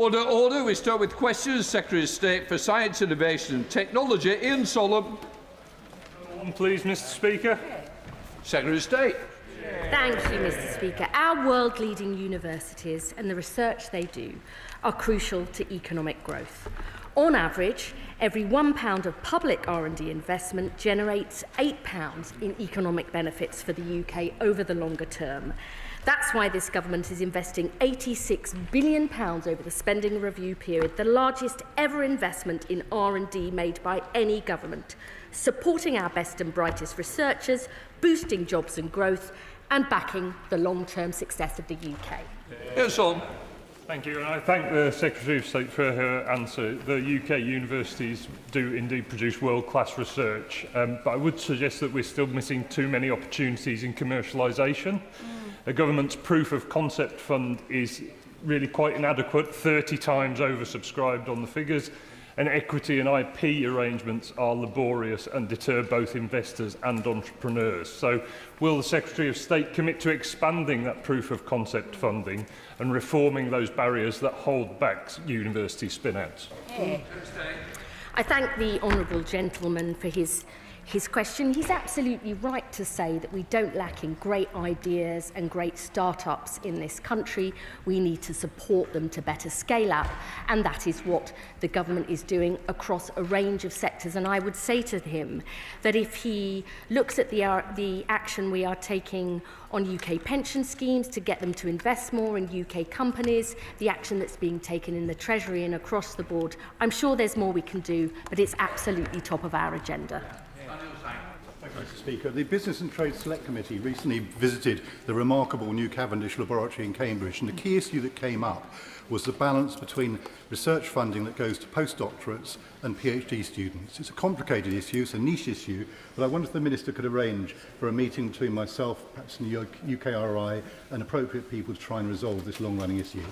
Order, order. We start with questions. Secretary of State for Science, Innovation and Technology, Ian Sollom. One, please, Mr. Speaker. Secretary of State. Thank you, Mr. Speaker. Our world-leading universities and the research they do are crucial to economic growth. On average, every £1 of public R&D investment generates £8 in economic benefits for the UK over the longer term. That's why this government is investing £86 billion over the spending review period, the largest ever investment in R&D made by any government, supporting our best and brightest researchers, boosting jobs and growth, and backing the long-term success of the UK. Yes, on. Thank you, and I thank the Secretary of State for her answer. The UK universities do indeed produce world-class research, but I would suggest that we're still missing too many opportunities in commercialisation. The government's proof of concept fund is really quite inadequate, 30 times oversubscribed on the figures, and equity and IP arrangements are laborious and deter both investors and entrepreneurs. So will the Secretary of State commit to expanding that proof of concept funding and reforming those barriers that hold back university spin-outs? I thank the honourable gentleman for his question. He's absolutely right to say that we don't lack in great ideas and great start-ups in this country. We need to support them to better scale up, and that is what the government is doing across a range of sectors. And I would say to him that if he looks at the action we are taking on UK pension schemes to get them to invest more in UK companies, the action that's being taken in the Treasury and across the board, I'm sure there's more we can do, but it's absolutely top of our agenda. Mr. Speaker, the Business and Trade Select Committee recently visited the remarkable new Cavendish laboratory in Cambridge, and the key issue that came up was the balance between research funding that goes to postdoctorates and PhD students. It's a complicated issue, it's a niche issue, but I wonder if the Minister could arrange for a meeting between myself, perhaps in the UKRI, and appropriate people to try and resolve this long-running issue.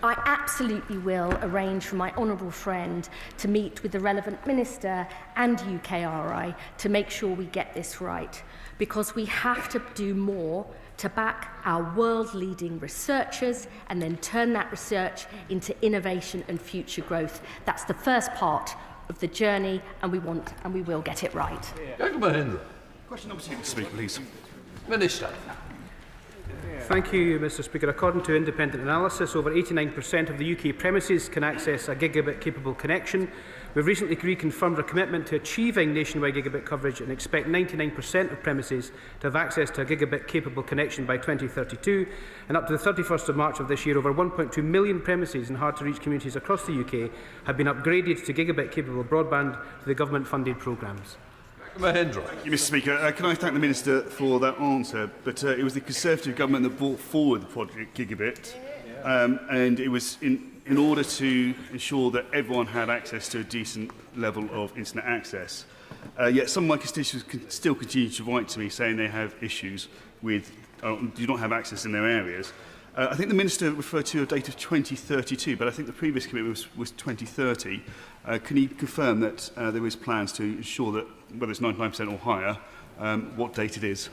I absolutely will arrange for my honourable friend to meet with the relevant minister and UKRI to make sure we get this right, because we have to do more to back our world-leading researchers and then turn that research into innovation and future growth. That's the first part of the journey, and we want and we will get it right. Question number 2, Mr. Speaker, please. Minister. Thank you, Mr. Speaker. According to independent analysis, over 89% of the UK premises can access a gigabit-capable connection. We've recently reconfirmed our commitment to achieving nationwide gigabit coverage and expect 99% of premises to have access to a gigabit-capable connection by 2032. And up to the 31st of March of this year, over 1.2 million premises in hard-to-reach communities across the UK have been upgraded to gigabit-capable broadband through the government-funded programmes. Thank you, Mr. Speaker. Can I thank the Minister for that answer? But it was the Conservative government that brought forward the project Gigabit, and it was in order to ensure that everyone had access to a decent level of internet access. Yet some of my constituents still continue to write to me saying they have issues with, do not have access in their areas. I think the Minister referred to a date of 2032, but I think the previous commitment was 2030. Can he confirm that there is plans to ensure that, whether it's 99% or higher, what date it is?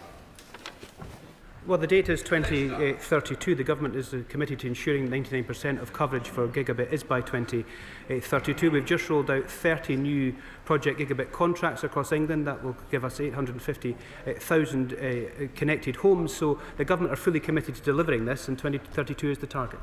Well, the date is 2032. The government is committed to ensuring 99% of coverage for gigabit is by 2032. We've just rolled out 30 new Project Gigabit contracts across England. That will give us 850,000 connected homes. So the government are fully committed to delivering this, and 2032 is the target.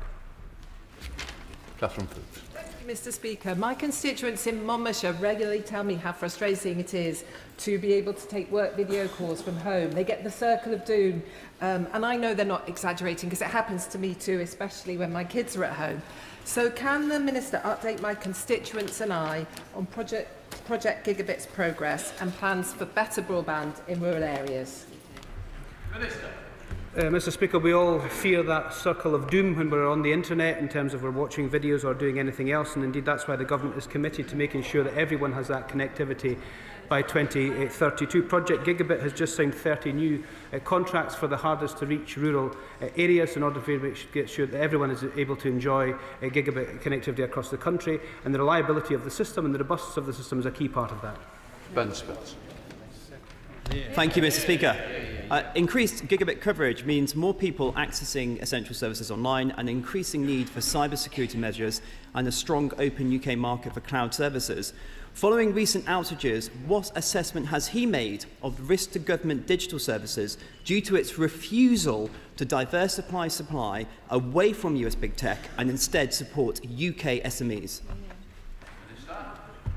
Catherine Fuchs. Mr. Speaker, my constituents in Monmouthshire regularly tell me how frustrating it is to be able to take work video calls from home. They get the circle of doom, and I know they're not exaggerating because it happens to me too, especially when my kids are at home. So can the Minister update my constituents and I on Project Gigabit's progress and plans for better broadband in rural areas? Minister. Mr. Speaker, we all fear that circle of doom when we're on the internet in terms of we're watching videos or doing anything else, and indeed that's why the government is committed to making sure that everyone has that connectivity by 2032. Project Gigabit has just signed 30 new contracts for the hardest to reach rural areas in order to make sure that everyone is able to enjoy gigabit connectivity across the country, and the reliability of the system and the robustness of the system is a key part of that. Ben Spence. Thank you, Mr. Speaker. Increased gigabit coverage means more people accessing essential services online, an increasing need for cybersecurity measures and a strong open UK market for cloud services. Following recent outages, what assessment has he made of the risk to government digital services due to its refusal to diversify supply away from US big tech and instead support UK SMEs?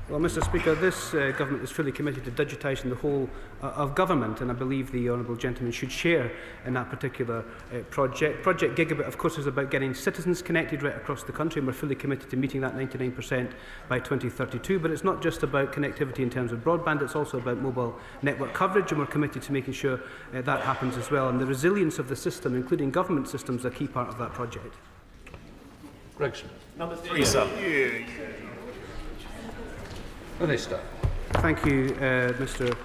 Well, Mr. Speaker, this government is fully committed to digitising the whole of government, and I believe the honourable gentleman should share in that particular project. Project Gigabit, of course, is about getting citizens connected right across the country, and we're fully committed to meeting that 99% by 2032. But it's not just about connectivity in terms of broadband, it's also about mobile network coverage, and we're committed to making sure that happens as well. And the resilience of the system, including government systems, is a key part of that project. Gregson. Number 3, sir. Minister. Thank you, Mr.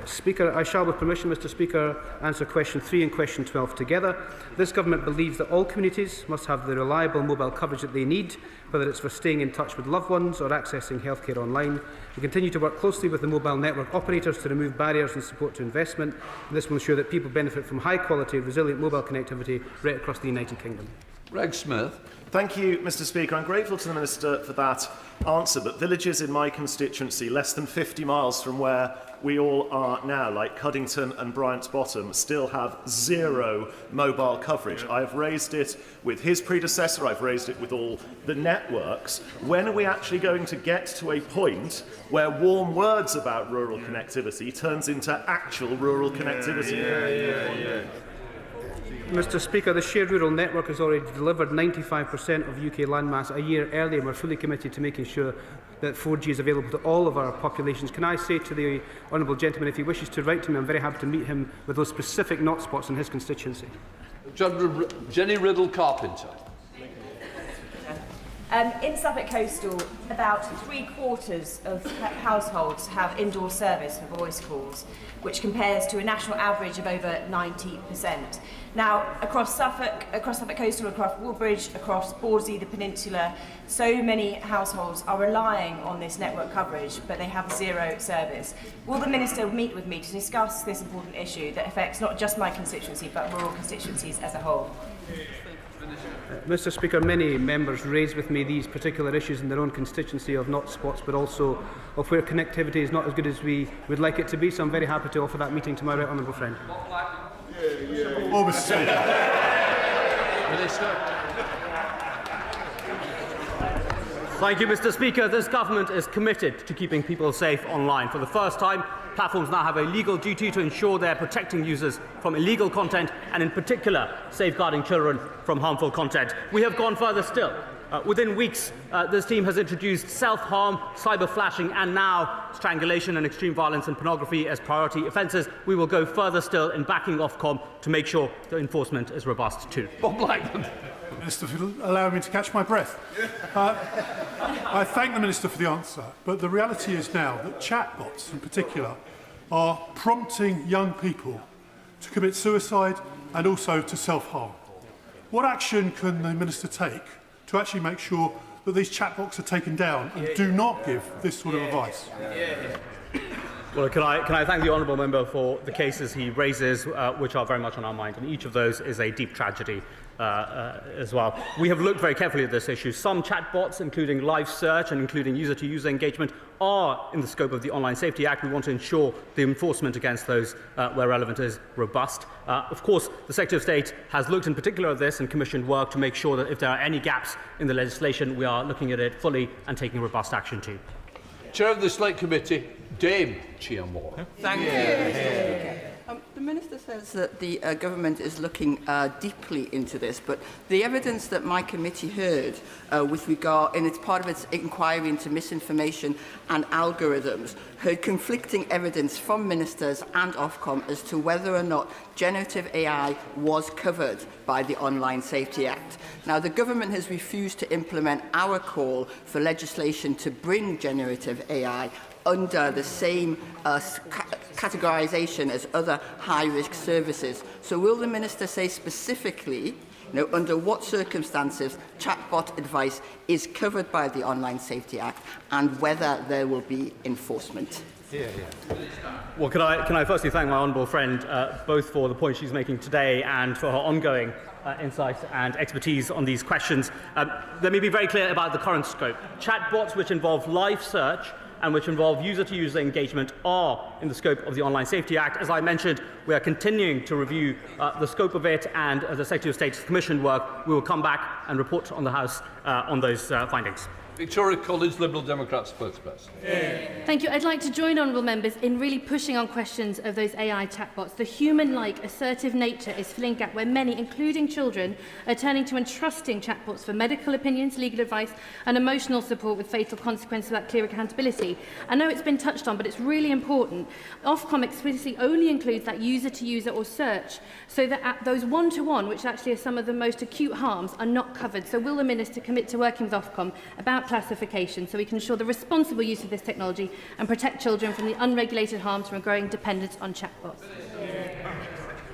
Speaker. I shall, with permission, Mr. Speaker, answer question 3 and question 12 together. This government believes that all communities must have the reliable mobile coverage that they need, whether it's for staying in touch with loved ones or accessing healthcare online. We continue to work closely with the mobile network operators to remove barriers and support to investment. And this will ensure that people benefit from high-quality, resilient mobile connectivity right across the United Kingdom. Greg Smith. Thank you, Mr. Speaker. I'm grateful to the Minister for that answer, but villages in my constituency, less than 50 miles from where we all are now, like Cuddington and Bryant's Bottom, still have zero mobile coverage. I've raised it with his predecessor, I've raised it with all the networks. When are we actually going to get to a point where warm words about rural connectivity turns into actual rural connectivity? Mr. Speaker, the shared rural network has already delivered 95% of UK landmass a year earlier, and we're fully committed to making sure that 4G is available to all of our populations. Can I say to the honourable gentleman, if he wishes to write to me, I'm very happy to meet him with those specific not spots in his constituency. Jenny Riddle-Carpenter. In Suffolk Coastal, about 3/4 of households have indoor service for voice calls, which compares to a national average of over 90%. Now, across Suffolk Coastal, across Woolbridge, across Bawdsey, the Peninsula, so many households are relying on this network coverage, but they have zero service. Will the Minister meet with me to discuss this important issue that affects not just my constituency, but rural constituencies as a whole? Mr. Speaker, many members raise with me these particular issues in their own constituency of not spots, but also of where connectivity is not as good as we would like it to be. So I'm very happy to offer that meeting to my right honourable friend. Oh, Mr. Speaker. Minister. Thank you, Mr. Speaker. This government is committed to keeping people safe online. For the first time, platforms now have a legal duty to ensure they're protecting users from illegal content and, in particular, safeguarding children from harmful content. We have gone further still. Within weeks, this team has introduced self-harm, cyber flashing, and now strangulation and extreme violence and pornography as priority offences. We will go further still in backing Ofcom to make sure the enforcement is robust too. Bob Blackman. Minister, for allowing me to catch my breath. I thank the Minister for the answer, but the reality is now that chatbots in particular are prompting young people to commit suicide and also to self-harm. What action can the Minister take to actually make sure that these chatbots are taken down and do not give this sort of advice? Well, can I thank the honourable member for the cases he raises, which are very much on our mind, and each of those is a deep tragedy as well. We have looked very carefully at this issue. Some chatbots, including live search and including user-to-user engagement, are in the scope of the Online Safety Act. We want to ensure the enforcement against those where relevant is robust. Of course, the Secretary of State has looked in particular at this and commissioned work to make sure that if there are any gaps in the legislation, we are looking at it fully and taking robust action too. Chair of the Select Committee, Dame Chia Moore. Thank you. The Minister says that the government is looking deeply into this, but the evidence that my committee heard with regard, and it's part of its inquiry into misinformation and algorithms, heard conflicting evidence from ministers and Ofcom as to whether or not generative AI was covered by the Online Safety Act. Now, the government has refused to implement our call for legislation to bring generative AI under the same categorisation as other high-risk services. So will the Minister say specifically, under what circumstances chatbot advice is covered by the Online Safety Act and whether there will be enforcement? Well, can I firstly thank my honourable friend both for the point she's making today and for her ongoing insight and expertise on these questions. Let me be very clear about the current scope. Chatbots which involve live search and which involve user-to-user engagement are in the scope of the Online Safety Act. As I mentioned, we are continuing to review the scope of it, and as the Secretary of State's commissioned work, we will come back and report on the House on those findings. Victoria College, Liberal Democrat spokesperson. Thank you. I'd like to join honourable members in really pushing on questions of those AI chatbots. The human-like, assertive nature is filling a gap where many, including children, are turning to and trusting chatbots for medical opinions, legal advice and emotional support with fatal consequences without clear accountability. I know it's been touched on, but it's really important. Ofcom explicitly only includes that user-to-user or search, so that those one-to-one, which actually are some of the most acute harms, are not covered. So will the Minister commit to working with Ofcom about classification so we can ensure the responsible use of this technology and protect children from the unregulated harms from a growing dependence on chatbots?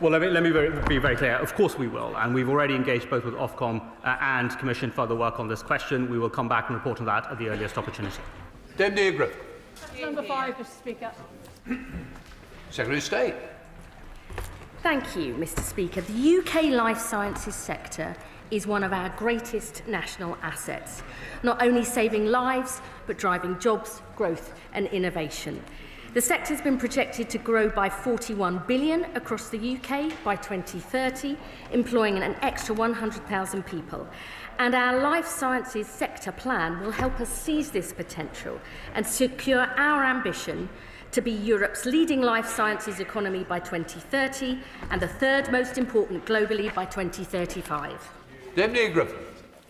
Well, let me be very clear. Of course we will, and we've already engaged both with Ofcom and commissioned further work on this question. We will come back and report on that at the earliest opportunity. Deputy Griffin. Number 5, Mr. Speaker. Secretary of State. Thank you, Mr. Speaker. The UK life sciences sector is one of our greatest national assets, not only saving lives, but driving jobs, growth and innovation. The sector has been projected to grow by 41 billion across the UK by 2030, employing an extra 100,000 people. And our life sciences sector plan will help us seize this potential and secure our ambition to be Europe's leading life sciences economy by 2030 and the third most important globally by 2035. Deputy Griffin.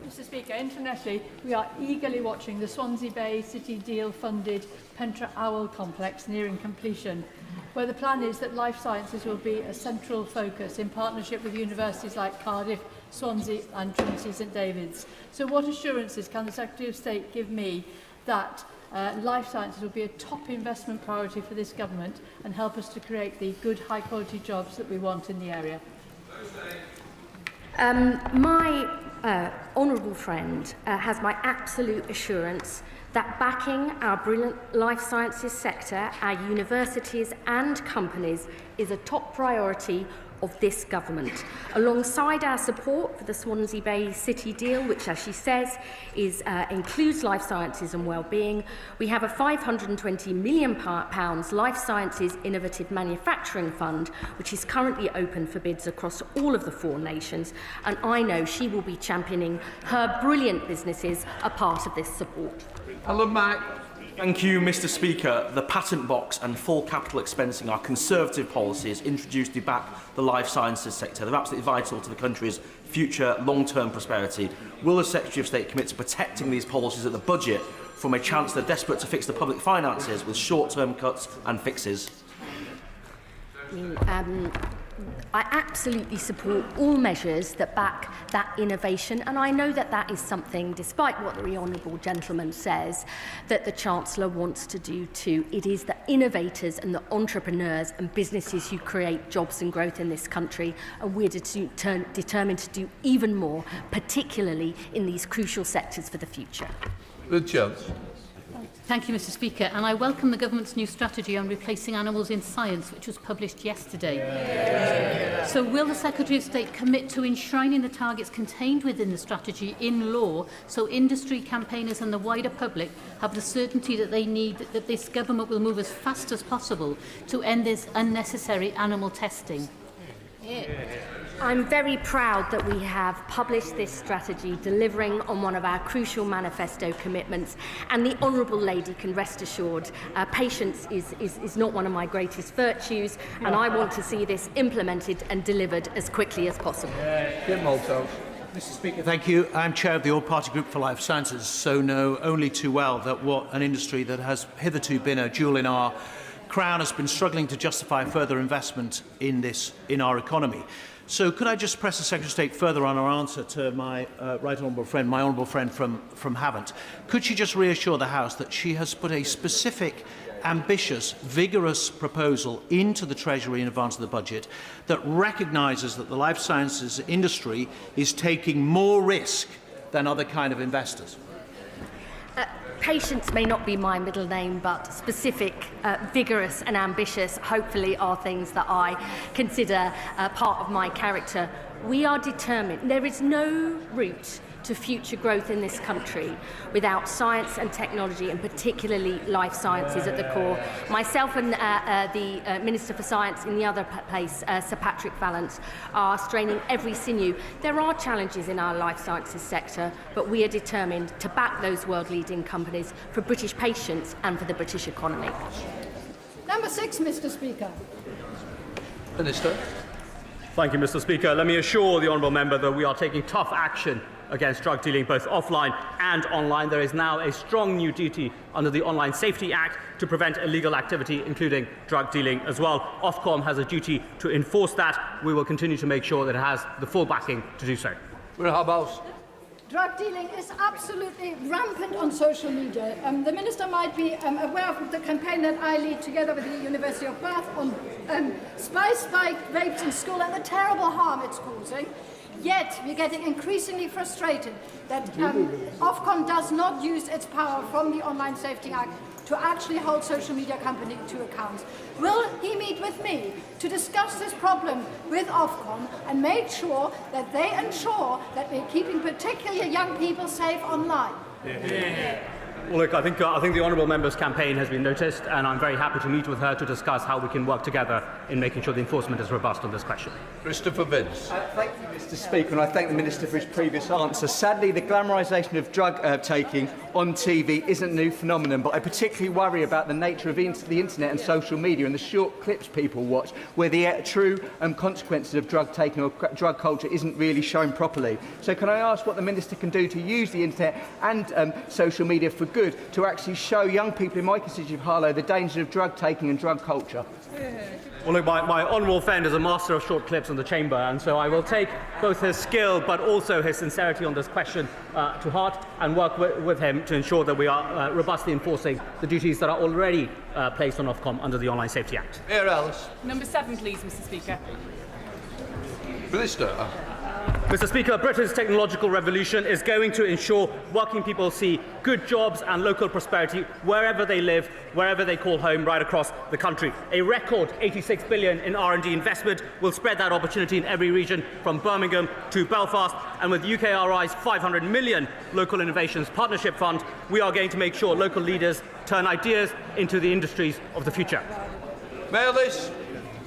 Mr. Speaker, internationally, we are eagerly watching the Swansea Bay City Deal-funded Pentra Owl complex nearing completion, where the plan is that life sciences will be a central focus in partnership with universities like Cardiff, Swansea and Trinity St David's. So what assurances can the Secretary of State give me that life sciences will be a top investment priority for this government and help us to create the good, high-quality jobs that we want in the area? My honourable friend has my absolute assurance that backing our brilliant life sciences sector, our universities and companies is a top priority of this government. Alongside our support for the Swansea Bay City deal, which, as she says, includes life sciences and wellbeing, we have a £520 million life sciences innovative manufacturing fund, which is currently open for bids across all of the 4 nations, and I know she will be championing her brilliant businesses a part of this support. Alan Mack. Thank you, Mr. Speaker. The patent box and full capital expensing are Conservative policies introduced to back the life sciences sector. They're absolutely vital to the country's future long-term prosperity. Will the Secretary of State commit to protecting these policies at the budget from a Chancellor desperate to fix the public finances with short-term cuts and fixes? I absolutely support all measures that back that innovation, and I know that that is something, despite what the honourable gentleman says, that the Chancellor wants to do too. It is the innovators and the entrepreneurs and businesses who create jobs and growth in this country, and we're determined to do even more, particularly in these crucial sectors for the future. Good chance. Thank you, Mr. Speaker, and I welcome the government's new strategy on replacing animals in science, which was published yesterday. So will the Secretary of State commit to enshrining the targets contained within the strategy in law so industry, campaigners and the wider public have the certainty that they need, that this government will move as fast as possible to end this unnecessary animal testing? I'm very proud that we have published this strategy, delivering on one of our crucial manifesto commitments, and the Honourable Lady can rest assured patience is not one of my greatest virtues, and I want to see this implemented and delivered as quickly as possible. Mr. Speaker, thank you. I'm chair of the All-Party Group for Life Sciences, so know only too well that what an industry that has hitherto been a jewel in our crown has been struggling to justify further investment in our economy. So could I just press the Secretary of State further on our answer to my right honourable friend, my honourable friend from Havant? Could she just reassure the House that she has put a specific, ambitious, vigorous proposal into the Treasury in advance of the budget that recognises that the life sciences industry is taking more risk than other kind of investors? Patience may not be my middle name, but specific, vigorous and ambitious, hopefully, are things that I consider part of my character. We are determined. There is no route to future growth in this country without science and technology, and particularly life sciences at the core. Myself and the Minister for Science in the other place, Sir Patrick Vallance, are straining every sinew. There are challenges in our life sciences sector, but we are determined to back those world-leading companies for British patients and for the British economy. Number 6, Mr. Speaker. Minister. Thank you, Mr. Speaker. Let me assure the honourable member that we are taking tough action against drug dealing both offline and online. There is now a strong new duty under the Online Safety Act to prevent illegal activity, including drug dealing as well. Ofcom has a duty to enforce that. We will continue to make sure that it has the full backing to do so. Drug dealing is absolutely rampant on social media. The Minister might be aware of the campaign that I lead together with the University of Bath on spice spike rapes in school and the terrible harm it's causing. Yet we're getting increasingly frustrated that Ofcom does not use its power from the Online Safety Act to actually hold social media companies to account. Will he meet with me to discuss this problem with Ofcom and make sure that they ensure that we're keeping particularly young people safe online? Well, look, I think the honourable member's campaign has been noticed, and I'm very happy to meet with her to discuss how we can work together in making sure the enforcement is robust on this question. Christopher Vince. Thank you, Mr. Speaker, and I thank the Minister for his previous answer. Sadly, the glamorisation of drug taking on TV isn't a new phenomenon, but I particularly worry about the nature of the internet and social media and the short clips people watch, where the true consequences of drug taking or drug culture isn't really shown properly. So can I ask what the Minister can do to use the internet and social media for good to actually show young people in my constituency of Harlow the danger of drug taking and drug culture? Well, look, my honourable friend is a master of short clips in the chamber, and so I will take both his skill but also his sincerity on this question to heart and work with him to ensure that we are robustly enforcing the duties that are already placed on Ofcom under the Online Safety Act. Mayor Ellis. Number 7, please, Mr. Speaker. Minister. Mr. Speaker, Britain's technological revolution is going to ensure working people see good jobs and local prosperity wherever they live, wherever they call home, right across the country. A record £86 billion in R&D investment will spread that opportunity in every region from Birmingham to Belfast, and with UKRI's £500 million Local Innovations Partnership Fund, we are going to make sure local leaders turn ideas into the industries of the future. Mayor Ellis.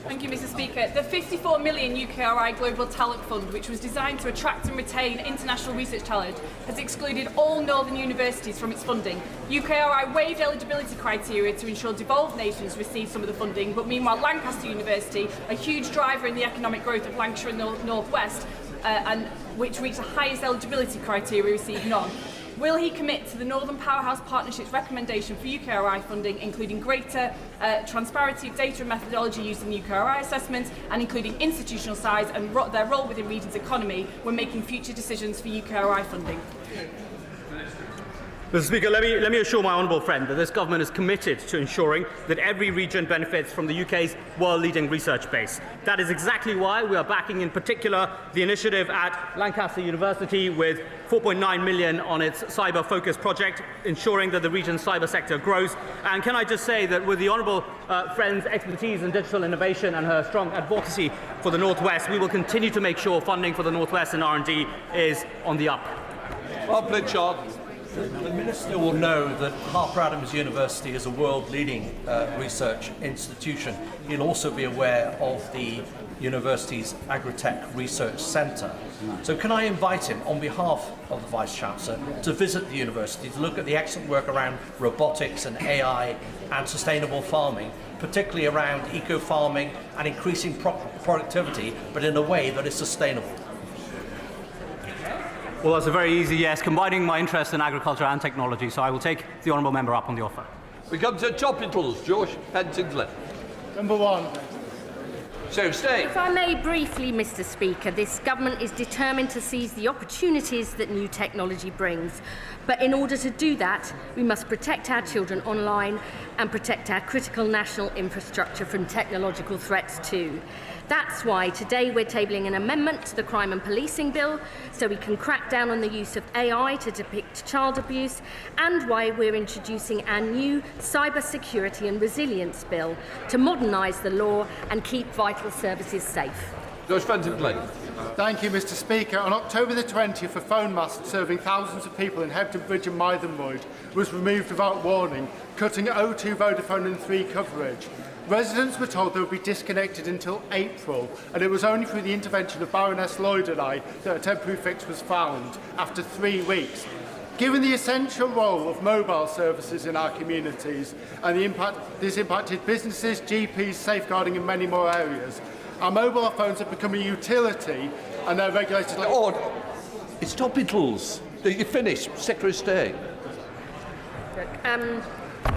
Thank you, Mr. Speaker. The £54 million UKRI Global Talent Fund, which was designed to attract and retain international research talent, has excluded all northern universities from its funding. UKRI waived eligibility criteria to ensure devolved nations receive some of the funding, but meanwhile Lancaster University, a huge driver in the economic growth of Lancashire and the North West, and which reached the highest eligibility criteria, received none. Will he commit to the Northern Powerhouse Partnership's recommendation for UKRI funding, including greater transparency of data and methodology used in UKRI assessments, and including institutional size and their role within region's economy when making future decisions for UKRI funding? Mr. Speaker, let me assure my honourable friend that this government is committed to ensuring that every region benefits from the UK's world-leading research base. That is exactly why we are backing in particular the initiative at Lancaster University with £4.9 million on its cyber focus project, ensuring that the region's cyber sector grows. And can I just say that with the honourable friend's expertise in digital innovation and her strong advocacy for the North West, we will continue to make sure funding for the North West and R&D is on the up. The Minister will know that Harper Adams University is a world-leading research institution. He'll also be aware of the university's Agritech Research Centre. So can I invite him, on behalf of the Vice-Chancellor, to visit the university, to look at the excellent work around robotics and AI and sustainable farming, particularly around eco-farming and increasing productivity, but in a way that is sustainable? Well, that's a very easy yes, combining my interest in agriculture and technology, so I will take the honourable member up on the offer. We come to topicals. Josh Pentingsley. Number 1. So, stay. If I may briefly, Mr. Speaker, this government is determined to seize the opportunities that new technology brings. But in order to do that, we must protect our children online and protect our critical national infrastructure from technological threats too. That's why today we're tabling an amendment to the Crime and Policing Bill so we can crack down on the use of AI to depict child abuse, and why we're introducing our new Cyber Security and Resilience Bill to modernise the law and keep vital services safe. George Fenton, please. Thank you, Mr. Speaker. On October the 20th, a phone mast serving thousands of people in Hebden Bridge and Mythenroyd was removed without warning, cutting O2, Vodafone and 3 coverage. Residents were told they would be disconnected until April, and it was only through the intervention of Baroness Lloyd and I that a temporary fix was found after 3 weeks. Given the essential role of mobile services in our communities and the impact this impacted businesses, GPs, safeguarding and many more areas, our mobile phones have become a utility and they're regulated like... Order. It's topicals. You finish, Secretary of State.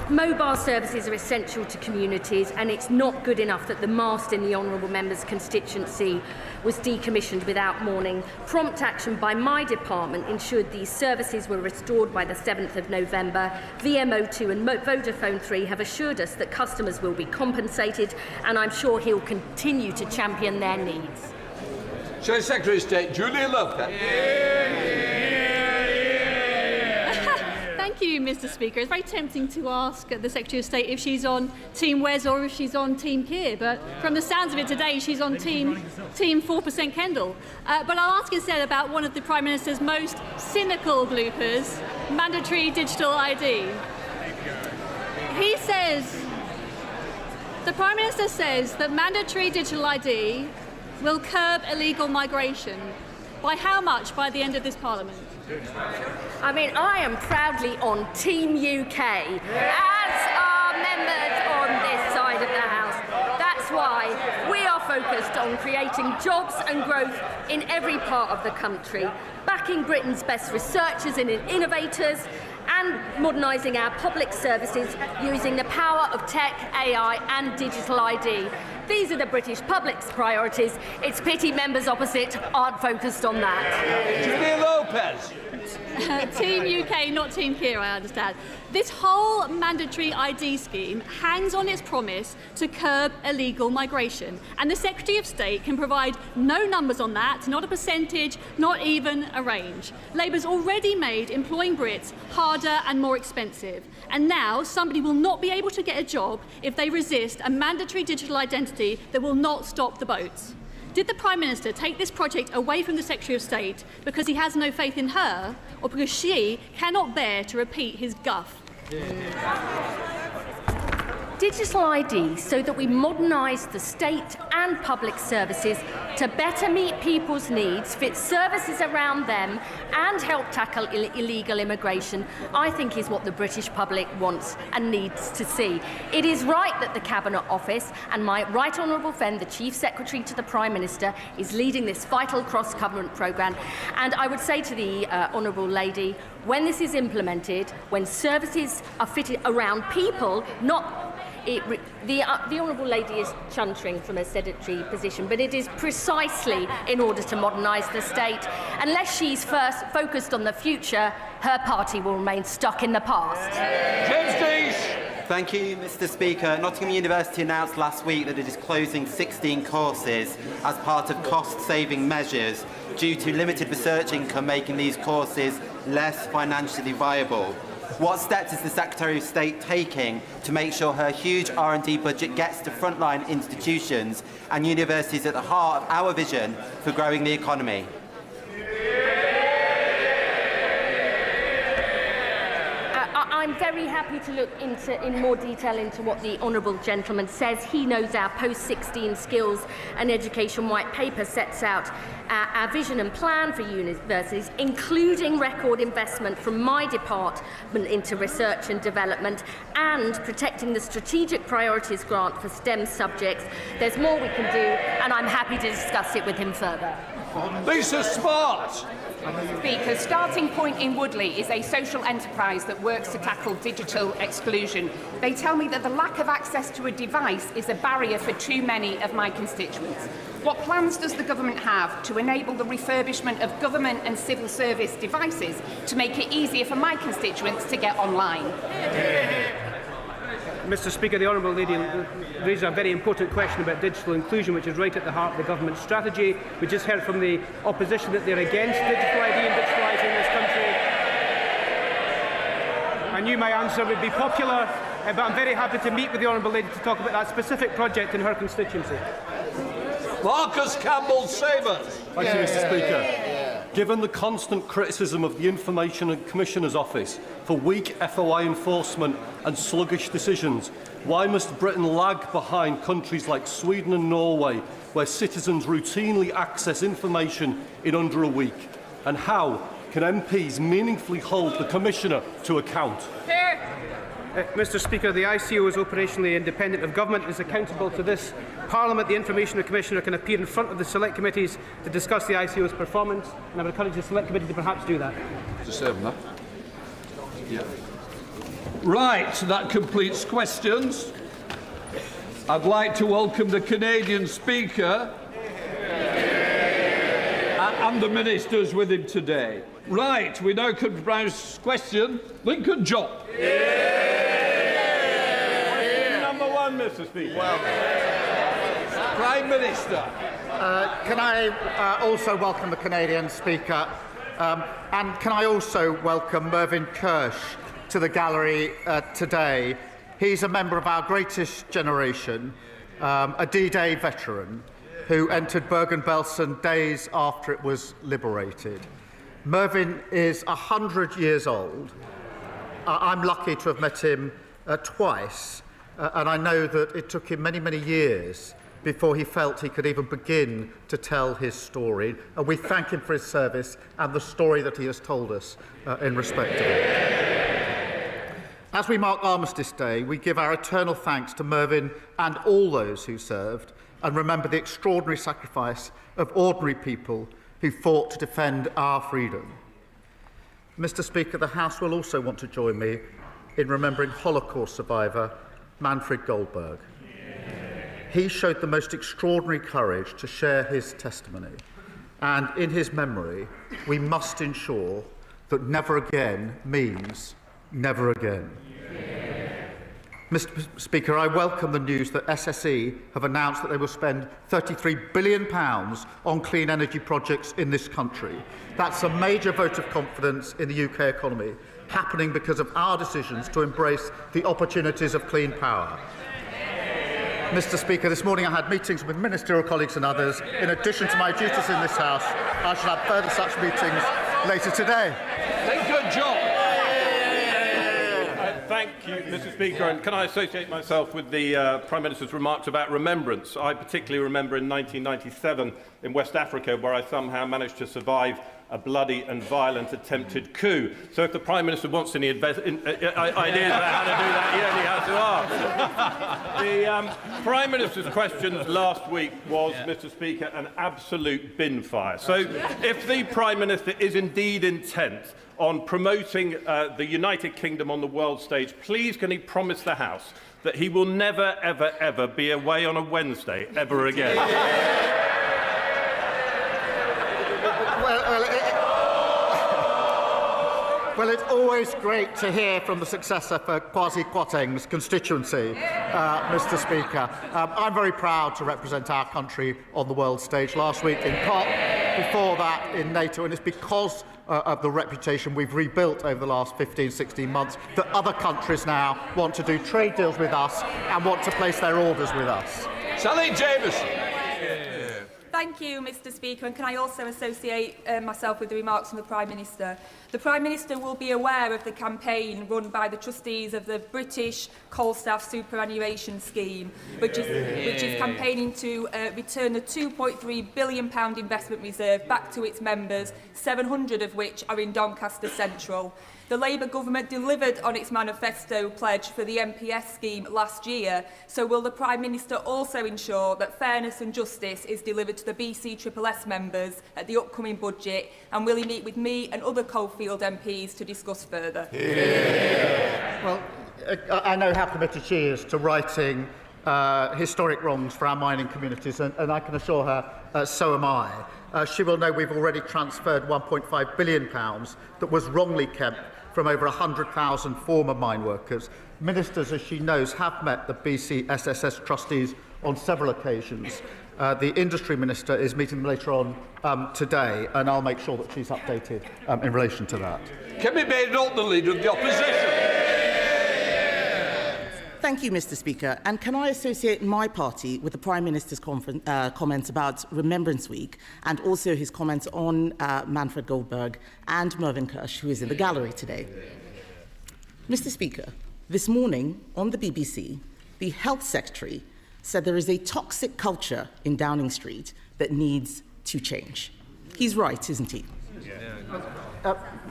Mobile services are essential to communities, and it's not good enough that the mast in the Honourable Member's constituency was decommissioned without warning. Prompt action by my department ensured these services were restored by the 7th of November. VMO2 and Vodafone 3 have assured us that customers will be compensated, and I'm sure he'll continue to champion their needs. Secretary of State Julia Lopez. Thank you, Mr. Speaker. It's very tempting to ask the Secretary of State if she's on Team Wes or if she's on Team Keir, but from the sounds of it today, she's on Team 4% Kendall. But I'll ask instead about one of the Prime Minister's most cynical bloopers, mandatory digital ID. The Prime Minister says that mandatory digital ID will curb illegal migration. By how much by the end of this Parliament? I mean, I am proudly on Team UK, as are members on this side of the House. That's why we are focused on creating jobs and growth in every part of the country, backing Britain's best researchers and innovators, and modernising our public services using the power of tech, AI and digital ID. These are the British public's priorities. It's pity members opposite aren't focused on that. Julia Lopez. Team UK, not Team Keir, I understand. This whole mandatory ID scheme hangs on its promise to curb illegal migration. And the Secretary of State can provide no numbers on that, not a percentage, not even a range. Labour's already made employing Brits harder and more expensive. And now somebody will not be able to get a job if they resist a mandatory digital identity that will not stop the boats. Did the Prime Minister take this project away from the Secretary of State because he has no faith in her, or because she cannot bear to repeat his guff? Digital ID so that we modernise the state and public services to better meet people's needs, fit services around them and help tackle illegal immigration, I think is what the British public wants and needs to see. It is right that the Cabinet Office and my Right Honourable friend, the Chief Secretary to the Prime Minister, is leading this vital cross-government programme. And I would say to the Honourable Lady, when this is implemented, when services are fitted around people, not the Honourable Lady is chuntering from a sedentary position, but it is precisely in order to modernise the state. Unless she's first focused on the future, her party will remain stuck in the past. James Dees. Thank you, Mr. Speaker. Nottingham University announced last week that it is closing 16 courses as part of cost-saving measures due to limited research income making these courses less financially viable. What steps is the Secretary of State taking to make sure her huge R&D budget gets to frontline institutions and universities at the heart of our vision for growing the economy? I'm very happy to look in more detail into what the Honourable Gentleman says. He knows our post-16 skills and education white paper sets out our vision and plan for universities, including record investment from my department into research and development and protecting the strategic priorities grant for STEM subjects. There's more we can do, and I'm happy to discuss it with him further. Lisa Smart. Speaker, Starting Point in Woodley is a social enterprise that works to tackle digital exclusion. They tell me that the lack of access to a device is a barrier for too many of my constituents. What plans does the government have to enable the refurbishment of government and civil service devices to make it easier for my constituents to get online? Mr. Speaker, the honourable lady raised a very important question about digital inclusion, which is right at the heart of the government's strategy. We just heard from the opposition that they're against digital ID and digitalising this country. I knew my answer would be popular, but I'm very happy to meet with the honourable lady to talk about that specific project in her constituency. Marcus Campbell-Sabers. Thank you, Mr. Speaker. Given the constant criticism of the Information and Commissioner's Office for weak FOI enforcement and sluggish decisions, why must Britain lag behind countries like Sweden and Norway, where citizens routinely access information in under a week? And how can MPs meaningfully hold the Commissioner to account? Mr. Speaker, the ICO is operationally independent of government. It is accountable to this Parliament. The Information Commissioner can appear in front of the select committees to discuss the ICO's performance, and I would encourage the select committee to perhaps do that. Right, that completes questions. I'd like to welcome the Canadian Speaker and the ministers with him today. Right, we now come to Brown's question. Lincoln Job. Number one, Mr. Speaker. Prime Minister. Can I also welcome the Canadian Speaker? And can I also welcome Mervyn Kirsch to the gallery today? He's a member of our greatest generation, a D-Day veteran who entered Bergen-Belsen days after it was liberated. Mervyn is 100 years old. I'm lucky to have met him twice, and I know that it took him many, many years before he felt he could even begin to tell his story. And we thank him for his service and the story that he has told us in respect of it. As we mark Armistice Day, we give our eternal thanks to Mervyn and all those who served, and remember the extraordinary sacrifice of ordinary people who fought to defend our freedom. Mr. Speaker, the House will also want to join me in remembering Holocaust survivor Manfred Goldberg. He showed the most extraordinary courage to share his testimony, and in his memory, we must ensure that never again means never again. Mr. Speaker, I welcome the news that SSE have announced that they will spend £33 billion on clean energy projects in this country. That's a major vote of confidence in the UK economy, happening because of our decisions to embrace the opportunities of clean power. Mr. Speaker, this morning I had meetings with ministerial colleagues and others. In addition to my duties in this House, I shall have further such meetings later today. Lincoln Job. Thank you, Mr. Speaker. And can I associate myself with the Prime Minister's remarks about remembrance? I particularly remember in 1997 in West Africa, where I somehow managed to survive a bloody and violent attempted coup. So if the Prime Minister wants any ideas about how to do that, he only has to ask. The Prime Minister's questions last week was, Mr. Speaker, an absolute bin fire. So if the Prime Minister is indeed intent on promoting the United Kingdom on the world stage, please can he promise the House that he will never, ever, ever be away on a Wednesday ever again? Well, it's always great to hear from the successor for Kwasi Kwarteng's constituency, Mr. Speaker. I'm very proud to represent our country on the world stage last week in COP, before that in NATO, and it's because of the reputation we've rebuilt over the last 15, 16 months that other countries now want to do trade deals with us and want to place their orders with us. Sally Jamieson. Thank you, Mr. Speaker, and can I also associate myself with the remarks from the Prime Minister? The Prime Minister will be aware of the campaign run by the trustees of the British Coal Staff Superannuation Scheme, which is campaigning to return the £2.3 billion investment reserve back to its members, 700 of which are in Doncaster Central. The Labour government delivered on its manifesto pledge for the MPS scheme last year, so will the Prime Minister also ensure that fairness and justice is delivered to the BCSS members at the upcoming budget, and will he meet with me and other Coalfield MPs to discuss further? Well, I know how committed she is to righting historic wrongs for our mining communities, and I can assure her so am I. She will know we've already transferred £1.5 billion that was wrongly kept from over 100,000 former mine workers. Ministers, as she knows, have met the BC SSS trustees on several occasions. The Industry Minister is meeting them later on today, and I'll make sure that she's updated in relation to that. Can be made not the Leader of the Opposition. Thank you, Mr. Speaker. And can I associate my party with the Prime Minister's comments about Remembrance Week and also his comments on Manfred Goldberg and Mervyn Kirsch, who is in the gallery today? Mr. Speaker, this morning on the BBC, the Health Secretary said there is a toxic culture in Downing Street that needs to change. He's right, isn't he?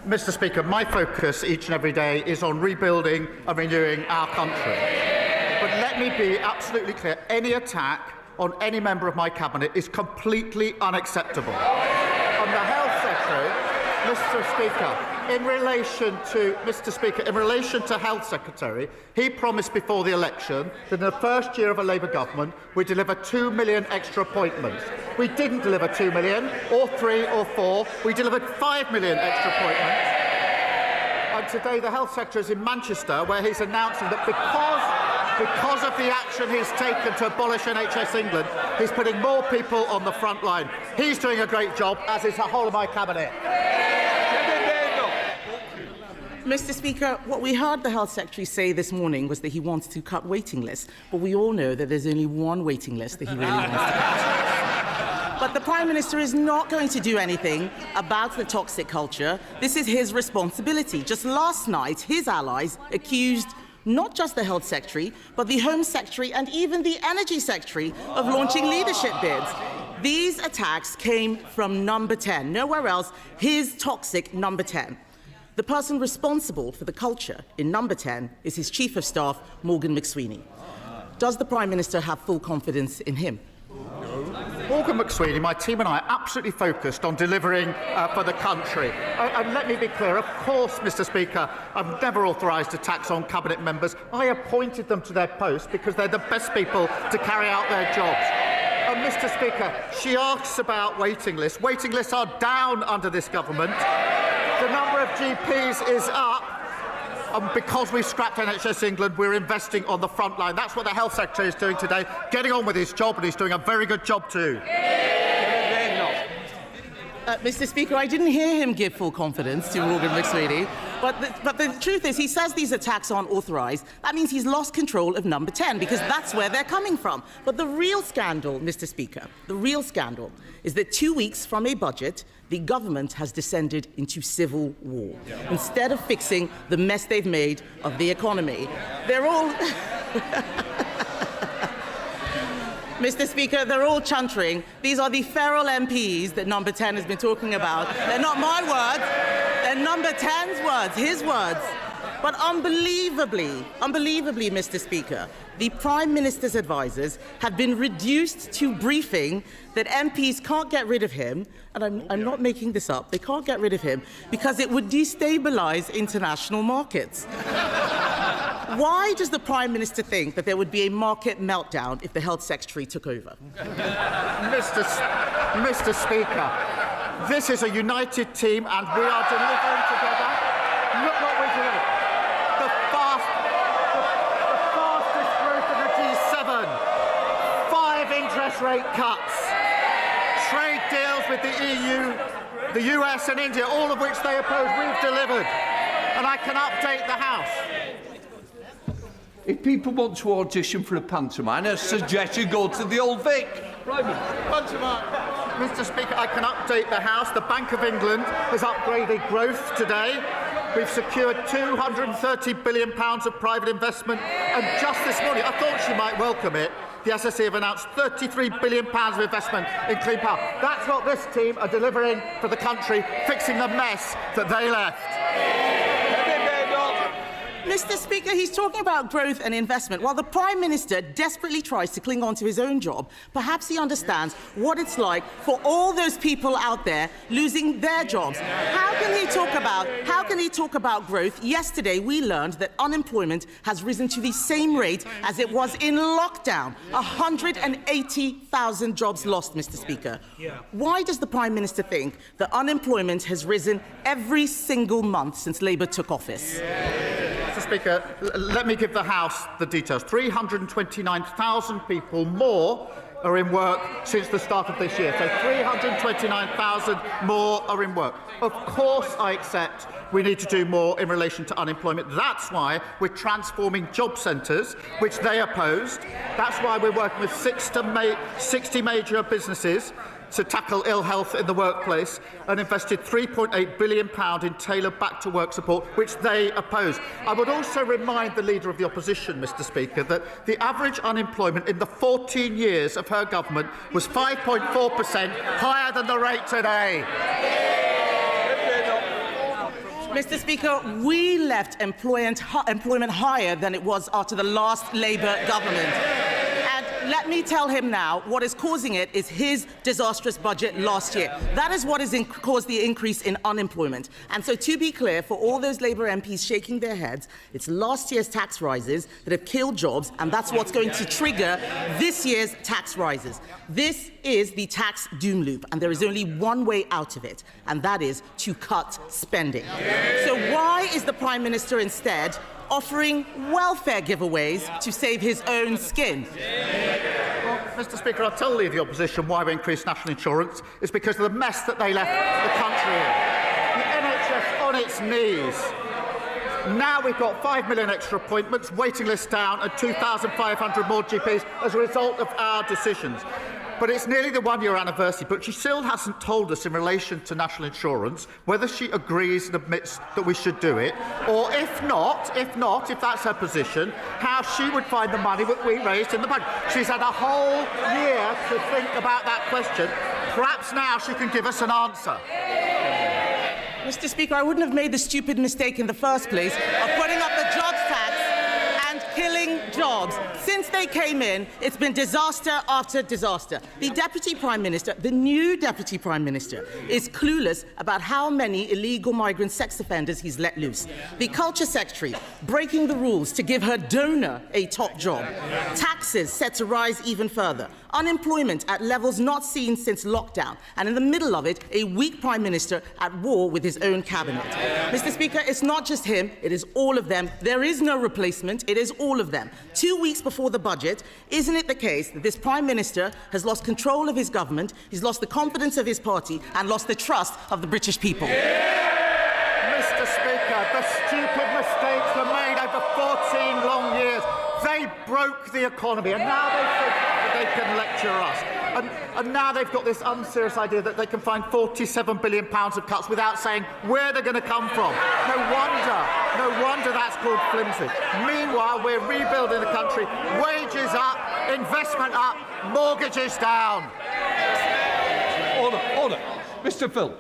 Mr. Speaker, my focus each and every day is on rebuilding and renewing our country. But let me be absolutely clear, any attack on any member of my cabinet is completely unacceptable. On the Health Secretary, Mr. Speaker, in relation to Health Secretary, he promised before the election that in the first year of a Labour government we'd deliver 2 million extra appointments. We didn't deliver 2 million, or 3 or 4. We delivered 5 million extra appointments. And today the Health Secretary is in Manchester, where he's announcing that because of the action he's taken to abolish NHS England, he's putting more people on the front line. He's doing a great job, as is the whole of my cabinet. Mr. Speaker, what we heard the Health Secretary say this morning was that he wants to cut waiting lists, but we all know that there's only one waiting list that he really wants to cut. But the Prime Minister is not going to do anything about the toxic culture. This is his responsibility. Just last night, his allies accused not just the Health Secretary, but the Home Secretary and even the Energy Secretary of launching leadership bids. These attacks came from Number 10, nowhere else, his toxic Number 10. The person responsible for the culture in Number 10 is his Chief of Staff, Morgan McSweeney. Does the Prime Minister have full confidence in him? Morgan McSweeney, my team and I are absolutely focused on delivering for the country. And let me be clear, of course, Mr. Speaker, I've never authorised attacks on Cabinet members. I appointed them to their posts because they're the best people to carry out their jobs. Mr. Speaker, she asks about waiting lists. Waiting lists are down under this government. The number of GPs is up. And because we've scrapped NHS England, we're investing on the front line. That's what the Health Secretary is doing today, getting on with his job, and he's doing a very good job too. Mr. Speaker, I didn't hear him give full confidence to Morgan McSweeney, but the truth is he says these attacks aren't authorised. That means he's lost control of Number 10, because that's where they're coming from. But the real scandal, Mr. Speaker, the real scandal is that 2 weeks from a budget, the government has descended into civil war. Instead of fixing the mess they've made of the economy, they're all... Mr. Speaker, they're all chuntering. These are the feral MPs that Number 10 has been talking about. They're not my words. They're Number 10's words, his words. But unbelievably, Mr. Speaker, the Prime Minister's advisers have been reduced to briefing that MPs can't get rid of him, and I'm not making this up, they can't get rid of him because it would destabilise international markets. Why does the Prime Minister think that there would be a market meltdown if the Health Secretary took over? Mr. Speaker, this is a united team and we are delivering together. Look what we're delivering. The fastest growth of the G7. 5 interest rate cuts. Trade deals with the EU, the US and India, all of which they oppose. We've delivered. And I can update the House. If people want to audition for a pantomime, I suggest you go to the Old Vic. Pantomime. Mr. Speaker, I can update the House. The Bank of England has upgraded growth today. We've secured £230 billion of private investment. And just this morning, I thought she might welcome it, the SSE have announced £33 billion of investment in clean power. That's what this team are delivering for the country, fixing the mess that they left. Mr. Speaker, he's talking about growth and investment. While the Prime Minister desperately tries to cling on to his own job, perhaps he understands what it's like for all those people out there losing their jobs. How can he talk about growth? Yesterday, we learned that unemployment has risen to the same rate as it was in lockdown. 180,000 jobs lost, Mr. Speaker. Why does the Prime Minister think that unemployment has risen every single month since Labour took office? Mr. Speaker, let me give the House the details. 329,000 people more are in work since the start of this year. So 329,000 more are in work. Of course, I accept we need to do more in relation to unemployment. That's why we're transforming job centres, which they opposed. That's why we're working with 60 major businesses to tackle ill health in the workplace and invested £3.8 billion in tailored back-to-work support, which they opposed. I would also remind the Leader of the Opposition, Mr. Speaker, that the average unemployment in the 14 years of her government was 5.4%, higher than the rate today. Mr. Speaker, we left employment higher than it was after the last Labour government. Let me tell him now, what is causing it is his disastrous budget last year. That is what has caused the increase in unemployment. And so, to be clear, for all those Labour MPs shaking their heads, it's last year's tax rises that have killed jobs, and that's what's going to trigger this year's tax rises. This is the tax doom loop, and there is only one way out of it, and that is to cut spending. So why is the Prime Minister instead offering welfare giveaways to save his own skin? Well, Mr. Speaker, I'll tell the Leader of the Opposition why we increased national insurance. It's because of the mess that they left the country in. The NHS on its knees. Now we've got 5 million extra appointments, waiting lists down, and 2,500 more GPs as a result of our decisions. But it's nearly the one-year anniversary, but she still hasn't told us in relation to national insurance whether she agrees and admits that we should do it, or if if that's her position, how she would find the money that we raised in the budget. She's had a whole year to think about that question. Perhaps now she can give us an answer. Mr. Speaker, I wouldn't have made the stupid mistake in the first place of putting up the jobs tax and killing jobs. Since they came in, it's been disaster after disaster. The Deputy Prime Minister, the new Deputy Prime Minister, is clueless about how many illegal migrant sex offenders he's let loose. The Culture Secretary breaking the rules to give her donor a top job. Taxes set to rise even further. Unemployment at levels not seen since lockdown. And in the middle of it, a weak Prime Minister at war with his own cabinet. Mr. Speaker, it's not just him, it is all of them. There is no replacement, it is all of them. 2 weeks before the budget, isn't it the case that this Prime Minister has lost control of his government, he's lost the confidence of his party, and lost the trust of the British people? Mr. Speaker, the stupid mistakes were made over 14 long years. They broke the economy, and now they think that they can lecture us. And now they've got this unserious idea that they can find £47 billion of cuts without saying where they're going to come from. No wonder that's called flimsy. Meanwhile, we're rebuilding the country. Wages up, investment up, mortgages down. Order. Mr. Phil.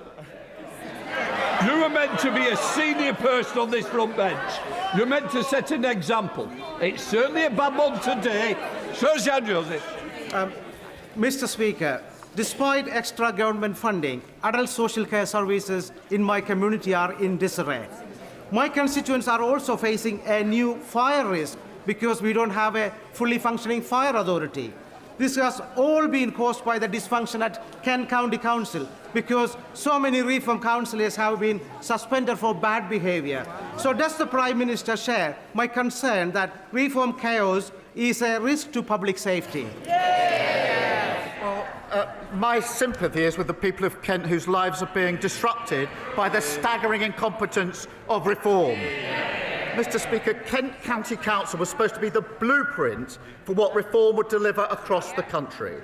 You were meant to be a senior person on this front bench. You're meant to set an example. It's certainly a bad one today. Sir Joseph. Mr. Speaker, despite extra government funding, adult social care services in my community are in disarray. My constituents are also facing a new fire risk because we don't have a fully functioning fire authority. This has all been caused by the dysfunction at Kent County Council because so many reform councillors have been suspended for bad behaviour. So does the Prime Minister share my concern that reform chaos is a risk to public safety? My sympathy is with the people of Kent whose lives are being disrupted by the staggering incompetence of reform. Mr. Speaker, Kent County Council was supposed to be the blueprint for what reform would deliver across the country.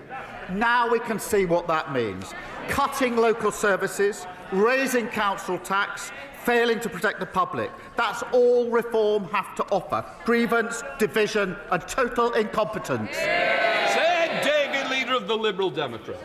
Now we can see what that means. Cutting local services, raising council tax, failing to protect the public. That's all reform have to offer. Grievance, division and total incompetence. Sir David, Leader of the Liberal Democrats.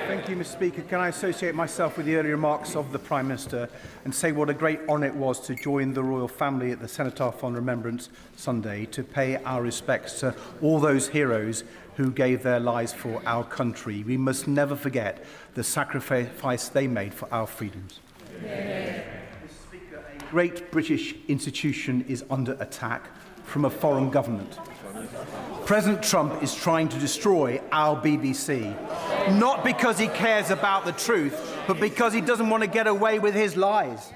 Thank you, Mr. Speaker. Can I associate myself with the earlier remarks of the Prime Minister and say what a great honour it was to join the royal family at the Cenotaph on Remembrance Sunday to pay our respects to all those heroes who gave their lives for our country. We must never forget the sacrifice they made for our freedoms. Mr. Speaker, a great British institution is under attack from a foreign government. President Trump is trying to destroy our BBC, not because he cares about the truth, but because he doesn't want to get away with his lies.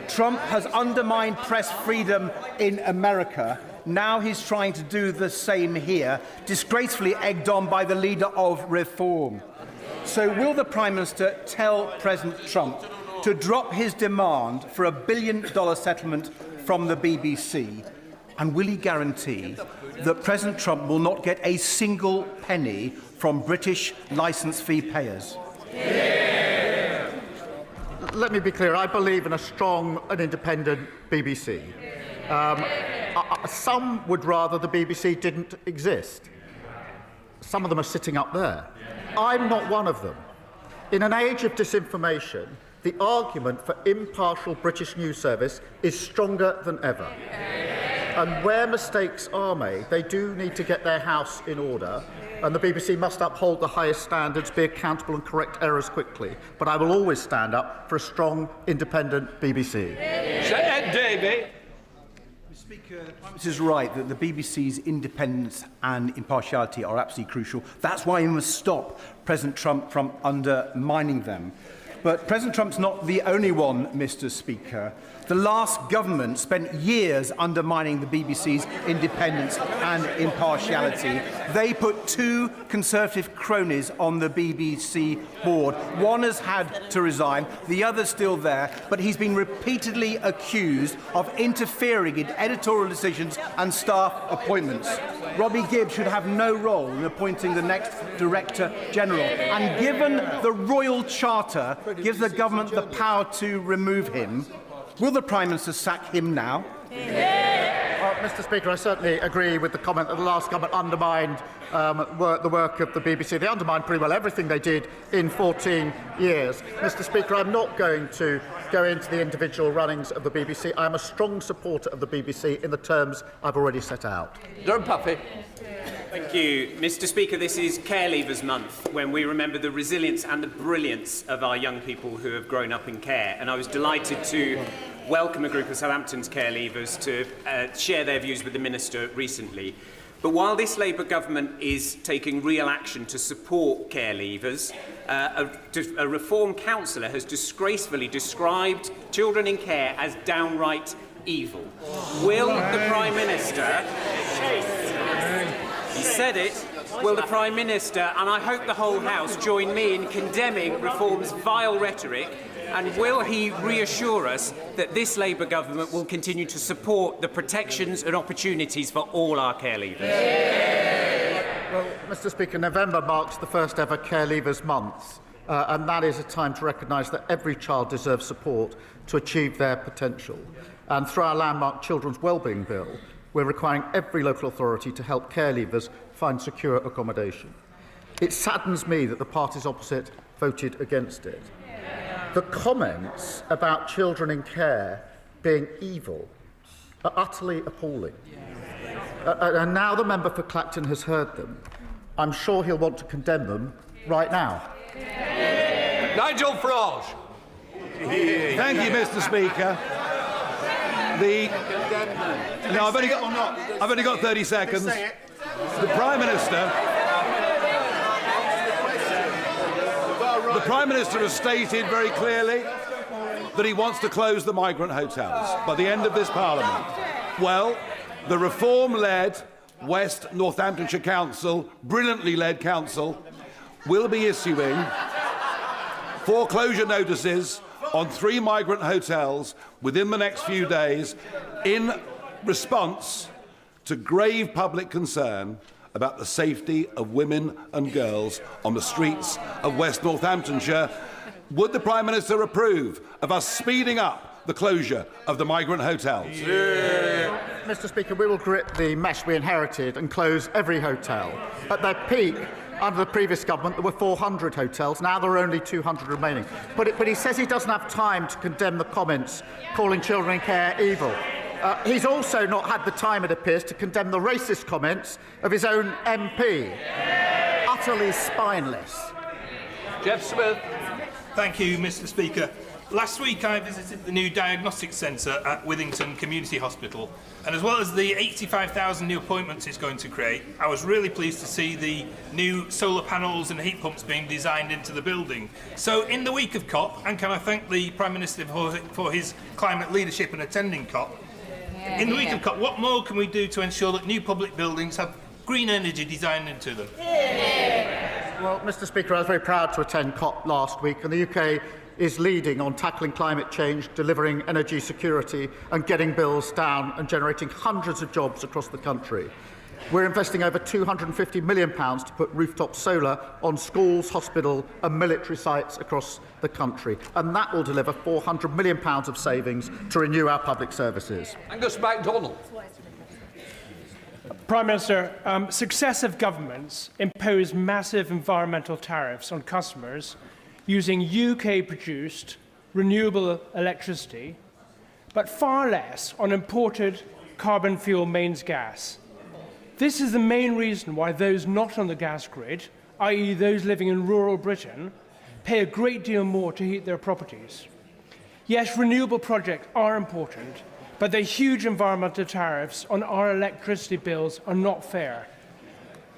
Trump has undermined press freedom in America. Now he's trying to do the same here, disgracefully egged on by the leader of Reform. So will the Prime Minister tell President Trump to drop his demand for a $1 billion settlement from the BBC? And will he guarantee that President Trump will not get a single penny from British licence fee payers? Yeah. Let me be clear. I believe in a strong and independent BBC. Some would rather the BBC didn't exist. Some of them are sitting up there. I'm not one of them. In an age of disinformation, the argument for impartial British news service is stronger than ever. And where mistakes are made, they do need to get their house in order, and the BBC must uphold the highest standards, be accountable and correct errors quickly. But I will always stand up for a strong, independent BBC. Davey. Mr. Speaker, the Prime Minister is right that the BBC's independence and impartiality are absolutely crucial. That's why we must stop President Trump from undermining them. But President Trump's not the only one, Mr. Speaker. The last government spent years undermining the BBC's independence and impartiality. They put two Conservative cronies on the BBC board. One has had to resign, the other's still there, but he's been repeatedly accused of interfering in editorial decisions and staff appointments. Robbie Gibbs should have no role in appointing the next Director General. And given the Royal Charter gives the government the power to remove him, will the Prime Minister sack him now? Well, Mr. Speaker, I certainly agree with the comment that the last government undermined the work of the BBC. They undermined pretty well everything they did in 14 years. Mr. Speaker, I'm not going to go into the individual runnings of the BBC. I am a strong supporter of the BBC in the terms I've already set out. Don't puffy. Thank you. Mr. Speaker, this is Care Leavers Month, when we remember the resilience and the brilliance of our young people who have grown up in care. And I was delighted to welcome a group of Southampton's care leavers to share their views with the Minister recently. But while this Labour government is taking real action to support care leavers, a Reform councillor has disgracefully described children in care as downright evil. Will the Prime Minister... He said it. Will the Prime Minister, and I hope the whole House, join me in condemning Reform's vile rhetoric? And will he reassure us that this Labour government will continue to support the protections and opportunities for all our care leavers? Well, Mr. Speaker, November marks the first ever Care Leavers Month, and that is a time to recognise that every child deserves support to achieve their potential. And through our landmark Children's Wellbeing Bill, we're requiring every local authority to help care leavers find secure accommodation. It saddens me that the parties opposite voted against it. The comments about children in care being evil are utterly appalling. And now the member for Clacton has heard them. I'm sure he'll want to condemn them right now. Nigel Farage. Thank you, Mr. Speaker. No, I've only got 30 seconds. The Prime Minister has stated very clearly that he wants to close the migrant hotels by the end of this Parliament. Well, the Reform-led West Northamptonshire Council, brilliantly led council, will be issuing foreclosure notices on 3 migrant hotels within the next few days in response to grave public concern about the safety of women and girls on the streets of West Northamptonshire. Would the Prime Minister approve of us speeding up the closure of the migrant hotels? Mr. Speaker, we will grit the mess we inherited and close every hotel. At their peak, Under the previous government, there were 400 hotels. Now there are only 200 remaining. But he says he doesn't have time to condemn the comments calling children in care evil. He's also not had the time, it appears, to condemn the racist comments of his own MP. Utterly spineless. Jeff Smith. Thank you, Mr. Speaker. Last week I visited the new diagnostic centre at Withington Community Hospital, and as well as the 85,000 new appointments it's going to create, I was really pleased to see the new solar panels and heat pumps being designed into the building. So in the week of COP, and can I thank the Prime Minister for his climate leadership and attending COP, in the week of COP, what more can we do to ensure that new public buildings have green energy designed into them? Well, Mr. Speaker, I was very proud to attend COP last week, and the UK is leading on tackling climate change, delivering energy security and getting bills down and generating hundreds of jobs across the country. We're investing over £250 million to put rooftop solar on schools, hospital and military sites across the country, and that will deliver £400 million of savings to renew our public services. Angus MacDonald. Prime Minister, successive governments impose massive environmental tariffs on customers using UK-produced renewable electricity, but far less on imported carbon fuel mains gas. This is the main reason why those not on the gas grid, i.e. those living in rural Britain, pay a great deal more to heat their properties. Yes, renewable projects are important, but the huge environmental tariffs on our electricity bills are not fair.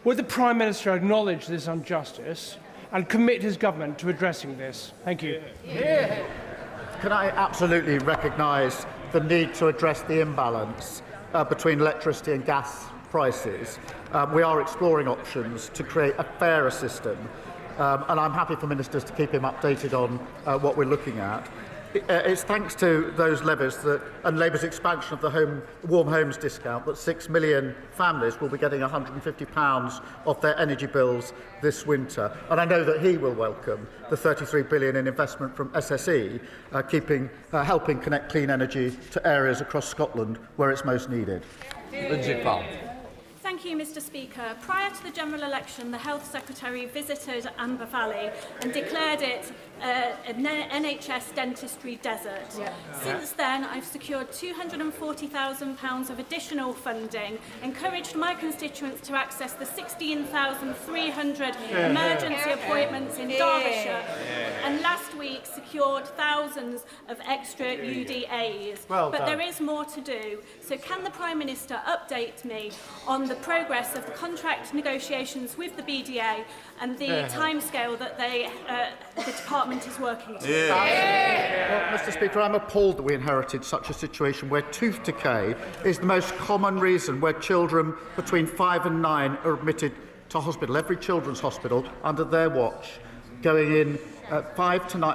Would the Prime Minister acknowledge this injustice and commit his government to addressing this? Thank you. Can I absolutely recognise the need to address the imbalance between electricity and gas prices? We are exploring options to create a fairer system, and I'm happy for ministers to keep him updated on what we're looking at. It's thanks to those levies and Labour's expansion of the warm homes discount that 6 million families will be getting £150 off their energy bills this winter. And I know that he will welcome the £33 billion in investment from SSE, helping connect clean energy to areas across Scotland where it's most needed. Lindsay Powell. Thank you, Mr. Speaker. Prior to the general election, the Health Secretary visited Amber Valley and declared it an NHS dentistry desert. Since then, I've secured £240,000 of additional funding, encouraged my constituents to access the 16,300 emergency appointments in Derbyshire, and last week secured thousands of extra UDAs. But there is more to do. So can the Prime Minister update me on the progress of the contract negotiations with the BDA and the timescale that the department is working to? Well, Mr. Speaker, I'm appalled that we inherited such a situation where tooth decay is the most common reason where children between 5 and 9 are admitted to hospital. Every children's hospital under their watch going in 5 to 9.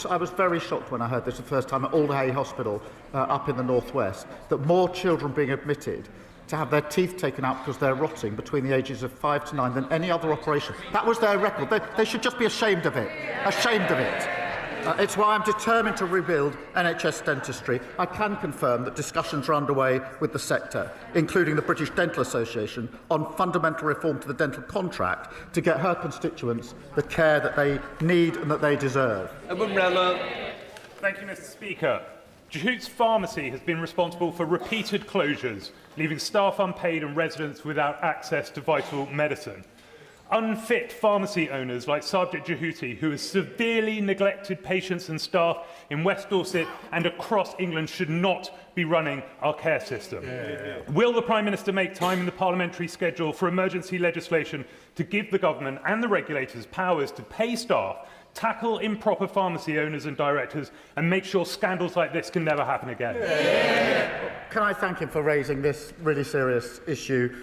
I was very shocked when I heard this the first time at Alderhay Hospital up in the northwest, that more children being admitted to have their teeth taken out because they're rotting between the ages of 5 to 9 than any other operation. That was their record. They should just be ashamed of it. Ashamed of it. It's why I'm determined to rebuild NHS dentistry. I can confirm that discussions are underway with the sector, including the British Dental Association, on fundamental reform to the dental contract to get her constituents the care that they need and that they deserve. Thank you, Mr. Speaker. Jehoot's pharmacy has been responsible for repeated closures, leaving staff unpaid and residents without access to vital medicine. Unfit pharmacy owners like Sarabjit Jehooti, who has severely neglected patients and staff in West Dorset and across England, should not be running our care system. Will the Prime Minister make time in the parliamentary schedule for emergency legislation to give the government and the regulators powers to pay staff, tackle improper pharmacy owners and directors, and make sure scandals like this can never happen again? Can I thank him for raising this really serious issue,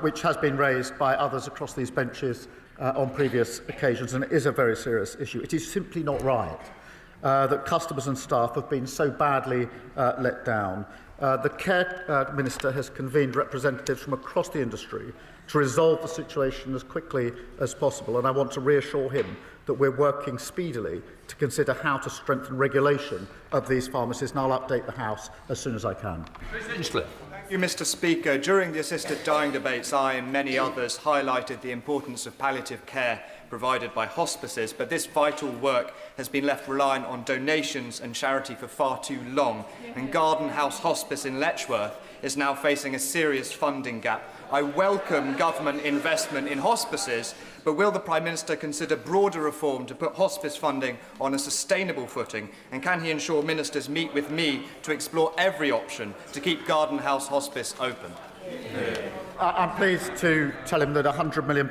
which has been raised by others across these benches on previous occasions, and it is a very serious issue. It is simply not right that customers and staff have been so badly let down. The Care Minister has convened representatives from across the industry to resolve the situation as quickly as possible, and I want to reassure him that we're working speedily to consider how to strengthen regulation of these pharmacies, and I'll update the House as soon as I can. Mr. Speaker. During the assisted dying debates, I and many others highlighted the importance of palliative care provided by hospices, but this vital work has been left reliant on donations and charity for far too long, and Garden House Hospice in Letchworth is now facing a serious funding gap. I welcome government investment in hospices, but will the Prime Minister consider broader reform to put hospice funding on a sustainable footing? And can he ensure ministers meet with me to explore every option to keep Garden House Hospice open? I'm pleased to tell him that £100 million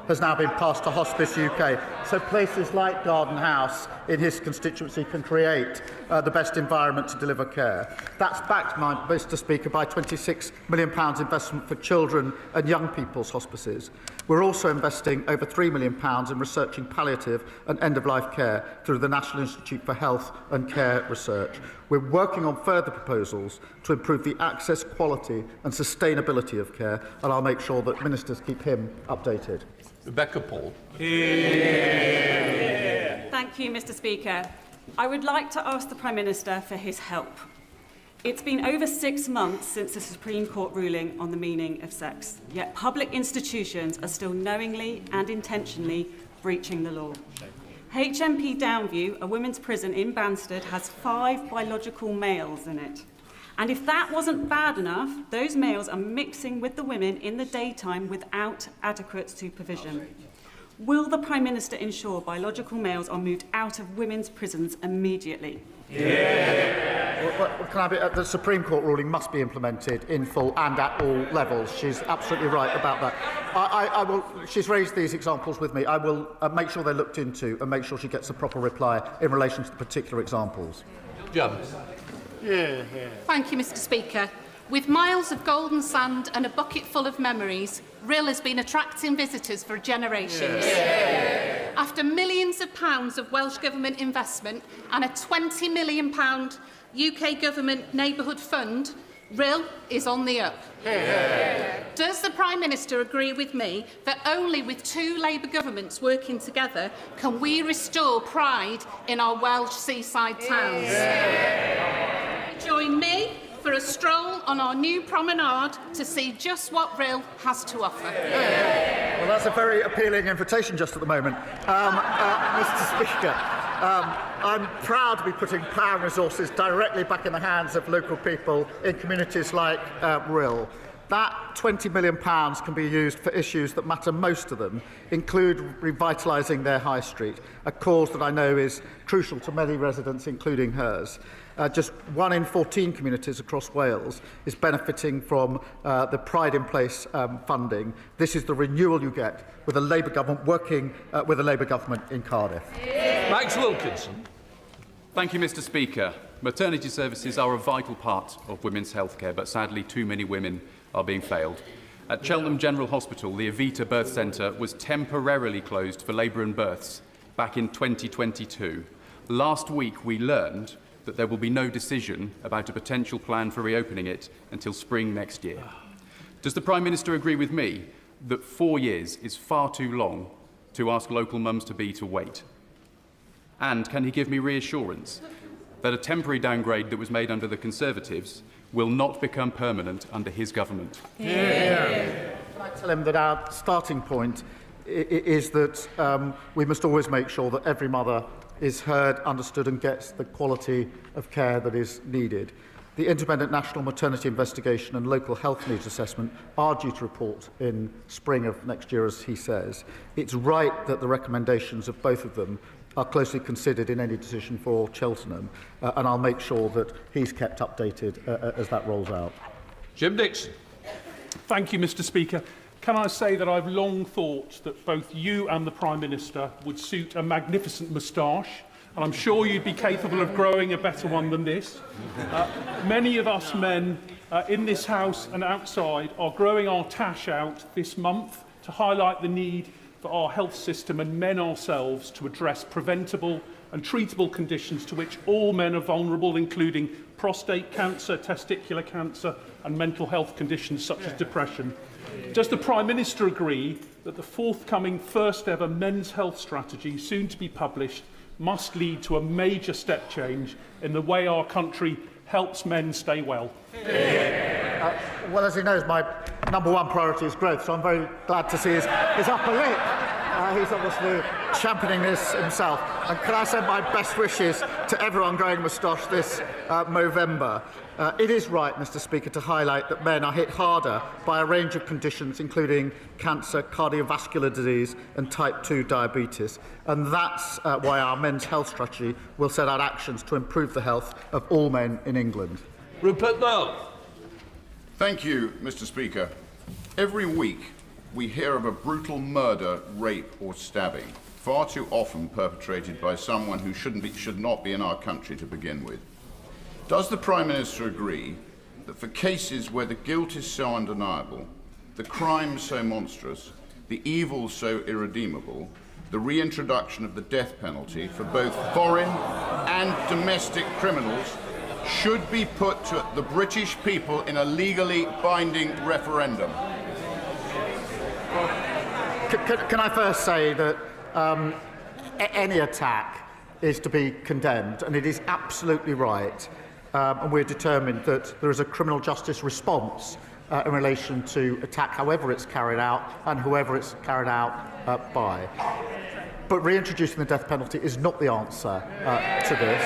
has now been passed to Hospice UK, so places like Garden House in his constituency can create the best environment to deliver care. That's backed, Mr. Speaker, by £26 million investment for children and young people's hospices. We're also investing over £3 million in researching palliative and end-of-life care through the National Institute for Health and Care Research. We're working on further proposals to improve the access, quality and sustainability of care, and I'll make sure that ministers keep him updated. Rebecca Paul. Thank you, Mr. Speaker. I would like to ask the Prime Minister for his help. It's been over 6 months since the Supreme Court ruling on the meaning of sex, yet public institutions are still knowingly and intentionally breaching the law. HMP Downview, a women's prison in Banstead, has 5 biological males in it. And if that wasn't bad enough, those males are mixing with the women in the daytime without adequate supervision. Will the Prime Minister ensure biological males are moved out of women's prisons immediately? The Supreme Court ruling must be implemented in full and at all levels. She's absolutely right about that. She's raised these examples with me. I will make sure they're looked into and make sure she gets a proper reply in relation to the particular examples. Thank you, Mr. Speaker. With miles of golden sand and a bucket full of memories, Rhyl has been attracting visitors for generations. After millions of pounds of Welsh Government investment and a £20 million UK Government Neighbourhood Fund, Rhyl is on the up. Does the Prime Minister agree with me that only with 2 Labour governments working together can we restore pride in our Welsh seaside towns? Join me for a stroll on our new promenade to see just what Rhyl has to offer. Well, that's a very appealing invitation just at the moment. Mr. Speaker, I'm proud to be putting power and resources directly back in the hands of local people in communities like Rhyl. That £20 million can be used for issues that matter most to them, include revitalising their high street, a cause that I know is crucial to many residents, including hers. Just 1 in 14 communities across Wales is benefiting from the Pride in Place funding. This is the renewal you get with a Labour government working with a Labour government in Cardiff. Max Wilkinson. Thank you, Mr. Speaker. Maternity services are a vital part of women's healthcare, but sadly too many women are being failed. At Cheltenham General Hospital, the Evita Birth Centre was temporarily closed for labour and births back in 2022. Last week, we learned that there will be no decision about a potential plan for reopening it until spring next year. Does the Prime Minister agree with me that 4 years is far too long to ask local mums-to-be to wait? And can he give me reassurance that a temporary downgrade that was made under the Conservatives will not become permanent under his government? I tell him that our starting point is that we must always make sure that every mother is heard, understood and gets the quality of care that is needed. The Independent National Maternity Investigation and Local Health Needs Assessment are due to report in spring of next year, as he says. It's right that the recommendations of both of them are closely considered in any decision for Cheltenham, and I'll make sure that he's kept updated as that rolls out. Jim Dixon. Thank you, Mr. Speaker. Can I say that I've long thought that both you and the Prime Minister would suit a magnificent moustache, and I'm sure you'd be capable of growing a better one than this. Many of us men in this House and outside are growing our tash out this month to highlight the need for our health system and men ourselves to address preventable and treatable conditions to which all men are vulnerable, including prostate cancer, testicular cancer and mental health conditions such as depression. Does the Prime Minister agree that the forthcoming first ever men's health strategy, soon to be published, must lead to a major step change in the way our country helps men stay well? Well, as he knows, my #1 priority is growth, so I'm very glad to see his upper lip. He's obviously championing this himself. And can I send my best wishes to everyone growing a moustache this Movember? It is right, Mr. Speaker, to highlight that men are hit harder by a range of conditions, including cancer, cardiovascular disease and type 2 diabetes. And that's why our men's health strategy will set out actions to improve the health of all men in England. Rupert Lowe. Thank you, Mr. Speaker. Every week we hear of a brutal murder, rape or stabbing, far too often perpetrated by someone who should not be in our country to begin with. Does the Prime Minister agree that for cases where the guilt is so undeniable, the crime so monstrous, the evil so irredeemable, the reintroduction of the death penalty for both foreign and domestic criminals should be put to the British people in a legally binding referendum? Can I first say that any attack is to be condemned, and it is absolutely right, and we're determined that there is a criminal justice response in relation to attack, however it's carried out and whoever it's carried out by. But reintroducing the death penalty is not the answer to this.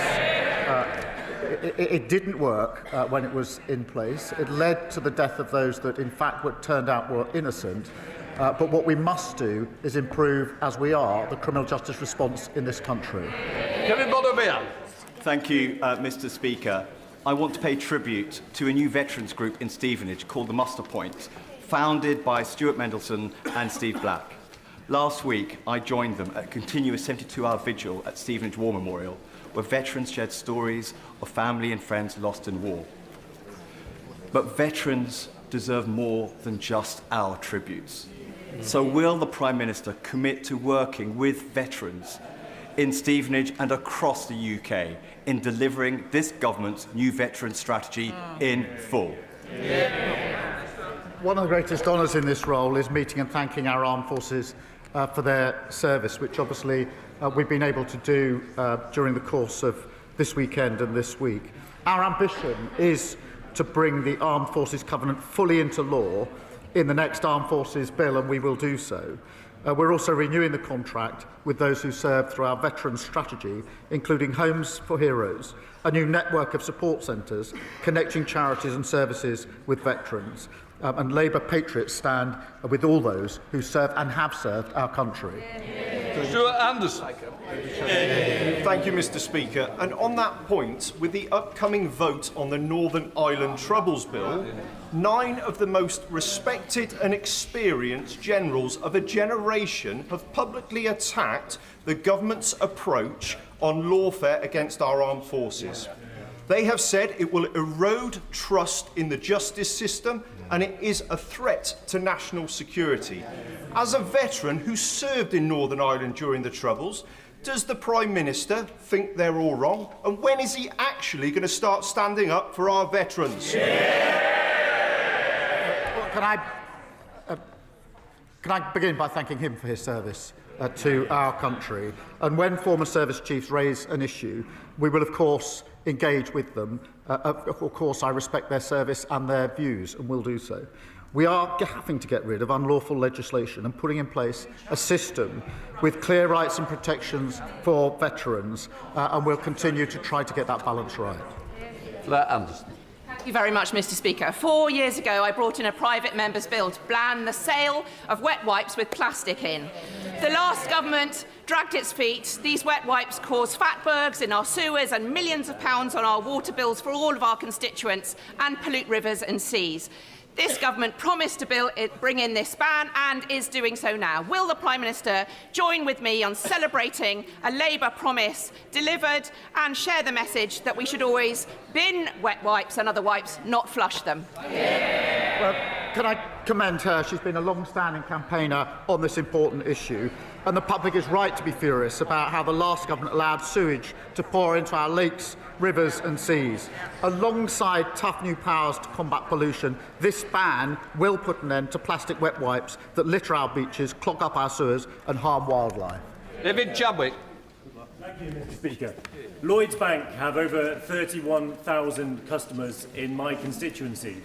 It didn't work when it was in place. It led to the death of those that, in fact, turned out were innocent. But what we must do is improve, as we are, the criminal justice response in this country. Kevin Bonavia. Thank you, Mr. Speaker. I want to pay tribute to a new veterans group in Stevenage called the Muster Point, founded by Stuart Mendelsohn and Steve Black. Last week, I joined them at a continuous 72-hour vigil at Stevenage War Memorial, where veterans shared stories of family and friends lost in war. But veterans deserve more than just our tributes. So will the Prime Minister commit to working with veterans in Stevenage and across the UK in delivering this government's new veteran strategy in full? One of the greatest honours in this role is meeting and thanking our armed forces for their service, which obviously we've been able to do during the course of this weekend and this week. Our ambition is to bring the Armed Forces Covenant fully into law in the next Armed Forces Bill, and we will do so. We're also renewing the contract with those who serve through our veterans strategy, including Homes for Heroes, a new network of support centres connecting charities and services with veterans. And Labour Patriots stand with all those who serve and have served our country. Stuart Anderson. Thank you, Mr. Speaker. And on that point, with the upcoming vote on the Northern Ireland Troubles Bill, 9 of the most respected and experienced generals of a generation have publicly attacked the government's approach on lawfare against our armed forces. They have said it will erode trust in the justice system and it is a threat to national security. As a veteran who served in Northern Ireland during the Troubles, does the Prime Minister think they're all wrong? And when is he actually going to start standing up for our veterans? Can I begin by thanking him for his service to our country? And when former service chiefs raise an issue, we will, of course, engage with them. Of course, I respect their service and their views, and will do so. We are having to get rid of unlawful legislation and putting in place a system with clear rights and protections for veterans, and we'll continue to try to get that balance right. Anderson. Thank you very much, Mr. Speaker. 4 years ago, I brought in a private member's bill to ban the sale of wet wipes with plastic in. The last government dragged its feet. These wet wipes cause fatbergs in our sewers and millions of pounds on our water bills for all of our constituents and pollute rivers and seas. This government promised to bring in this ban and is doing so now. Will the Prime Minister join with me on celebrating a Labour promise delivered and share the message that we should always bin wet wipes and other wipes, not flush them? Well, can I commend her? She's been a long-standing campaigner on this important issue, and the public is right to be furious about how the last government allowed sewage to pour into our lakes, rivers and seas. Alongside tough new powers to combat pollution, this ban will put an end to plastic wet wipes that litter our beaches, clog up our sewers and harm wildlife. David Chadwick. Thank you, Mr. Speaker. Lloyds Bank have over 31,000 customers in my constituency.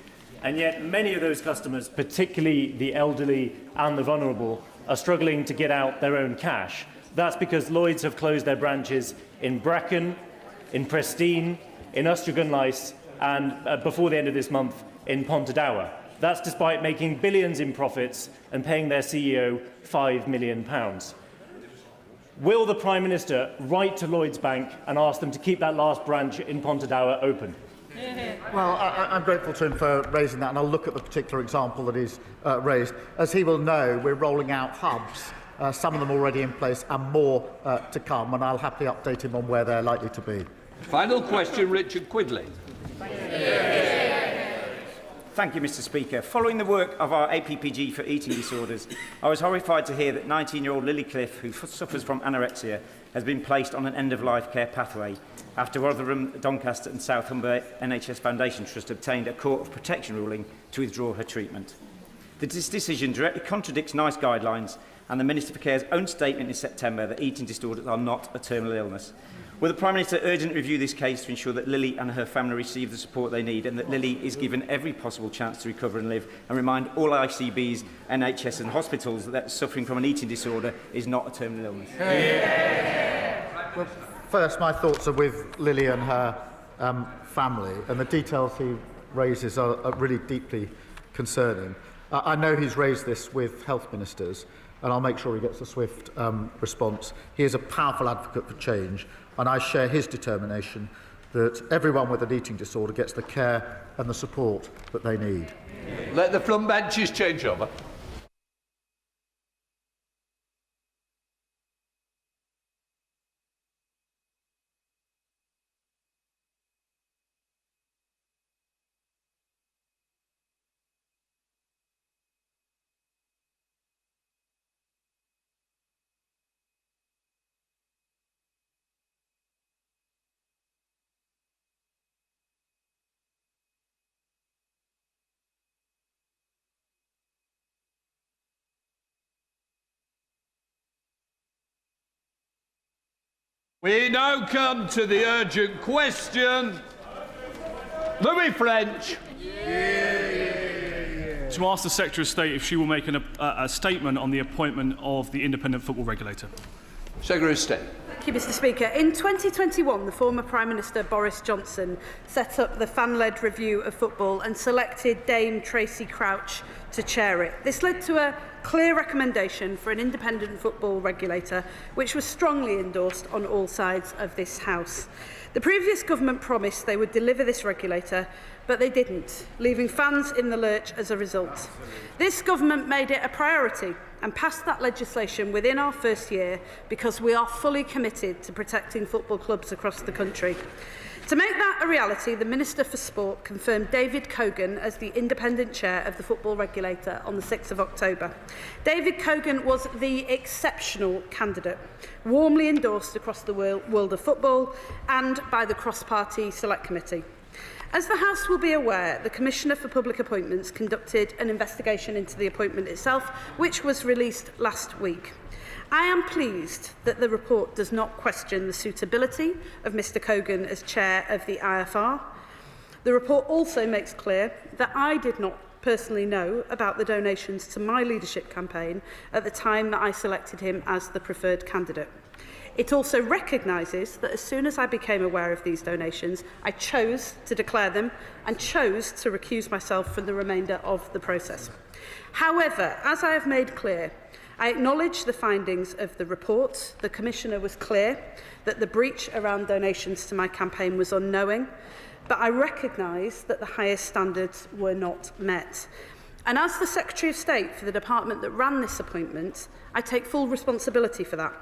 And yet many of those customers, particularly the elderly and the vulnerable, are struggling to get out their own cash. That's because Lloyds have closed their branches in Brecon, in Prestine, in Ustragunlais, and before the end of this month in Pontedower. That's despite making billions in profits and paying their CEO £5 million. Will the Prime Minister write to Lloyds Bank and ask them to keep that last branch in Pontedower open? Well, I'm grateful to him for raising that, and I'll look at the particular example that he's raised. As he will know, we're rolling out hubs, some of them already in place and more to come, and I'll happily update him on where they're likely to be. Final question, Richard Quigley. Thank you, Mr. Speaker. Following the work of our APPG for eating disorders, I was horrified to hear that 19-year-old Lily Cliff, who suffers from anorexia, has been placed on an end-of-life care pathway after Rotherham, Doncaster and South Humber NHS Foundation Trust obtained a Court of Protection ruling to withdraw her treatment. This decision directly contradicts NICE guidelines and the Minister for Care's own statement in September that eating disorders are not a terminal illness. Will the Prime Minister urgently review this case to ensure that Lily and her family receive the support they need and that Lily is given every possible chance to recover and live, and remind all ICBs, NHS and hospitals that suffering from an eating disorder is not a terminal illness? Well, first, my thoughts are with Lily and her family, and the details he raises are really deeply concerning. I know he's raised this with health ministers, and I'll make sure he gets a swift response. He is a powerful advocate for change, and I share his determination that everyone with an eating disorder gets the care and the support that they need. Let the front benches change over. We now come to the urgent question. Louis French. To ask the Secretary of State if she will make a statement on the appointment of the independent football regulator. Secretary of State. Thank you, Mr. Speaker. In 2021, the former Prime Minister Boris Johnson set up the fan-led review of football and selected Dame Tracy Crouch to chair it. This led to a clear recommendation for an independent football regulator, which was strongly endorsed on all sides of this House. The previous government promised they would deliver this regulator, but they didn't, leaving fans in the lurch as a result. This government made it a priority and passed that legislation within our first year because we are fully committed to protecting football clubs across the country. To make that a reality, the Minister for Sport confirmed David Cogan as the independent chair of the football regulator on the 6th of October. David Cogan was the exceptional candidate, warmly endorsed across the world of football and by the cross-party select committee. As the House will be aware, the Commissioner for Public Appointments conducted an investigation into the appointment itself, which was released last week. I am pleased that the report does not question the suitability of Mr Cogan as chair of the IFR. The report also makes clear that I did not personally know about the donations to my leadership campaign at the time that I selected him as the preferred candidate. It also recognises that as soon as I became aware of these donations, I chose to declare them and chose to recuse myself from the remainder of the process. However, as I have made clear, I acknowledge the findings of the report. The Commissioner was clear that the breach around donations to my campaign was unknowing, but I recognise that the highest standards were not met. And as the Secretary of State for the department that ran this appointment, I take full responsibility for that.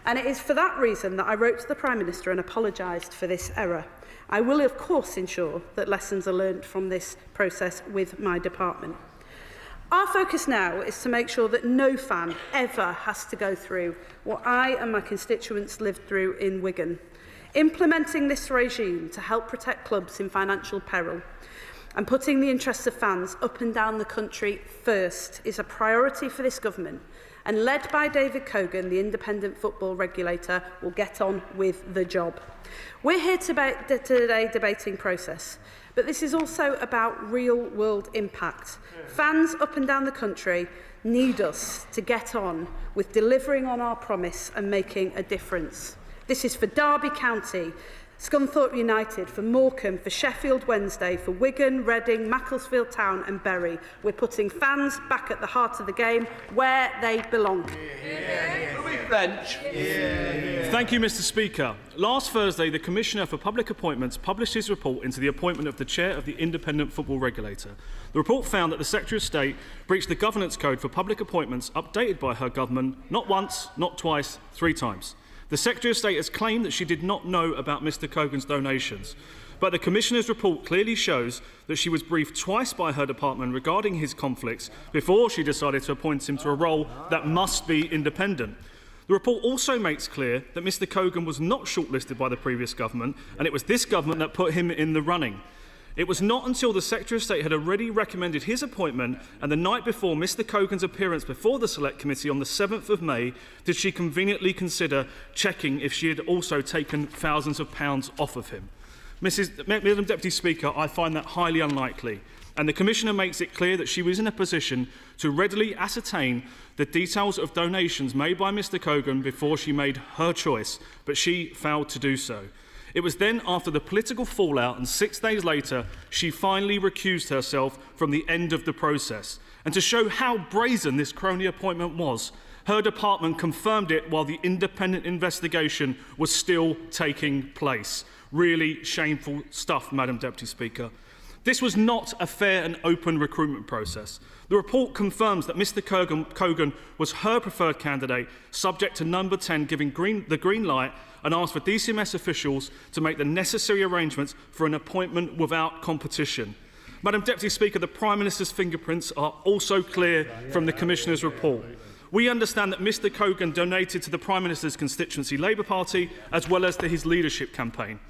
And it is for that reason that I wrote to the Prime Minister and apologised for this error. I will, of course, ensure that lessons are learned from this process with my department. Our focus now is to make sure that no fan ever has to go through what I and my constituents lived through in Wigan. Implementing this regime to help protect clubs in financial peril and putting the interests of fans up and down the country first is a priority for this government, and led by David Cogan, the independent football regulator, will get on with the job. We're here today debating process, but this is also about real-world impact. Fans up and down the country need us to get on with delivering on our promise and making a difference. This is for Derby County, Scunthorpe United, for Morecambe, for Sheffield Wednesday, for Wigan, Reading, Macclesfield Town and Bury. We're putting fans back at the heart of the game, where they belong. Bench. Thank you, Mr. Speaker. Last Thursday, the Commissioner for Public Appointments published his report into the appointment of the Chair of the Independent Football Regulator. The report found that the Secretary of State breached the Governance Code for Public Appointments updated by her government not once, not twice, 3 times. The Secretary of State has claimed that she did not know about Mr. Cogan's donations, but the Commissioner's report clearly shows that she was briefed twice by her department regarding his conflicts before she decided to appoint him to a role that must be independent. The report also makes clear that Mr. Cogan was not shortlisted by the previous government, and it was this government that put him in the running. It was not until the Secretary of State had already recommended his appointment and the night before Mr. Cogan's appearance before the Select Committee on the 7th of May did she conveniently consider checking if she had also taken thousands of pounds off of him. Madam Deputy Speaker, I find that highly unlikely, and the Commissioner makes it clear that she was in a position to readily ascertain the details of donations made by Mr. Cogan before she made her choice, but she failed to do so. It was then after the political fallout and 6 days later she finally recused herself from the end of the process. And to show how brazen this crony appointment was, her department confirmed it while the independent investigation was still taking place. Really shameful stuff, Madam Deputy Speaker. This was not a fair and open recruitment process. The report confirms that Mr. Cogan was her preferred candidate, subject to number 10 giving the green light, and asked for DCMS officials to make the necessary arrangements for an appointment without competition. Madam Deputy Speaker, the Prime Minister's fingerprints are also clear from the Commissioner's report. We understand that Mr. Cogan donated to the Prime Minister's constituency Labour Party as well as to his leadership campaign.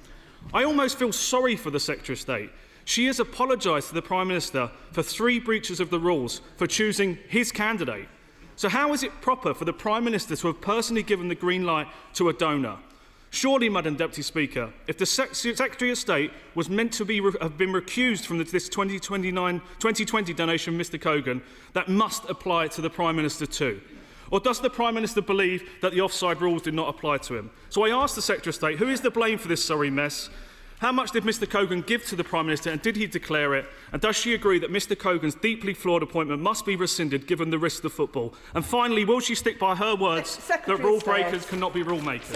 I almost feel sorry for the Secretary of State. She has apologised to the Prime Minister for 3 breaches of the rules for choosing his candidate. So how is it proper for the Prime Minister to have personally given the green light to a donor? Surely, Madam Deputy Speaker, if the Secretary of State was meant to have been recused from this 2020 donation from Mr. Cogan, that must apply to the Prime Minister too. Or does the Prime Minister believe that the offside rules did not apply to him? So I ask the Secretary of State, who is to blame for this sorry mess? How much did Mr. Cogan give to the Prime Minister, and did he declare it? And does she agree that Mr. Cogan's deeply flawed appointment must be rescinded given the risks of football? And finally, will she stick by her words that rule breakers cannot be rule makers?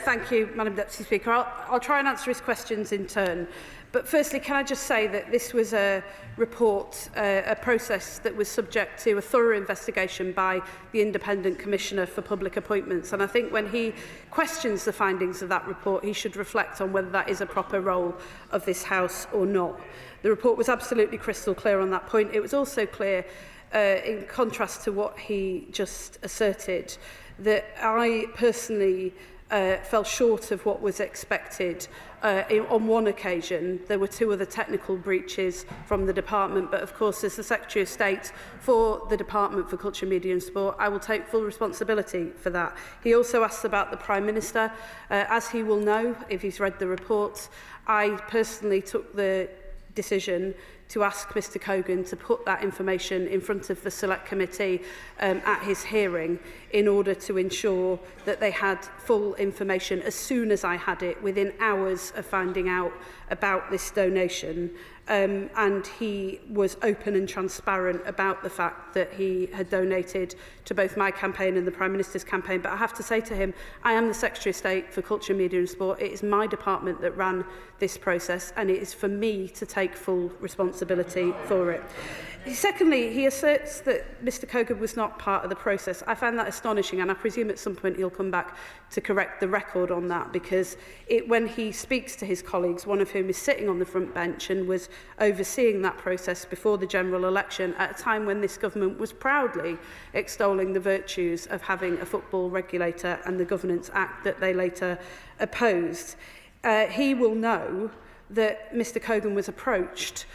Thank you, Madam Deputy Speaker. I'll try and answer his questions in turn. But firstly, can I just say that this was a report, a process that was subject to a thorough investigation by the Independent Commissioner for Public Appointments. And I think when he questions the findings of that report, he should reflect on whether that is a proper role of this House or not. The report was absolutely crystal clear on that point. It was also clear, in contrast to what he just asserted, that I personally fell short of what was expected. On one occasion, there were 2 other technical breaches from the department, but of course, as the Secretary of State for the Department for Culture, Media and Sport, I will take full responsibility for that. He also asked about the Prime Minister. As he will know, if he's read the report, I personally took the decision to ask Mr. Cogan to put that information in front of the Select Committee at his hearing in order to ensure that they had full information as soon as I had it, within hours of finding out about this donation. And he was open and transparent about the fact that he had donated to both my campaign and the Prime Minister's campaign. But I have to say to him, I am the Secretary of State for Culture, Media and Sport. It is my department that ran this process, and it is for me to take full responsibility for it. Secondly, he asserts that Mr. Cogan was not part of the process. I find that astonishing, and I presume at some point he'll come back to correct the record on that, because when he speaks to his colleagues, one of whom is sitting on the front bench and was overseeing that process before the general election at a time when this government was proudly extolling the virtues of having a football regulator and the Governance Act that they later opposed, he will know that Mr Cogan was approached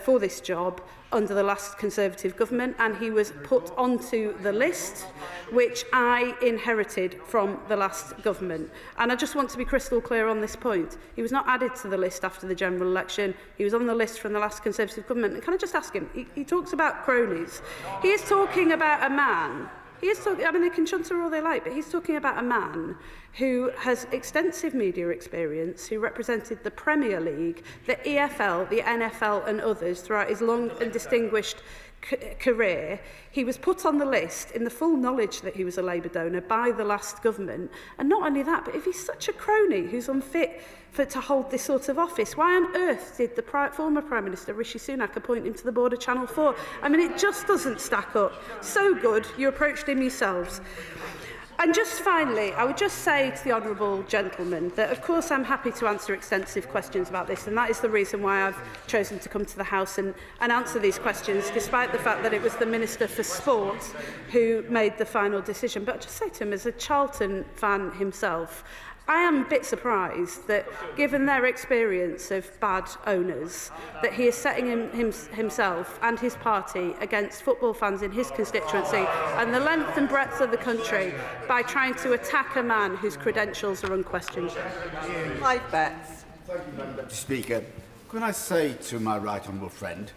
for this job under the last Conservative government, and he was put onto the list, which I inherited from the last government. And I just want to be crystal clear on this point. He was not added to the list after the general election. He was on the list from the last Conservative government. And can I just ask him, he talks about cronies. He is talking about a man. He is talking, I mean, they can chunter all they like, but he's talking about a man who has extensive media experience, who represented the Premier League, the EFL, the NFL and others throughout his long and distinguished career. He was put on the list in the full knowledge that he was a Labour donor by the last government. And not only that, but if he's such a crony who's unfit to hold this sort of office, why on earth did the former Prime Minister, Rishi Sunak, appoint him to the board of Channel 4? I mean, it just doesn't stack up. So good, you approached him yourselves. And just finally, I would just say to the honourable gentleman that, of course, I'm happy to answer extensive questions about this, and that is the reason why I've chosen to come to the House and answer these questions, despite the fact that it was the Minister for Sport who made the final decision. But I'll just say to him, as a Charlton fan himself, I am a bit surprised that, given their experience of bad owners, that he is setting himself and his party against football fans in his constituency and the length and breadth of the country by trying to attack a man whose credentials are unquestioned. Thank you, Madam Deputy Speaker. Can I say to my right honourable friend,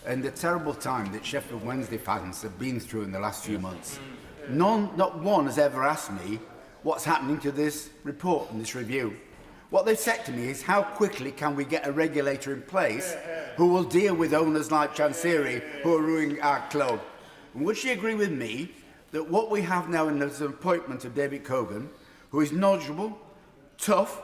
in the terrible time that Sheffield Wednesday fans have been through in the last few months, not one has ever asked me what's happening to this report and this review. What they've said to me is, how quickly can we get a regulator in place who will deal with owners like Chansiri who are ruining our club? And would she agree with me that what we have now in the appointment of David Cogan, who is knowledgeable, tough,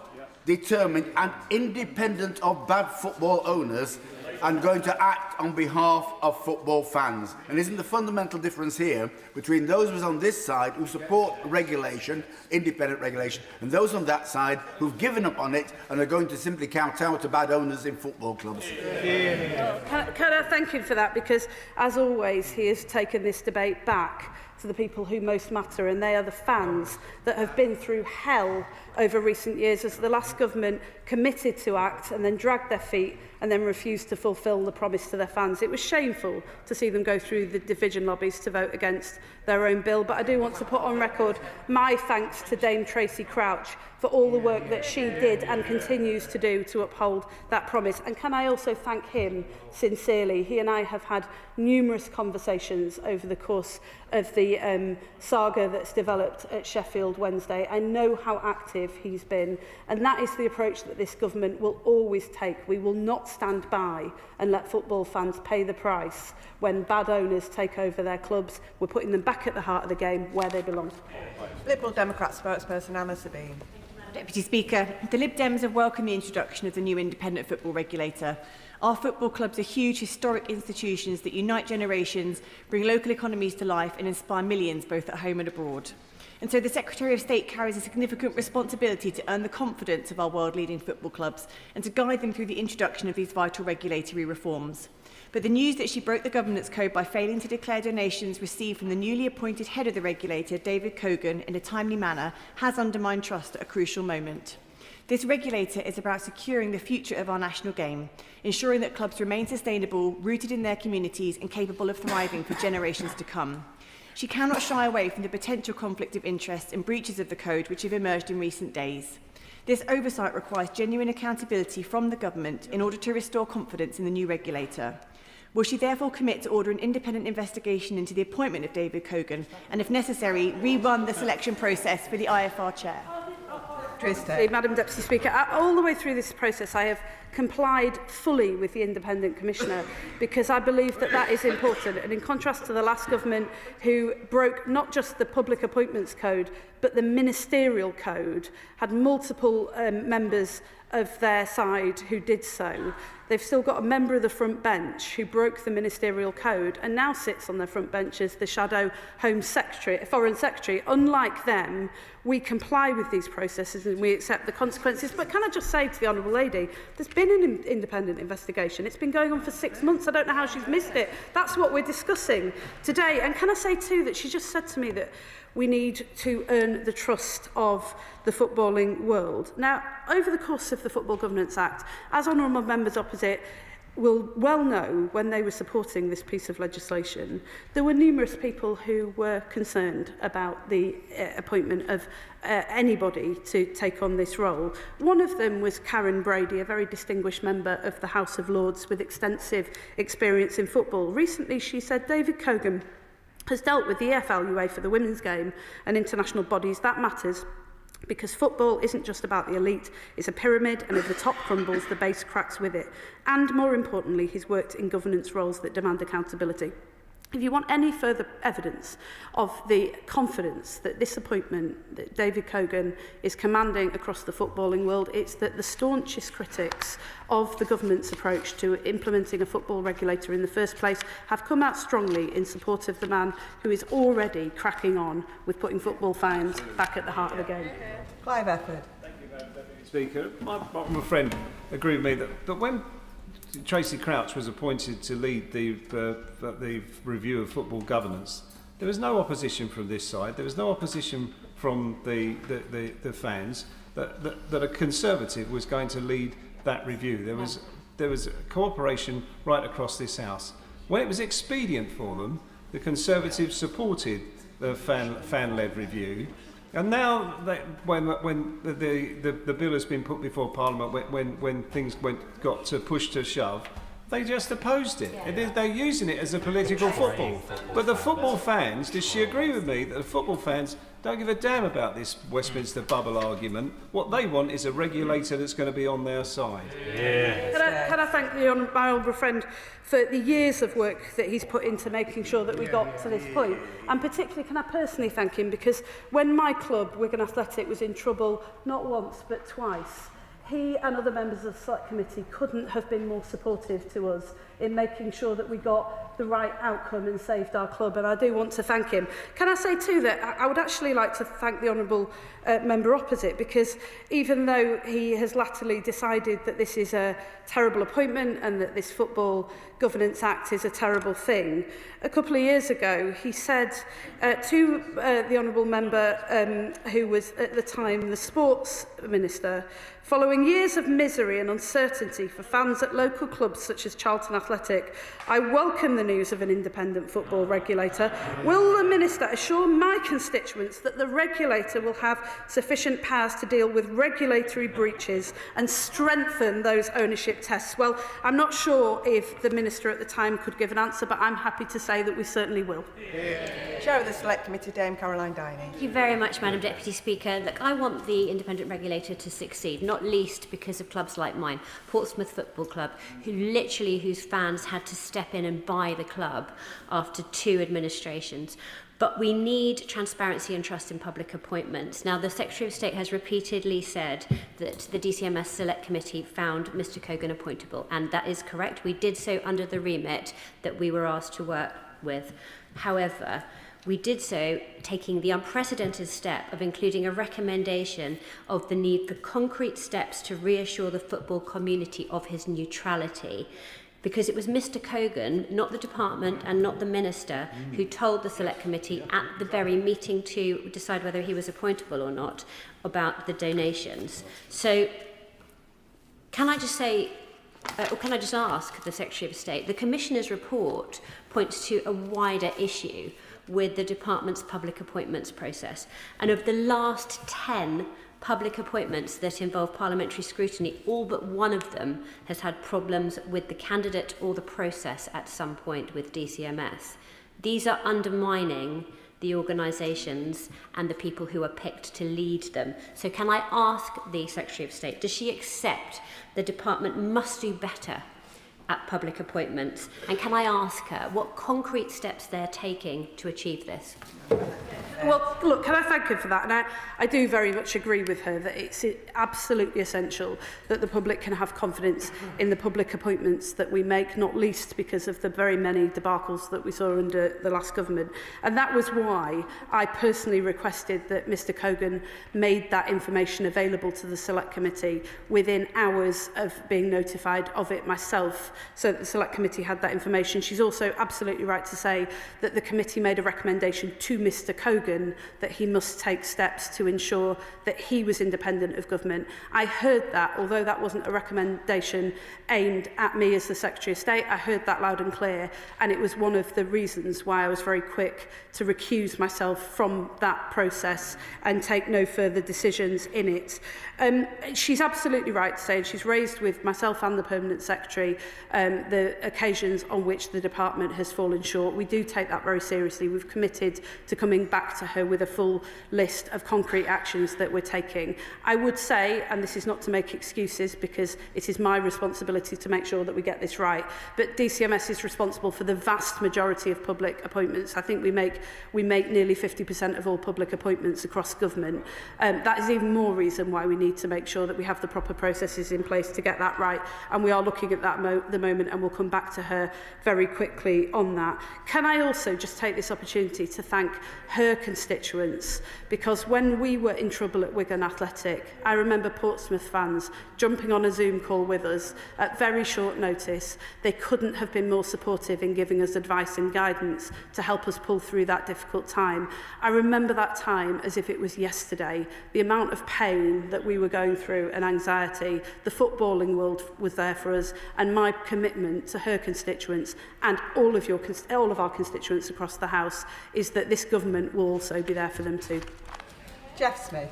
determined and independent of bad football owners, and going to act on behalf of football fans? And isn't the fundamental difference here between those of us on this side who support regulation, independent regulation, and those on that side who've given up on it and are going to simply kowtow to bad owners in football clubs? Can I thank him for that? Because, as always, he has taken this debate back to the people who most matter, and they are the fans that have been through hell over recent years as the last government committed to act and then dragged their feet and then refused to fulfil the promise to their fans. It was shameful to see them go through the division lobbies to vote against their own bill, but I do want to put on record my thanks to Dame Tracy Crouch for all the work that she did and continues to do to uphold that promise. And can I also thank him sincerely? He and I have had numerous conversations over the course of the saga that's developed at Sheffield Wednesday. I know how active he's been, and that is the approach that this government will always take. We will not stand by and let football fans pay the price when bad owners take over their clubs. We're putting them back at the heart of the game where they belong. Liberal Democrat spokesperson Anna Sabine. Deputy Speaker, the Lib Dems have welcomed the introduction of the new independent football regulator. Our football clubs are huge historic institutions that unite generations, bring local economies to life and inspire millions both at home and abroad. And so the Secretary of State carries a significant responsibility to earn the confidence of our world-leading football clubs and to guide them through the introduction of these vital regulatory reforms. But the news that she broke the governance code by failing to declare donations received from the newly appointed head of the regulator, David Cogan, in a timely manner has undermined trust at a crucial moment. This regulator is about securing the future of our national game, ensuring that clubs remain sustainable, rooted in their communities and capable of thriving for generations to come. She cannot shy away from the potential conflict of interest and breaches of the code which have emerged in recent days. This oversight requires genuine accountability from the government in order to restore confidence in the new regulator. Will she therefore commit to order an independent investigation into the appointment of David Cogan and, if necessary, rerun the selection process for the IFR chair? Madam Deputy Speaker, all the way through this process I have complied fully with the Independent Commissioner because I believe that that is important. And in contrast to the last government, who broke not just the Public Appointments Code but the Ministerial Code, had multiple members of their side who did so. They've still got a member of the front bench who broke the Ministerial Code and now sits on their front bench as the shadow Foreign Secretary. Unlike them, we comply with these processes and we accept the consequences. But can I just say to the Honourable Lady, there's been been an independent investigation. It's been going on for 6 months. I don't know how she's missed it. That's what we're discussing today. And can I say too that she just said to me that we need to earn the trust of the footballing world. Now, over the course of the Football Governance Act, as honourable members opposite will well know, when they were supporting this piece of legislation, there were numerous people who were concerned about the appointment of anybody to take on this role. One of them was Karen Brady, a very distinguished member of the House of Lords with extensive experience in football. Recently, she said David Cogan has dealt with the EFL for the women's game and international bodies. That matters, because football isn't just about the elite, it's a pyramid, and if the top crumbles, the base cracks with it. And more importantly, he's worked in governance roles that demand accountability. If you want any further evidence of the confidence that this appointment that David Cogan is commanding across the footballing world, it's that the staunchest critics of the government's approach to implementing a football regulator in the first place have come out strongly in support of the man who is already cracking on with putting football fans back at the heart of the game. Clive Efford. Speaker, my friend agreed with me that when Tracy Crouch was appointed to lead the review of football governance, there was no opposition from this side. There was no opposition from the fans that a Conservative was going to lead that review. There was cooperation right across this House. When it was expedient for them, the Conservatives supported the fan-led review. And now, when the bill has been put before Parliament, when things got to push to shove, they just opposed it. Yeah. They're using it as a political football. But the football fans, does she agree with me that the football fans don't give a damn about this Westminster bubble argument? What they want is a regulator that's going to be on their side. Yeah. Can I thank my honourable friend for the years of work that he's put into making sure that we got to this point. And particularly, can I personally thank him, because when my club, Wigan Athletic, was in trouble not once but twice, he and other members of the Select Committee couldn't have been more supportive to us in making sure that we got the right outcome and saved our club, and I do want to thank him. Can I say too that I would actually like to thank the honourable member opposite, because even though he has latterly decided that this is a terrible appointment and that this Football Governance Act is a terrible thing, a couple of years ago he said to the honourable member who was at the time the Sports Minister, following years of misery and uncertainty for fans at local clubs such as Charlton Athletic, I welcome the news of an independent football regulator. Will the Minister assure my constituents that the regulator will have sufficient powers to deal with regulatory breaches and strengthen those ownership tests? Well, I'm not sure if the Minister at the time could give an answer, but I'm happy to say that we certainly will. Chair of the Select Committee, Dame Caroline Diney. Thank you very much, Madam Deputy Speaker. Look, I want the independent regulator to succeed, not least because of clubs like mine, Portsmouth Football Club, whose fans had to step in and buy the club after 2 administrations. But we need transparency and trust in public appointments. Now, the Secretary of State has repeatedly said that the DCMS Select Committee found Mr Cogan appointable, and that is correct. We did so under the remit that we were asked to work with. However, we did so taking the unprecedented step of including a recommendation of the need for concrete steps to reassure the football community of his neutrality. Because it was Mr Cogan, not the department and not the Minister, who told the Select Committee at the very meeting to decide whether he was appointable or not about the donations. So can I just say, or can I just ask the Secretary of State, the Commissioner's report points to a wider issue with the department's public appointments process. And of the last 10 public appointments that involve parliamentary scrutiny, all but one of them has had problems with the candidate or the process at some point with DCMS. These are undermining the organisations and the people who are picked to lead them. So can I ask the Secretary of State, does she accept the department must do better at public appointments? And can I ask her what concrete steps they're taking to achieve this? Well, look, can I thank her for that? And I do very much agree with her that it's absolutely essential that the public can have confidence in the public appointments that we make, not least because of the very many debacles that we saw under the last government. And that was why I personally requested that Mr Cogan made that information available to the Select Committee within hours of being notified of it myself, so that the Select Committee had that information. She's also absolutely right to say that the committee made a recommendation to Mr Cogan that he must take steps to ensure that he was independent of government. I heard that, although that wasn't a recommendation aimed at me as the Secretary of State, I heard that loud and clear, and it was one of the reasons why I was very quick to recuse myself from that process and take no further decisions in it. She's absolutely right to say, and she's raised with myself and the Permanent Secretary the occasions on which the department has fallen short. We do take that very seriously. We've committed to coming back to her with a full list of concrete actions that we're taking. I would say, and this is not to make excuses because it is my responsibility to make sure that we get this right, but DCMS is responsible for the vast majority of public appointments. I think we make nearly 50% of all public appointments across government. That is even more reason why we need to make sure that we have the proper processes in place to get that right, and we are looking at that at the moment, and we'll come back to her very quickly on that. Can I also just take this opportunity to thank her constituents, because when we were in trouble at Wigan Athletic, I remember Portsmouth fans jumping on a Zoom call with us at very short notice. They couldn't have been more supportive in giving us advice and guidance to help us pull through that difficult time. I remember that time as if it was yesterday. The amount of pain that we were going through and anxiety, the footballing world was there for us, and my commitment to her constituents and all of our constituents across the House is that this government will also be there for them too. Jeff Smith.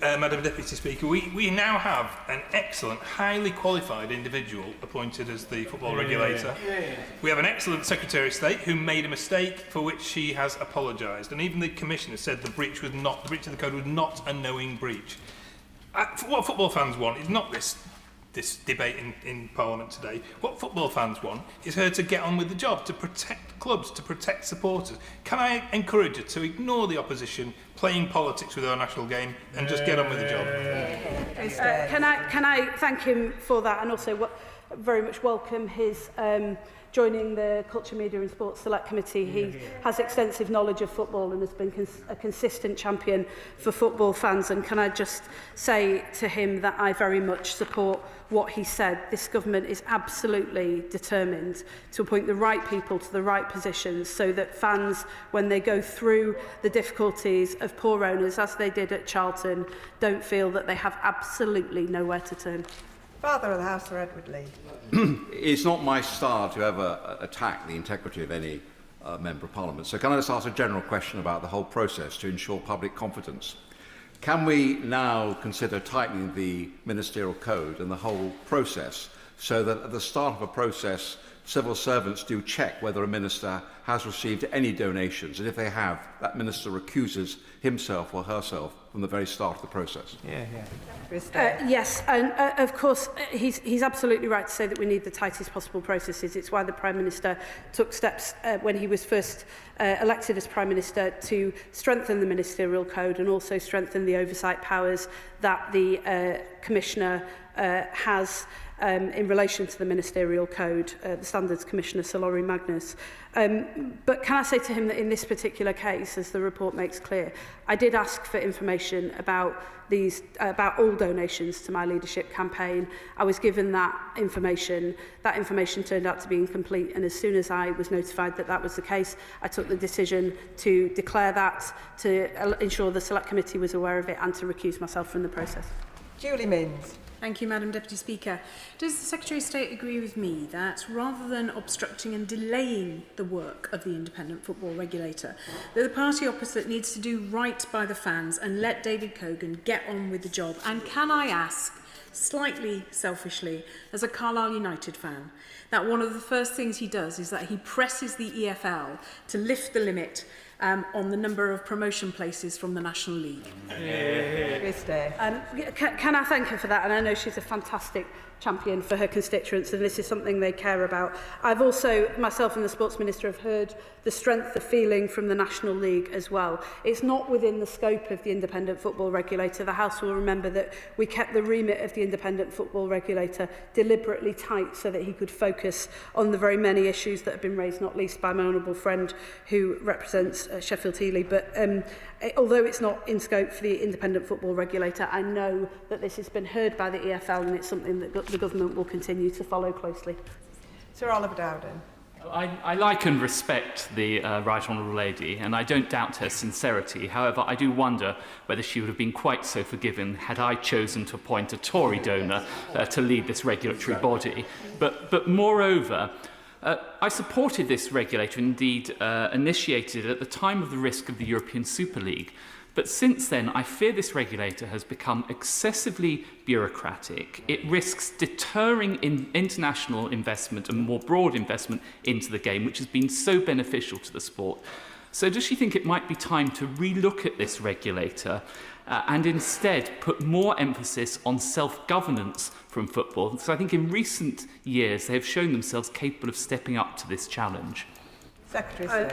Madam Deputy Speaker, we now have an excellent, highly qualified individual appointed as the football regulator. We have an excellent Secretary of State who made a mistake for which she has apologised, and even the Commissioner said the breach of the code was not a knowing breach. What football fans want is not this debate in Parliament today. What football fans want is her to get on with the job, to protect clubs, to protect supporters. Can I encourage her to ignore the opposition playing politics with our national game and just get on with the job? Can I thank him for that, and also very much welcome his joining the Culture, Media and Sports Select Committee. He has extensive knowledge of football and has been a consistent champion for football fans. And can I just say to him that I very much support what he said. This government is absolutely determined to appoint the right people to the right positions so that fans, when they go through the difficulties of poor owners, as they did at Charlton, don't feel that they have absolutely nowhere to turn. Father of the House, Sir Edward Lee. It's not my style to ever attack the integrity of any Member of Parliament. So can I just ask a general question about the whole process to ensure public confidence? Can we now consider tightening the ministerial code and the whole process so that at the start of a process, civil servants do check whether a minister has received any donations, and if they have, that minister recuses himself or herself from the very start of the process? Yes, and of course he's absolutely right to say that we need the tightest possible processes. It's why the Prime Minister took steps when he was first elected as Prime Minister to strengthen the ministerial code and also strengthen the oversight powers that the Commissioner has in relation to the ministerial code, the Standards Commissioner, Sir Laurie Magnus. But can I say to him that in this particular case, as the report makes clear, I did ask for information about all donations to my leadership campaign. I was given that information. That information turned out to be incomplete, and as soon as I was notified that that was the case, I took the decision to declare that, to ensure the Select Committee was aware of it, and to recuse myself from the process. Julie Minns. Thank you, Madam Deputy Speaker. Does the Secretary of State agree with me that rather than obstructing and delaying the work of the independent football regulator, that the party opposite needs to do right by the fans and let David Cogan get on with the job? And can I ask, slightly selfishly, as a Carlisle United fan, that one of the first things he does is that he presses the EFL to lift the limit on the number of promotion places from the National League. Can I thank her for that? And I know she's a fantastic champion for her constituents, and this is something they care about. I've also, myself and the Sports Minister, have heard the strength of feeling from the National League as well. It's not within the scope of the Independent Football Regulator. The House will remember that we kept the remit of the Independent Football Regulator deliberately tight so that he could focus on the very many issues that have been raised, not least by my honourable friend who represents Sheffield Heeley. But although it's not in scope for the Independent Football Regulator, I know that this has been heard by the EFL, and it's something that the government will continue to follow closely. Sir Oliver Dowden. I like and respect the Right Honourable Lady, and I don't doubt her sincerity. However, I do wonder whether she would have been quite so forgiving had I chosen to appoint a Tory donor to lead this regulatory body. But moreover, I supported this regulator, indeed initiated it at the time of the risk of the European Super League. But since then, I fear this regulator has become excessively bureaucratic. It risks deterring international investment and more broad investment into the game, which has been so beneficial to the sport. So does she think it might be time to relook at this regulator and instead put more emphasis on self-governance from football? Because I think in recent years, they have shown themselves capable of stepping up to this challenge.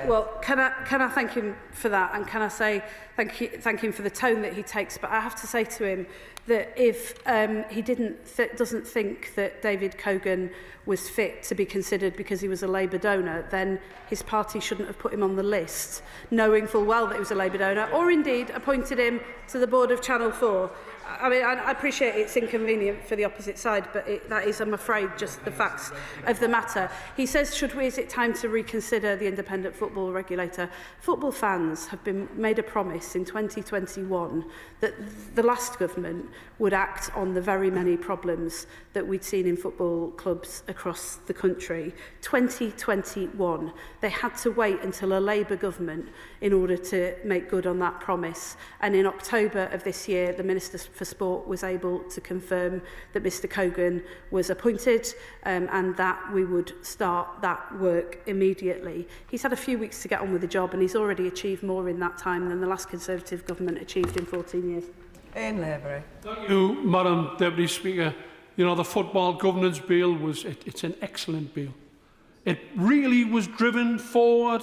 Well, can I thank him for that, and can I say thank him for the tone that he takes? But I have to say to him that if he doesn't think that David Cogan was fit to be considered because he was a Labour donor, then his party shouldn't have put him on the list, knowing full well that he was a Labour donor, or indeed appointed him to the board of Channel 4. I mean, I appreciate it's inconvenient for the opposite side, but that is, I'm afraid, just the facts of the matter. He says, is it time to reconsider the Independent Football Regulator? Football fans have been made a promise in 2021 that the last government would act on the very many problems that we'd seen in football clubs across the country. 2021, they had to wait until a Labour government in order to make good on that promise. And in October of this year, the Minister for Sport was able to confirm that Mr Cogan was appointed and that we would start that work immediately. He's had a few weeks to get on with the job, and he's already achieved more in that time than the last Conservative government achieved in 14 years. Ian Lavery. Thank you, Madam Deputy Speaker. You know, the Football Governance Bill it's an excellent bill. It really was driven forward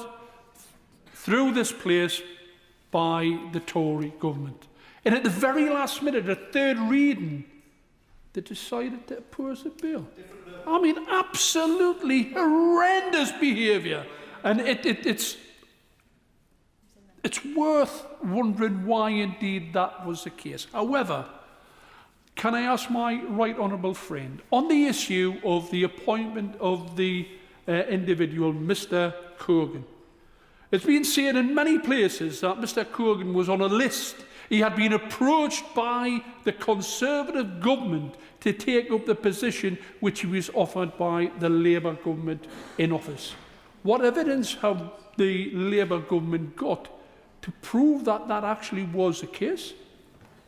through this place by the Tory government. And at the very last minute, at third reading, they decided to oppose the bill. I mean, absolutely horrendous behaviour. And it's worth wondering why indeed that was the case. However, can I ask my right honourable friend, on the issue of the appointment of the individual, Mr Cogan, it's been said in many places that Mr Cogan was on a list. He had been approached by the Conservative government to take up the position which he was offered by the Labour government in office. What evidence have the Labour government got to prove that that actually was the case?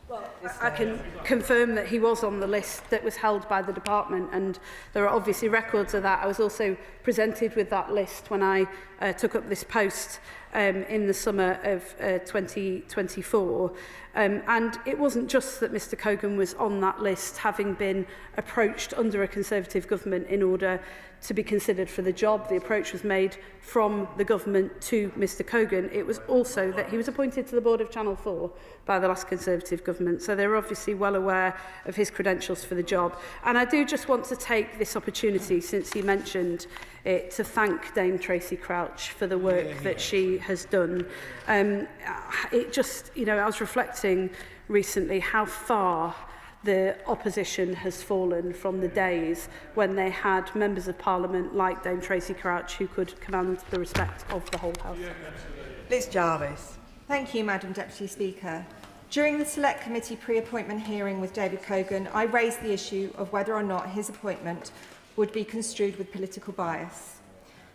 Well, I can confirm that he was on the list that was held by the department, and there are obviously records of that. I was also presented with that list when I took up this post in the summer of 2024. And it wasn't just that Mr Cogan was on that list, having been approached under a Conservative government in order to be considered for the job. The approach was made from the government to Mr Cogan. It was also that he was appointed to the board of Channel 4 by the last Conservative government, so they're obviously well aware of his credentials for the job. And I do just want to take this opportunity, since he mentioned it, to thank Dame Tracy Crouch for the work that she has done. It just, you know, I was reflecting recently how far the opposition has fallen from the days when they had members of Parliament like Dame Tracy Crouch who could command the respect of the whole House. Liz Jarvis. Thank you, Madam Deputy Speaker. During the Select Committee pre-appointment hearing with David Cogan, I raised the issue of whether or not his appointment would be construed with political bias.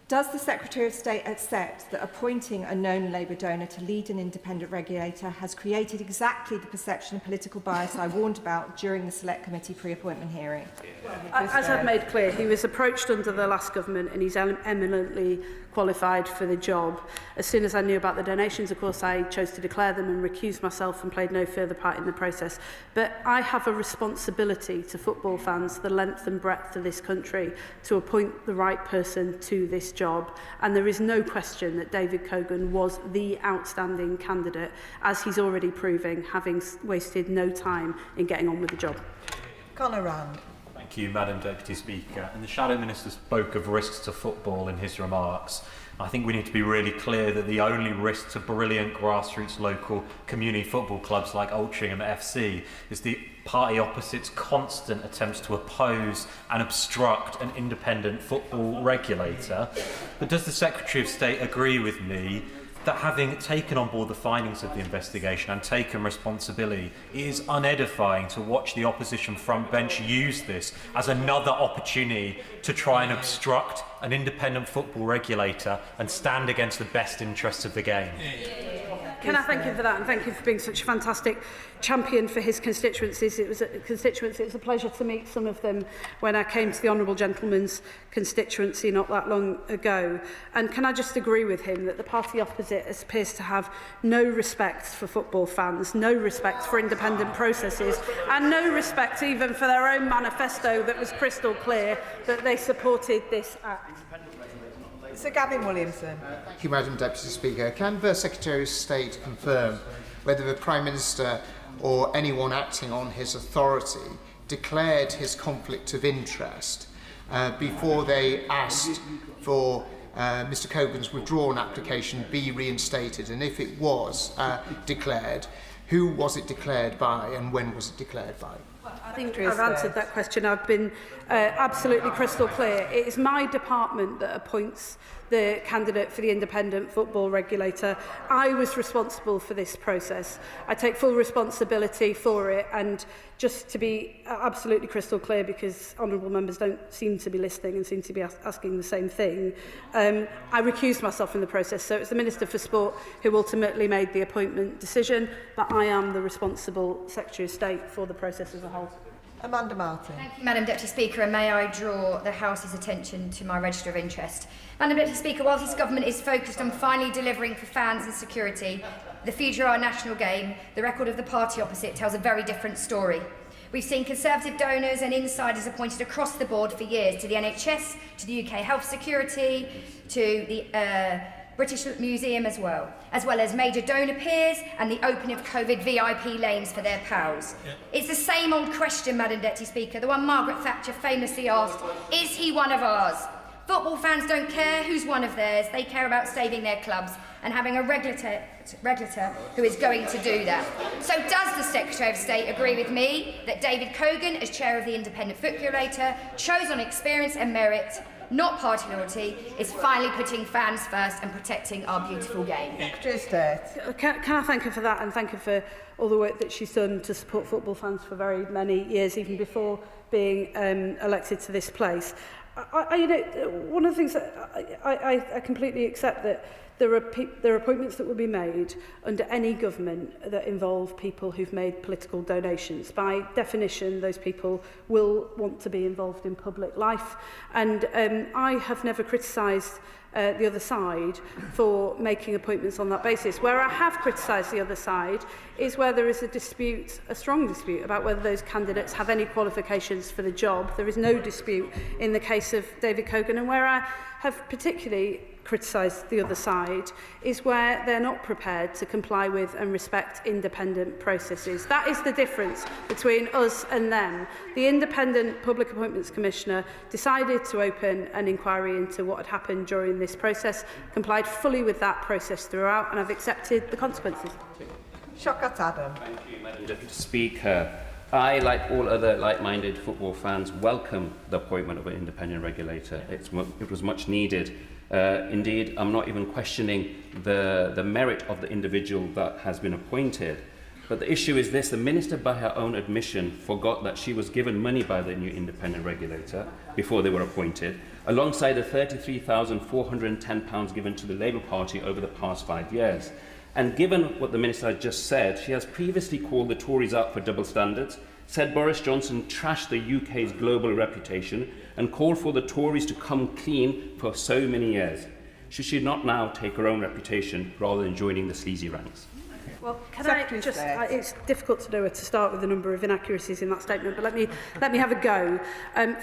Does the Secretary of State accept that appointing a known Labour donor to lead an independent regulator has created exactly the perception of political bias I warned about during the Select Committee pre-appointment hearing? As I've made clear, he was approached under the last government and he's eminently qualified for the job. As soon as I knew about the donations, of course, I chose to declare them and recuse myself and played no further part in the process. But I have a responsibility to football fans, the length and breadth of this country, to appoint the right person to this job. And there is no question that David Cogan was the outstanding candidate, as he's already proving, having wasted no time in getting on with the job. Conor Rand. Thank you, Madam Deputy Speaker. And the Shadow Minister spoke of risks to football in his remarks. I think we need to be really clear that the only risk to brilliant grassroots local community football clubs like Altrincham FC is the party opposite's constant attempts to oppose and obstruct an independent football regulator. But does the Secretary of State agree with me that having taken on board the findings of the investigation and taken responsibility, it is unedifying to watch the opposition front bench use this as another opportunity to try and obstruct an independent football regulator and stand against the best interests of the game? Can I thank him for that, and thank you for being such a fantastic champion for his constituencies. It was a pleasure to meet some of them when I came to the Honourable Gentleman's constituency not that long ago. And can I just agree with him that the party opposite appears to have no respect for football fans, no respect for independent processes, and no respect even for their own manifesto that was crystal clear that they supported this act. Sir Gavin Williamson. Thank you, Madam Deputy Speaker. Can the Secretary of State confirm whether the Prime Minister or anyone acting on his authority declared his conflict of interest before they asked for Mr Cogan's withdrawn application be reinstated? And if it was declared, who was it declared by and when was it declared by? I think I've answered that question. I've been absolutely crystal clear. It is my department that appoints the candidate for the independent football regulator. I was responsible for this process. I take full responsibility for it, and just to be absolutely crystal clear, because honourable members don't seem to be listening and seem to be asking the same thing, I recused myself from the process. So it's the Minister for Sport who ultimately made the appointment decision, but I am the responsible Secretary of State for the process as a whole. Amanda Martin. Thank you, Madam Deputy Speaker, and may I draw the House's attention to my register of interest. Madam Deputy Speaker, whilst this government is focused on finally delivering for fans and security, the future of our national game, the record of the party opposite tells a very different story. We've seen Conservative donors and insiders appointed across the board for years to the NHS, to the UK Health Security, to the British Museum as well as major donor peers and the opening of COVID VIP lanes for their pals. Yeah. It's the same old question, Madam Deputy Speaker, the one Margaret Thatcher famously asked, is he one of ours? Football fans don't care who's one of theirs, they care about saving their clubs and having a regulator who is going to do that. So does the Secretary of State agree with me that David Cogan, as chair of the Independent Football Regulator, chose on experience and merit, not party loyalty, is finally putting fans first and protecting our beautiful game? Can I thank her for that, and thank her for all the work that she's done to support football fans for very many years, even before being elected to this place. One of the things that I completely accept that there are appointments that will be made under any government that involve people who've made political donations. By definition, those people will want to be involved in public life. And I have never criticised the other side for making appointments on that basis. Where I have criticised the other side is where there is a dispute, a strong dispute, about whether those candidates have any qualifications for the job. There is no dispute in the case of David Cogan, and where I have particularly criticised the other side is where they're not prepared to comply with and respect independent processes. That is the difference between us and them. The Independent Public Appointments Commissioner decided to open an inquiry into what had happened during this process, complied fully with that process throughout, and I've accepted the consequences. Shaukat Adam. Thank you, Madam Deputy Speaker. I, like all other like-minded football fans, welcome the appointment of an independent regulator. It was much needed. Indeed, I'm not even questioning the merit of the individual that has been appointed. But the issue is this: the Minister, by her own admission, forgot that she was given money by the new independent regulator before they were appointed, alongside the £33,410 given to the Labour Party over the past 5 years. And given what the Minister has just said, she has previously called the Tories out for double standards, said Boris Johnson trashed the UK's global reputation, and called for the Tories to come clean for so many years. Should she not now take her own reputation rather than joining the sleazy ranks? Well, can I just, it's difficult to know where to start with the number of inaccuracies in that statement, but let me have a go.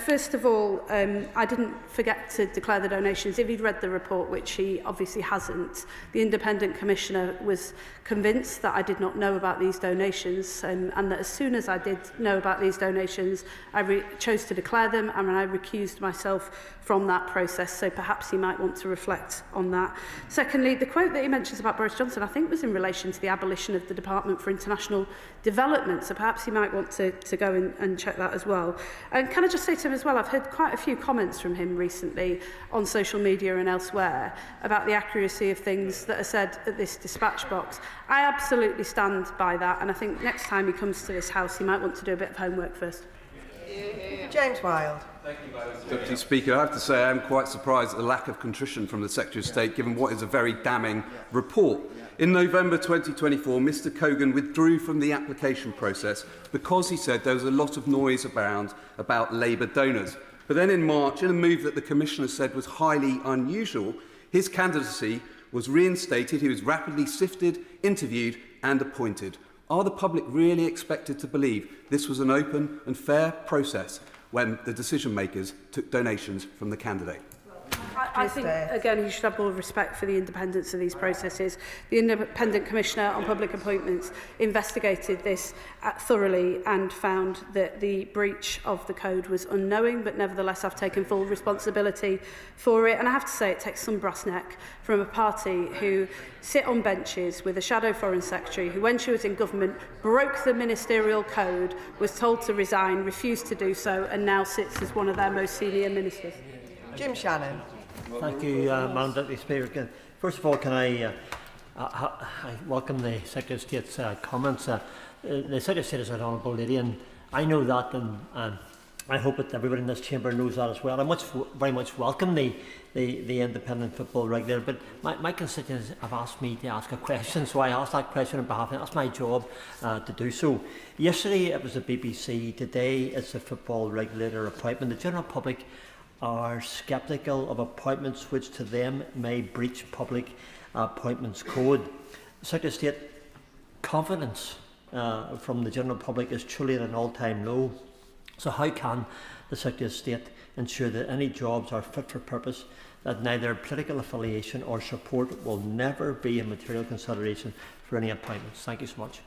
First of all, I didn't forget to declare the donations. If he'd read the report, which he obviously hasn't, the Independent Commissioner was convinced that I did not know about these donations, and that as soon as I did know about these donations, I chose to declare them, and I recused myself from that process, so perhaps he might want to reflect on that. Secondly, the quote that he mentions about Boris Johnson, I think, was in relation to the abolition of the Department for International Development, so perhaps he might want to go and check that as well. And can I just say to him as well, I've heard quite a few comments from him recently on social media and elsewhere about the accuracy of things that are said at this dispatch box. I absolutely stand by that, and I think next time he comes to this House, he might want to do a bit of homework first. James Wilde. Thank you, Deputy Speaker. I have to say I am quite surprised at the lack of contrition from the Secretary of State, given what is a very damning report. In November 2024, Mr Cogan withdrew from the application process because he said there was a lot of noise about Labour donors. But then in March, in a move that the Commissioner said was highly unusual, his candidacy was reinstated, he was rapidly sifted, interviewed and appointed. Are the public really expected to believe this was an open and fair process when the decision-makers took donations from the candidate? I think, again, you should have more respect for the independence of these processes. The Independent Commissioner on Public Appointments investigated this thoroughly and found that the breach of the code was unknowing, but nevertheless I've taken full responsibility for it. And I have to say it takes some brass neck from a party who sit on benches with a shadow Foreign Secretary who, when she was in government, broke the ministerial code, was told to resign, refused to do so, and now sits as one of their most senior ministers. Jim Shannon. Thank you, Madam Deputy Speaker. First of all, can I welcome the Secretary of State's comments. The Secretary of State is an honourable lady, and I know that, and I hope that everybody in this chamber knows that as well. I very much welcome the independent football regulator, but my constituents have asked me to ask a question, so I asked that question on behalf of them. That's my job to do so. Yesterday it was the BBC, today it's the football regulator appointment. The general public are sceptical of appointments which to them may breach public appointments code. The Secretary of State, confidence from the general public is truly at an all-time low. So how can the Secretary of State ensure that any jobs are fit for purpose, that neither political affiliation or support will never be a material consideration for any appointments? Thank you so much.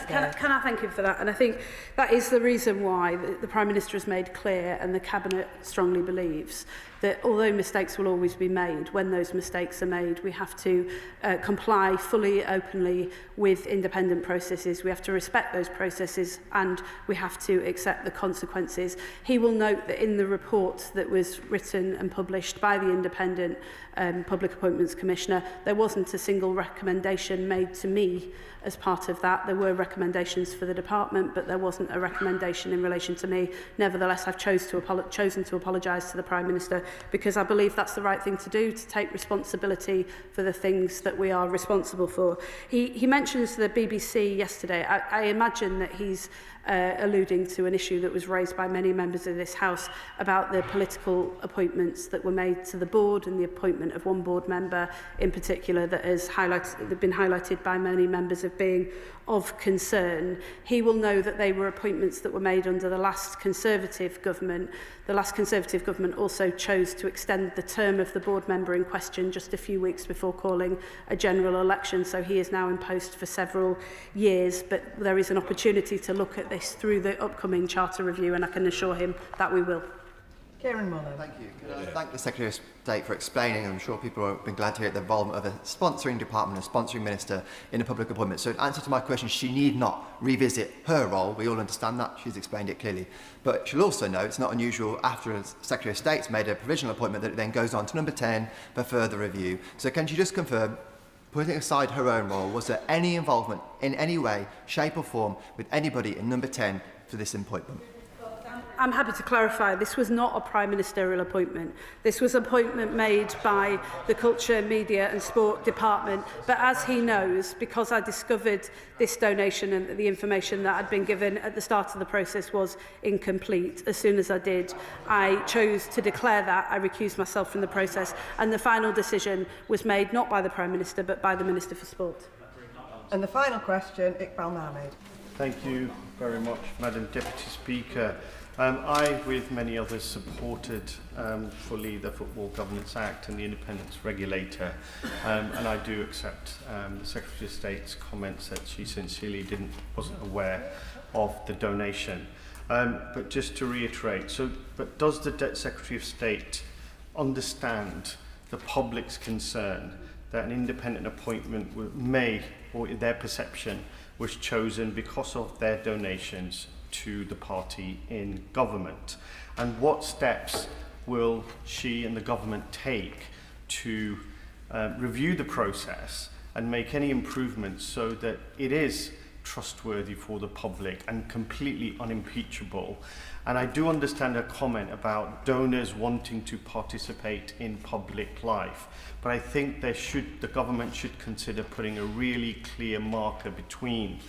Can I thank him for that? And I think that is the reason why the Prime Minister has made clear, and the Cabinet strongly believes, that although mistakes will always be made, when those mistakes are made, we have to comply fully, openly with independent processes. We have to respect those processes, and we have to accept the consequences. He will note that in the report that was written and published by the Independent Public Appointments Commissioner, there wasn't a single recommendation made to me as part of that. There were recommendations for the department, but there wasn't a recommendation in relation to me. Nevertheless, I've chosen to apologise to the Prime Minister, because I believe that's the right thing to do, to take responsibility for the things that we are responsible for. He mentions the BBC yesterday. I imagine that he's alluding to an issue that was raised by many members of this House about the political appointments that were made to the board, and the appointment of one board member in particular that has been highlighted by many members of being of concern. He will know that they were appointments that were made under the last Conservative government. The last Conservative government also chose to extend the term of the board member in question just a few weeks before calling a general election, so he is now in post for several years. But there is an opportunity to look at this through the upcoming Charter Review, and I can assure him that we will. Kieran Muller. Thank you. Could I thank the Secretary of State for explaining, and I'm sure people have been glad to hear the involvement of a sponsoring department, a sponsoring minister in a public appointment. So in answer to my question, she need not revisit her role. We all understand that. She's explained it clearly. But she'll also know it's not unusual after a Secretary of State's made a provisional appointment that it then goes on to number 10 for further review. So can she just confirm putting aside her own role, was there any involvement in any way, shape or form with anybody in number 10 for this appointment? I'm happy to clarify, this was not a Prime Ministerial appointment. This was an appointment made by the Culture, Media and Sport Department. But as he knows, because I discovered this donation and the information that had been given at the start of the process was incomplete, as soon as I did, I chose to declare that. I recused myself from the process. And the final decision was made not by the Prime Minister, but by the Minister for Sport. And the final question, Iqbal Mahmood. Thank you very much, Madam Deputy Speaker. I, with many others, supported fully the Football Governance Act and the Independence Regulator, and I do accept the Secretary of State's comments that she sincerely wasn't aware of the donation. But just to reiterate, but does the Secretary of State understand the public's concern that an independent appointment may, or their perception, was chosen because of their donations to the party in government? And what steps will she and the government take to review the process and make any improvements so that it is trustworthy for the public and completely unimpeachable? And I do understand a comment about donors wanting to participate in public life, but I think the government should consider putting a really clear marker between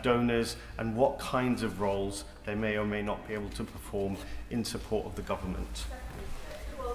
donors and what kinds of roles they may or may not be able to perform in support of the government.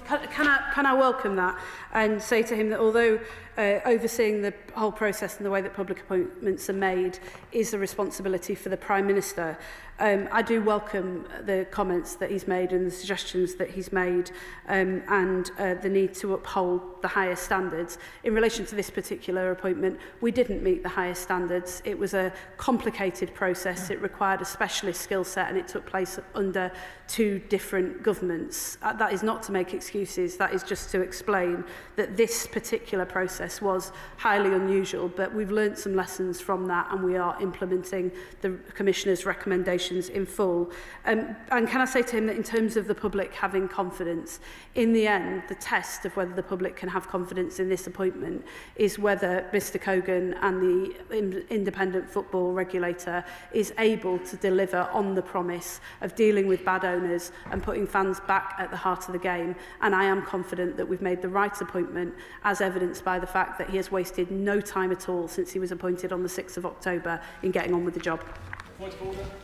Can I welcome that and say to him that although overseeing the whole process and the way that public appointments are made is a responsibility for the Prime Minister, I do welcome the comments that he's made and the suggestions that he's made and the need to uphold the highest standards. In relation to this particular appointment, we didn't meet the highest standards. It was a complicated process. It required a specialist skill set and it took place under 2 different governments. That is not to make excuses. That is just to explain that this particular process was highly unusual, but we've learnt some lessons from that and we are implementing the Commissioner's recommendations in full. And can I say to him that in terms of the public having confidence, in the end, the test of whether the public can have confidence in this appointment is whether Mr Cogan and the independent football regulator is able to deliver on the promise of dealing with bad owners and putting fans back at the heart of the game. And I am confident that we've made the right appointment, as evidenced by the fact that he has wasted no time at all since he was appointed on the 6th of October in getting on with the job.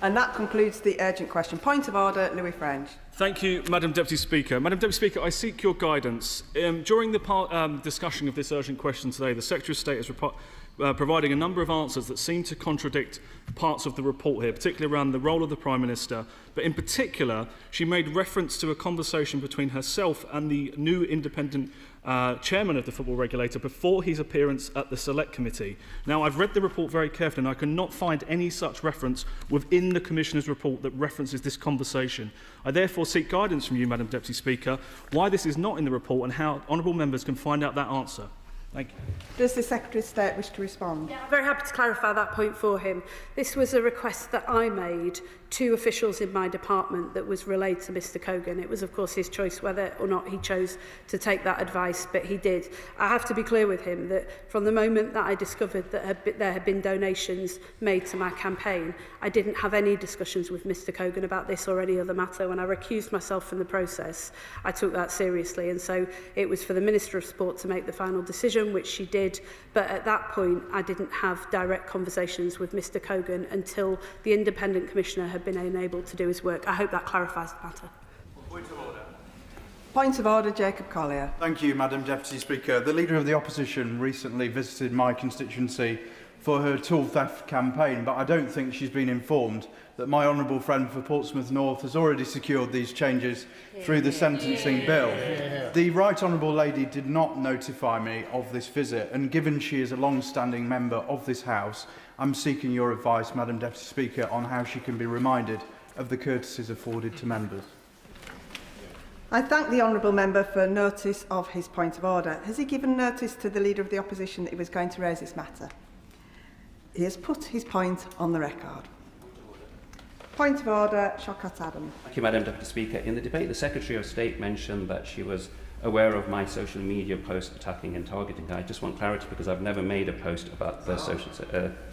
And that concludes the urgent question. Point of order, Louis French. Thank you, Madam Deputy Speaker. Madam Deputy Speaker, I seek your guidance. During the discussion of this urgent question today, the Secretary of State is providing a number of answers that seem to contradict parts of the report here, particularly around the role of the Prime Minister. But in particular, she made reference to a conversation between herself and the new independent chairman of the football regulator before his appearance at the Select Committee. Now, I've read the report very carefully and I cannot find any such reference within the Commissioner's report that references this conversation. I therefore seek guidance from you, Madam Deputy Speaker, why this is not in the report and how honourable members can find out that answer. Thank you. Does the Secretary of State wish to respond? Yeah, I'm very happy to clarify that point for him. This was a request that I made to officials in my department that was relayed to Mr Cogan. It was, of course, his choice whether or not he chose to take that advice, but he did. I have to be clear with him that from the moment that I discovered that there had been donations made to my campaign, I didn't have any discussions with Mr Cogan about this or any other matter. When I recused myself from the process, I took that seriously, and so it was for the Minister of Sport to make the final decision, which she did, but at that point I didn't have direct conversations with Mr Cogan until the Independent Commissioner had been unable to do his work. I hope that clarifies the matter. Point of order, Jacob Collier. Thank you, Madam Deputy Speaker. The Leader of the Opposition recently visited my constituency for her tool theft campaign, but I don't think she's been informed that my honourable friend for Portsmouth North has already secured these changes through the sentencing bill. The Right Honourable Lady did not notify me of this visit, and given she is a long-standing member of this House, I'm seeking your advice, Madam Deputy Speaker, on how she can be reminded of the courtesies afforded to members. I thank the honourable member for notice of his point of order. Has he given notice to the Leader of the Opposition that he was going to raise this matter? He has put his point on the record. Point of order, Shaukat Adam. Thank you, Madam Deputy Speaker. In the debate, the Secretary of State mentioned that she was aware of my social media post attacking and targeting her. I just want clarity because I've never made a post about the social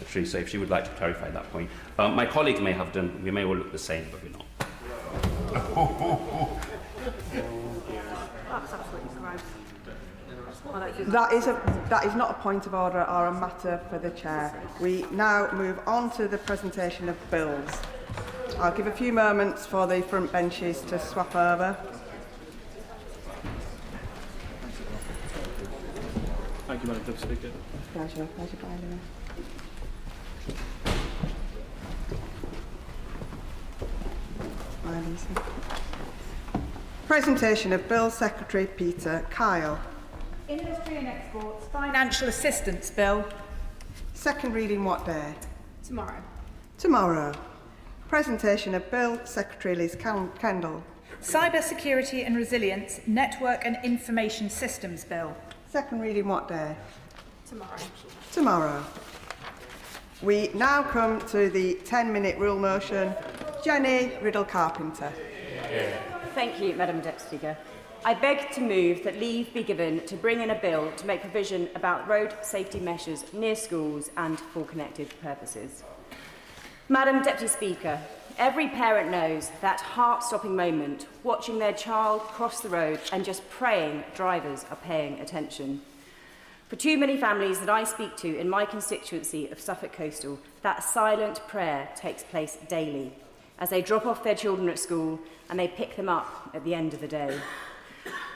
tree, so if she would like to clarify that point. My colleagues may have done, we may all look the same, but we're not. That's absolutely gross. That is not a point of order or a matter for the Chair. We now move on to the presentation of bills. I'll give a few moments for the front benches to swap over. Thank you, Madam Deputy Speaker. Pleasure, Vladimir. Presentation of Bill Secretary Peter Kyle. Industry and Exports Financial Assistance Bill. Second reading what day? Tomorrow. Tomorrow. Presentation of Bill Secretary Liz Kendall. Cyber Security and Resilience Network and Information Systems Bill. Second reading what day? Tomorrow. Tomorrow. We now come to the 10-minute rule motion. Jenny Riddle-Carpenter. Thank you, Madam Deputy Speaker. I beg to move that leave be given to bring in a bill to make provision about road safety measures near schools and for connected purposes. Madam Deputy Speaker, every parent knows that heart-stopping moment watching their child cross the road and just praying drivers are paying attention. For too many families that I speak to in my constituency of Suffolk Coastal, that silent prayer takes place daily as they drop off their children at school and they pick them up at the end of the day.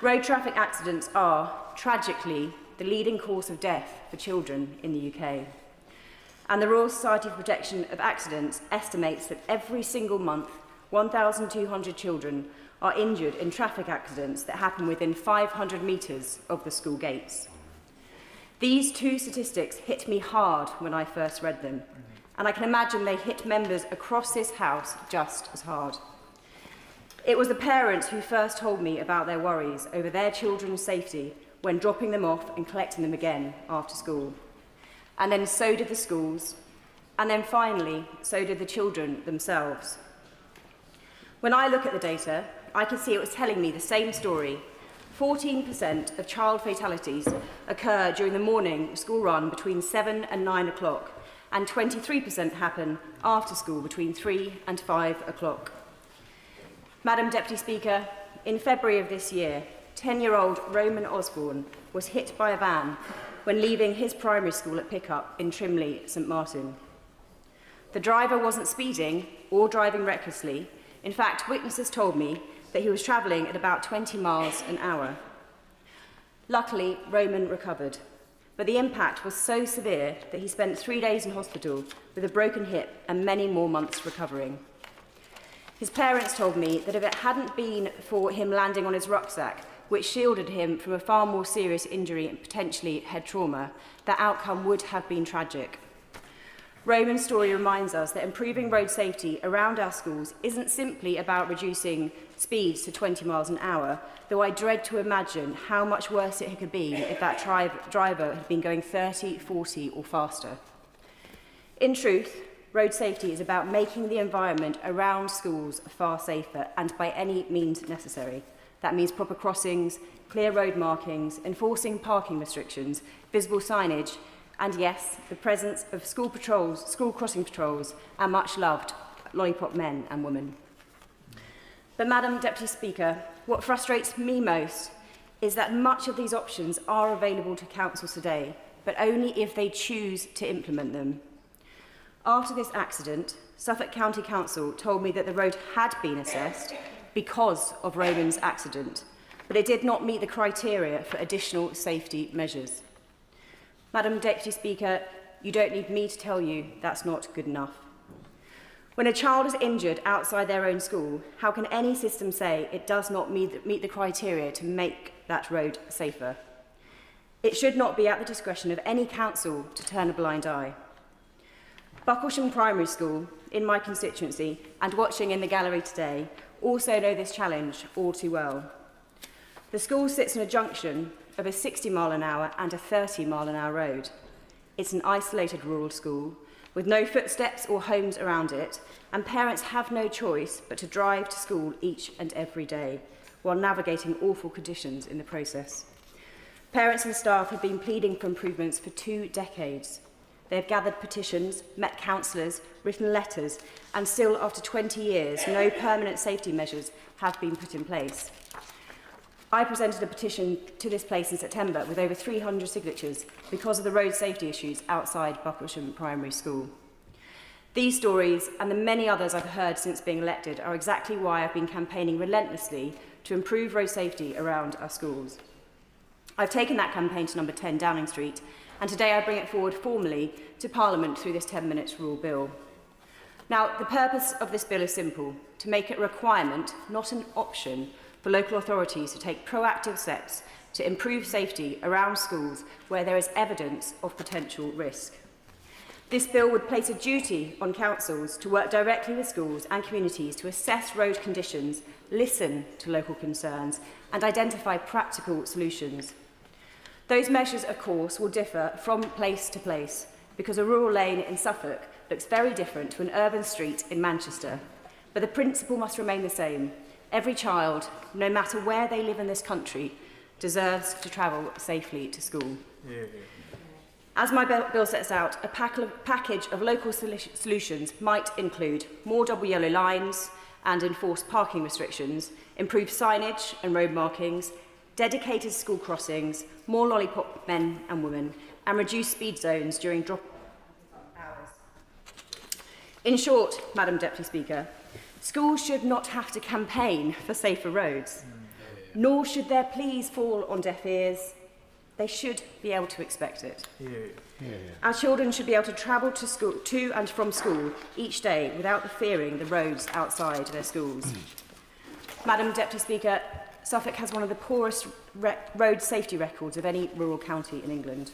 Road traffic accidents are, tragically, the leading cause of death for children in the UK. And the Royal Society for Protection of Accidents estimates that every single month, 1,200 children are injured in traffic accidents that happen within 500 metres of the school gates. These two statistics hit me hard when I first read them, and I can imagine they hit members across this House just as hard. It was the parents who first told me about their worries over their children's safety when dropping them off and collecting them again after school. And then so did the schools, and then finally, so did the children themselves. When I look at the data, I can see it was telling me the same story. 14% of child fatalities occur during the morning school run between 7 and 9 o'clock, and 23% happen after school between 3 and 5 o'clock. Madam Deputy Speaker, in February of this year, 10-year-old Roman Osborne was hit by a van when leaving his primary school at Pickup in Trimley, St Martin. The driver wasn't speeding or driving recklessly. In fact, witnesses told me that he was travelling at about 20 miles an hour. Luckily, Roman recovered, but the impact was so severe that he spent 3 days in hospital with a broken hip and many more months recovering. His parents told me that if it hadn't been for him landing on his rucksack, which shielded him from a far more serious injury and potentially head trauma, the outcome would have been tragic. Roman's story reminds us that improving road safety around our schools isn't simply about reducing speeds to 20 miles an hour, though I dread to imagine how much worse it could be if that driver had been going 30, 40 or faster. In truth, road safety is about making the environment around schools far safer and by any means necessary. That means proper crossings, clear road markings, enforcing parking restrictions, visible signage, and yes, the presence of school patrols, school crossing patrols, and much loved lollipop men and women. But Madam Deputy Speaker, what frustrates me most is that much of these options are available to councils today, but only if they choose to implement them. After this accident, Suffolk County Council told me that the road had been assessed because of Roman's accident, but it did not meet the criteria for additional safety measures. Madam Deputy Speaker, you don't need me to tell you that's not good enough. When a child is injured outside their own school, how can any system say it does not meet the criteria to make that road safer? It should not be at the discretion of any council to turn a blind eye. Bucklesham Primary School, in my constituency, and watching in the gallery today, also know this challenge all too well. The school sits on a junction of a 60-mile-an-hour and a 30-mile-an-hour road. It's an isolated rural school with no footsteps or homes around it, and parents have no choice but to drive to school each and every day, while navigating awful conditions in the process. Parents and staff have been pleading for improvements for 2 decades. They have gathered petitions, met councillors, written letters, and still, after 20 years, no permanent safety measures have been put in place. I presented a petition to this place in September with over 300 signatures because of the road safety issues outside Bucklesham Primary School. These stories, and the many others I've heard since being elected, are exactly why I've been campaigning relentlessly to improve road safety around our schools. I've taken that campaign to number 10 Downing Street, and today I bring it forward formally to Parliament through this 10 minutes rule bill. Now, the purpose of this bill is simple: to make it a requirement, not an option, for local authorities to take proactive steps to improve safety around schools where there is evidence of potential risk. This bill would place a duty on councils to work directly with schools and communities to assess road conditions, listen to local concerns, and identify practical solutions. Those measures, of course, will differ from place to place, because a rural lane in Suffolk looks very different to an urban street in Manchester. But the principle must remain the same. Every child, no matter where they live in this country, deserves to travel safely to school. As my bill sets out, a package of local solutions might include more double yellow lines and enforced parking restrictions, improved signage and road markings, dedicated school crossings, more lollipop men and women, and reduced speed zones during drop hours. In short, Madam Deputy Speaker, schools should not have to campaign for safer roads, nor should their pleas fall on deaf ears. They should be able to expect it. Our children should be able to travel to and from school each day without fearing the roads outside their schools. Madam Deputy Speaker, Suffolk has one of the poorest road safety records of any rural county in England.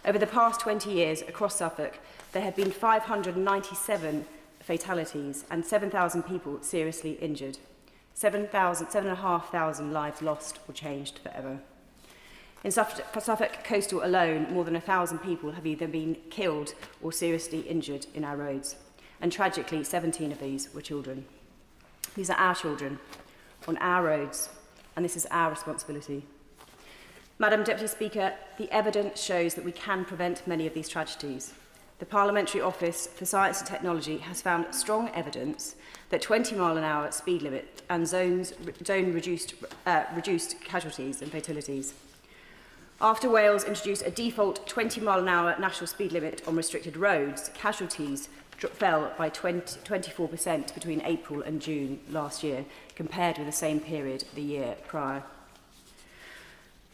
Over the past 20 years across Suffolk, there have been 597 fatalities and 7,000 people seriously injured. 7,500 lives lost or changed forever. In Suffolk coastal alone, more than 1,000 people have either been killed or seriously injured in our roads. And tragically, 17 of these were children. These are our children on our roads, and this is our responsibility. Madam Deputy Speaker, the evidence shows that we can prevent many of these tragedies. The Parliamentary Office for Science and Technology has found strong evidence that 20-mile-an-hour speed limit and zone reduced casualties and fatalities. After Wales introduced a default 20-mile-an-hour national speed limit on restricted roads, casualties fell by 24% between April and June last year, compared with the same period the year prior.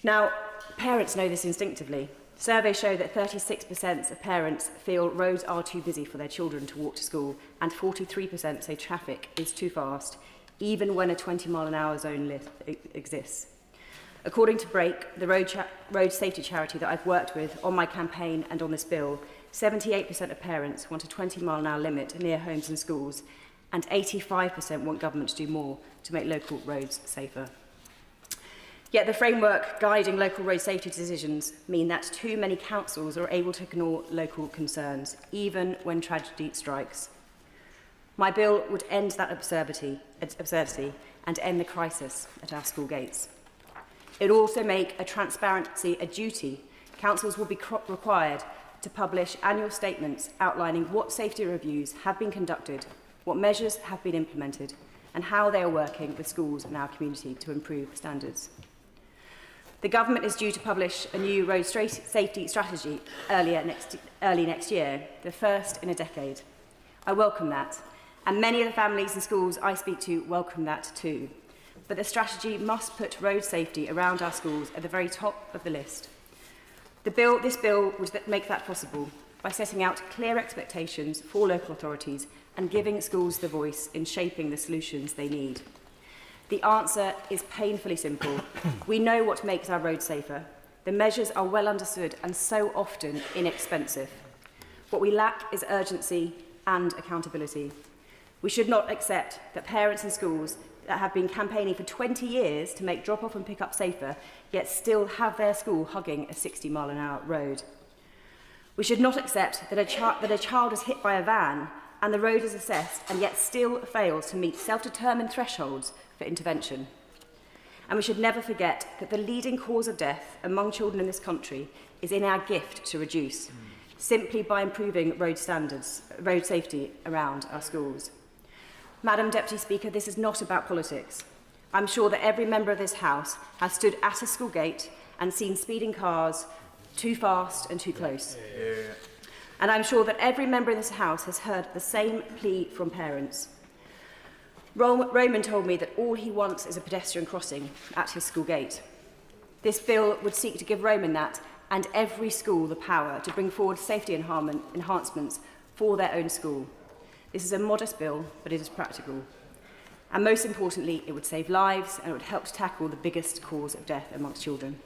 Now, parents know this instinctively. Surveys show that 36% of parents feel roads are too busy for their children to walk to school, and 43% say traffic is too fast, even when a 20-mile-an-hour zone exists. According to Break, the road safety charity that I've worked with on my campaign and on this bill, 78% of parents want a 20-mile-an-hour limit near homes and schools, and 85% want government to do more to make local roads safer. Yet the framework guiding local road safety decisions mean that too many councils are able to ignore local concerns, even when tragedy strikes. My bill would end that absurdity and end the crisis at our school gates. It would also make transparency a duty. Councils will be required to publish annual statements outlining what safety reviews have been conducted, what measures have been implemented, and how they are working with schools in our community to improve standards. The government is due to publish a new road safety strategy early next year, the first in a decade. I welcome that, and many of the families and schools I speak to welcome that too. But the strategy must put road safety around our schools at the very top of the list. This bill would make that possible by setting out clear expectations for local authorities and giving schools the voice in shaping the solutions they need. The answer is painfully simple. We know what makes our roads safer. The measures are well understood and so often inexpensive. What we lack is urgency and accountability. We should not accept that parents in schools that have been campaigning for 20 years to make drop-off and pick-up safer, yet still have their school hugging a 60-mile-an-hour road. We should not accept that a child is hit by a van and the road is assessed and yet still fails to meet self-determined thresholds for intervention. And we should never forget that the leading cause of death among children in this country is in our gift to reduce, simply by improving road standards, road safety around our schools. Madam Deputy Speaker, this is not about politics. I'm sure that every member of this House has stood at a school gate and seen speeding cars too fast and too close. And I'm sure that every member in this House has heard the same plea from parents. Roman told me that all he wants is a pedestrian crossing at his school gate. This bill would seek to give Roman that and every school the power to bring forward safety enhancements for their own school. This is a modest bill, but it is practical. And most importantly, it would save lives and it would help to tackle the biggest cause of death amongst children.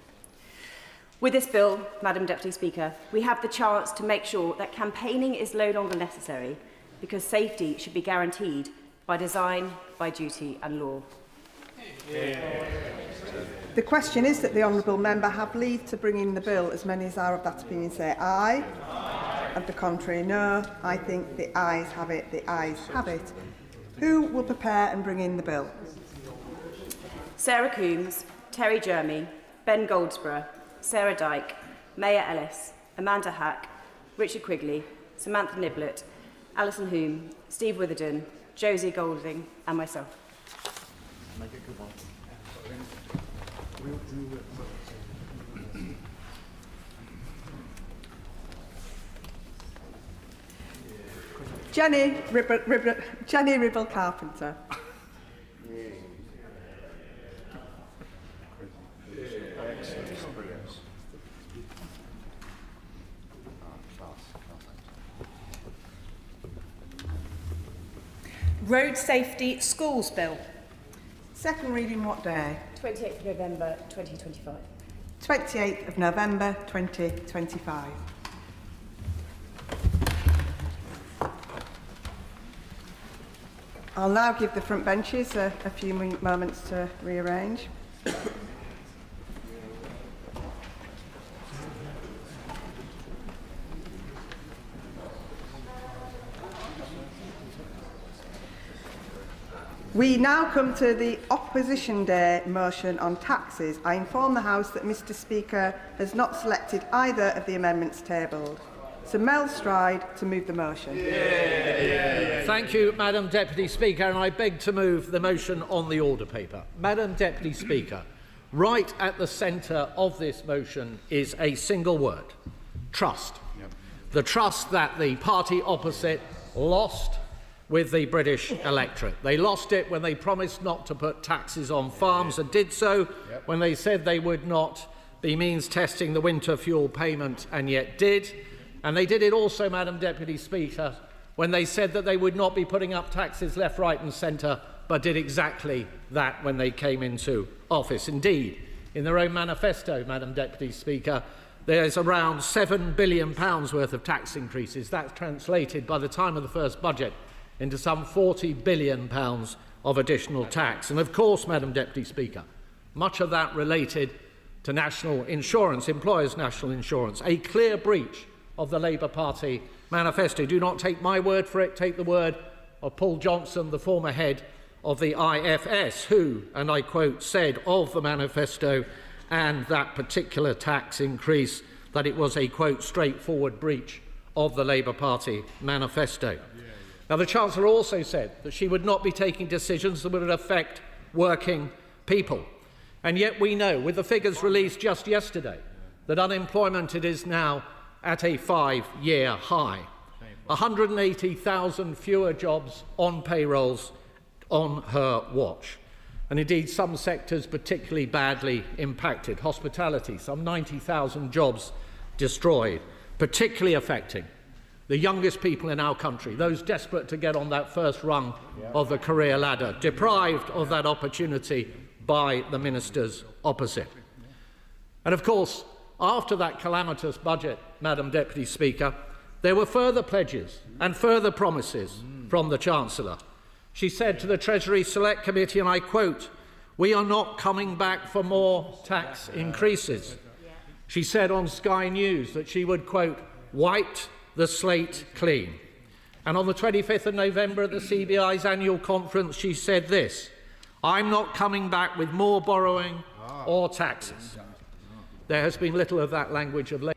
With this bill, Madam Deputy Speaker, we have the chance to make sure that campaigning is no longer necessary because safety should be guaranteed by design, by duty and law. The question is that the honourable member have leave to bring in the bill. As many as are of that opinion say aye. Aye. Of the contrary, no. I think the ayes have it. The ayes have it. Who will prepare and bring in the bill? Sarah Coombs, Terry Jermy, Ben Goldsborough, Sarah Dyke, Maya Ellis, Amanda Hack, Richard Quigley, Samantha Niblett, Alison Hume, Steve Witherden, Josie Golding and myself. Jenny Ribble Carpenter. Road Safety Schools Bill. Second reading what day? 28th of November 2025. 28th of November 2025. I'll now give the front benches a few moments to rearrange. We now come to the Opposition Day motion on taxes. I inform the House that Mr Speaker has not selected either of the amendments tabled. Sir Mel Stride to move the motion. Thank you, Madam Deputy Speaker, and I beg to move the motion on the order paper. Madam Deputy Speaker, right at the centre of this motion is a single word: trust. The trust that the party opposite lost with the British electorate. They lost it when they promised not to put taxes on farms and did so, when they said they would not be means testing the winter fuel payment and yet did. And they did it also, Madam Deputy Speaker, when they said that they would not be putting up taxes left, right and centre, but did exactly that when they came into office. Indeed, in their own manifesto, Madam Deputy Speaker, there's around £7 billion worth of tax increases. That's translated by the time of the first budget into some £40 billion of additional tax. And of course, Madam Deputy Speaker, much of that related to national insurance, employers' national insurance, a clear breach of the Labour Party manifesto. Do not take my word for it, take the word of Paul Johnson, the former head of the IFS, who, and I quote, said of the manifesto and that particular tax increase that it was a, quote, straightforward breach of the Labour Party manifesto. Now, the Chancellor also said that she would not be taking decisions that would affect working people. And yet we know, with the figures released just yesterday, that unemployment it is now at a 5-year high. 180,000 fewer jobs on payrolls on her watch. And indeed, some sectors particularly badly impacted. Hospitality, some 90,000 jobs destroyed, particularly affecting the youngest people in our country, those desperate to get on that first rung of the career ladder, deprived of that opportunity by the ministers opposite. And of course, after that calamitous budget, Madam Deputy Speaker, there were further pledges and further promises from the Chancellor. She said to the Treasury Select Committee, and I quote, "We are not coming back for more tax increases." She said on Sky News that she would, quote, "wipe the slate clean." And on the 25th of November at the CBI's annual conference, she said this: I'm not coming back with more borrowing or taxes. There has been little of that language of late.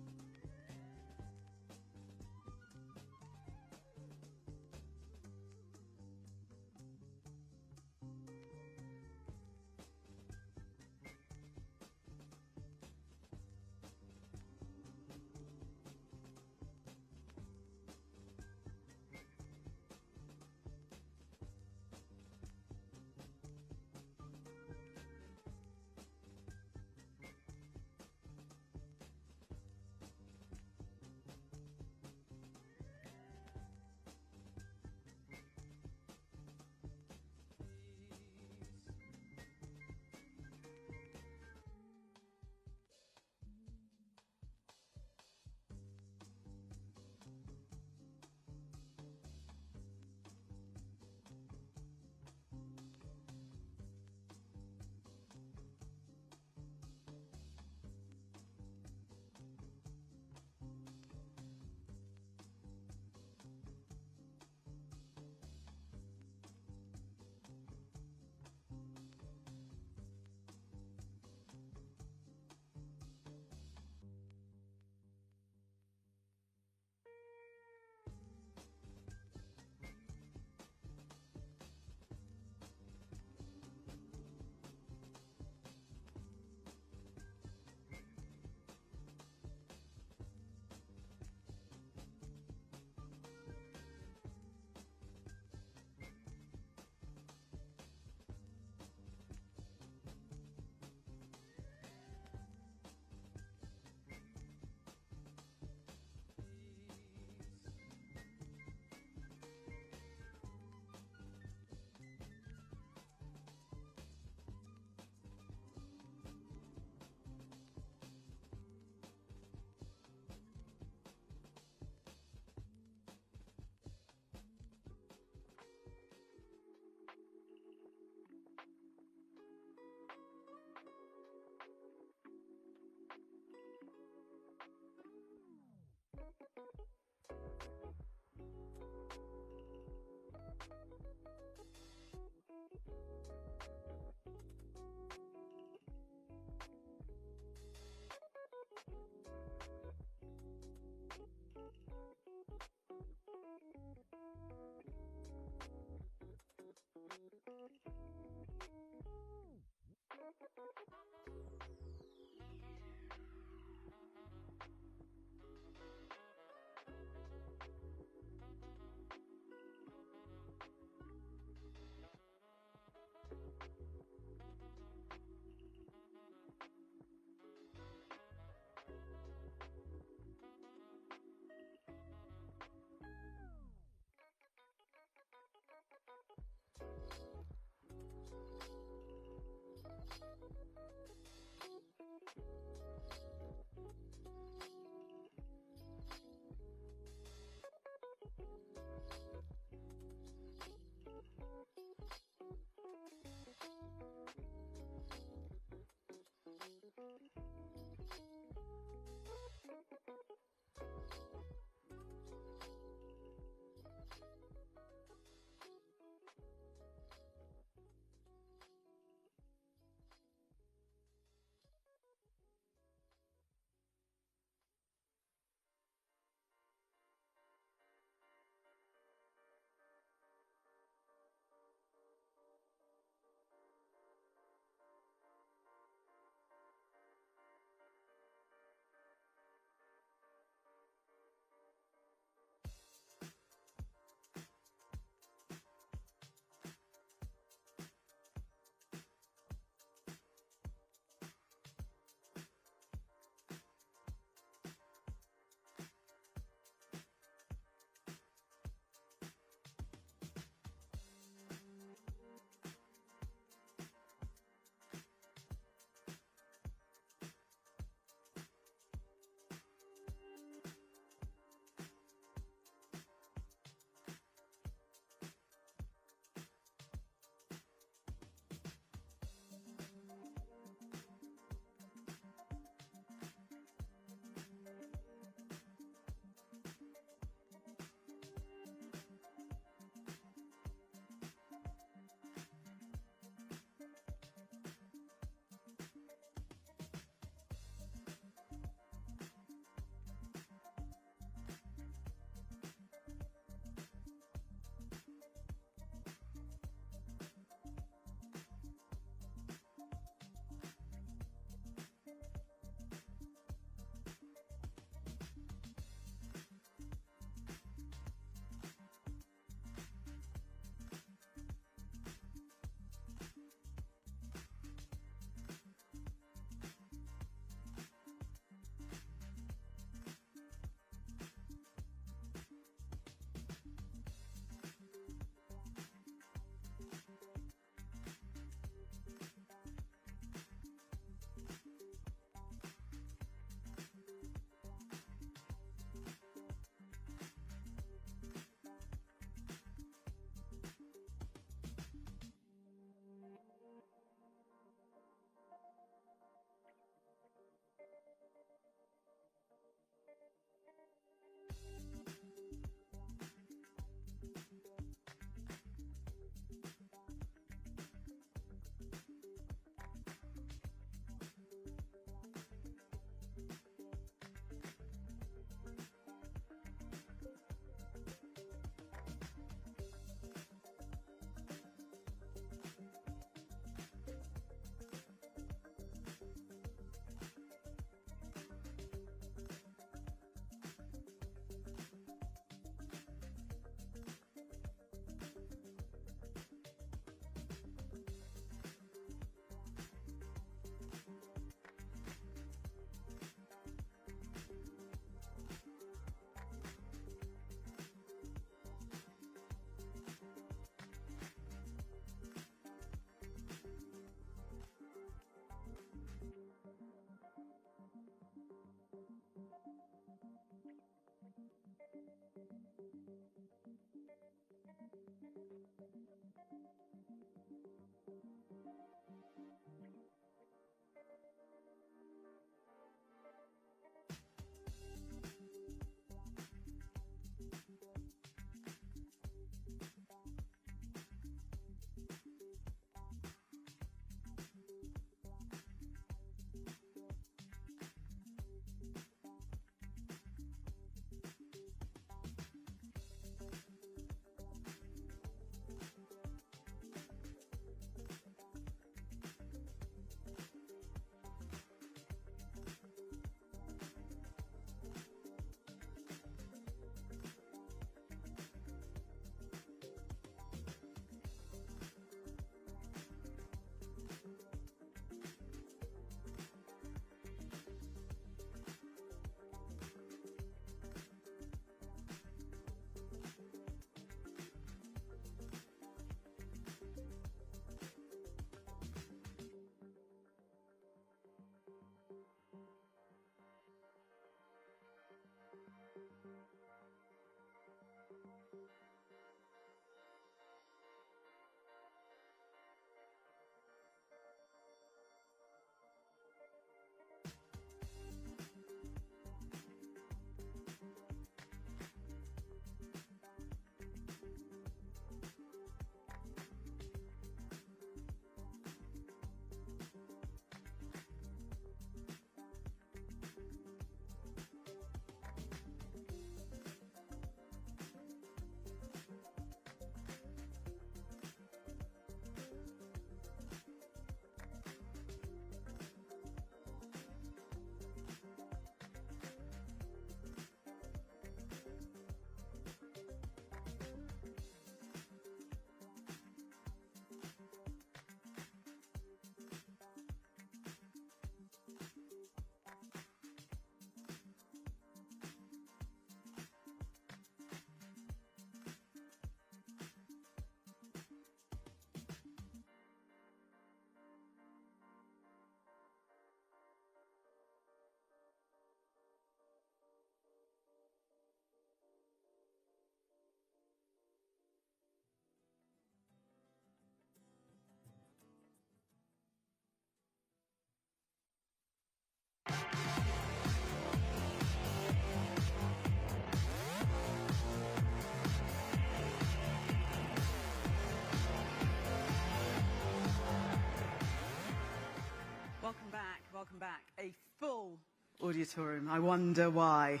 Welcome back. A full auditorium. I wonder why.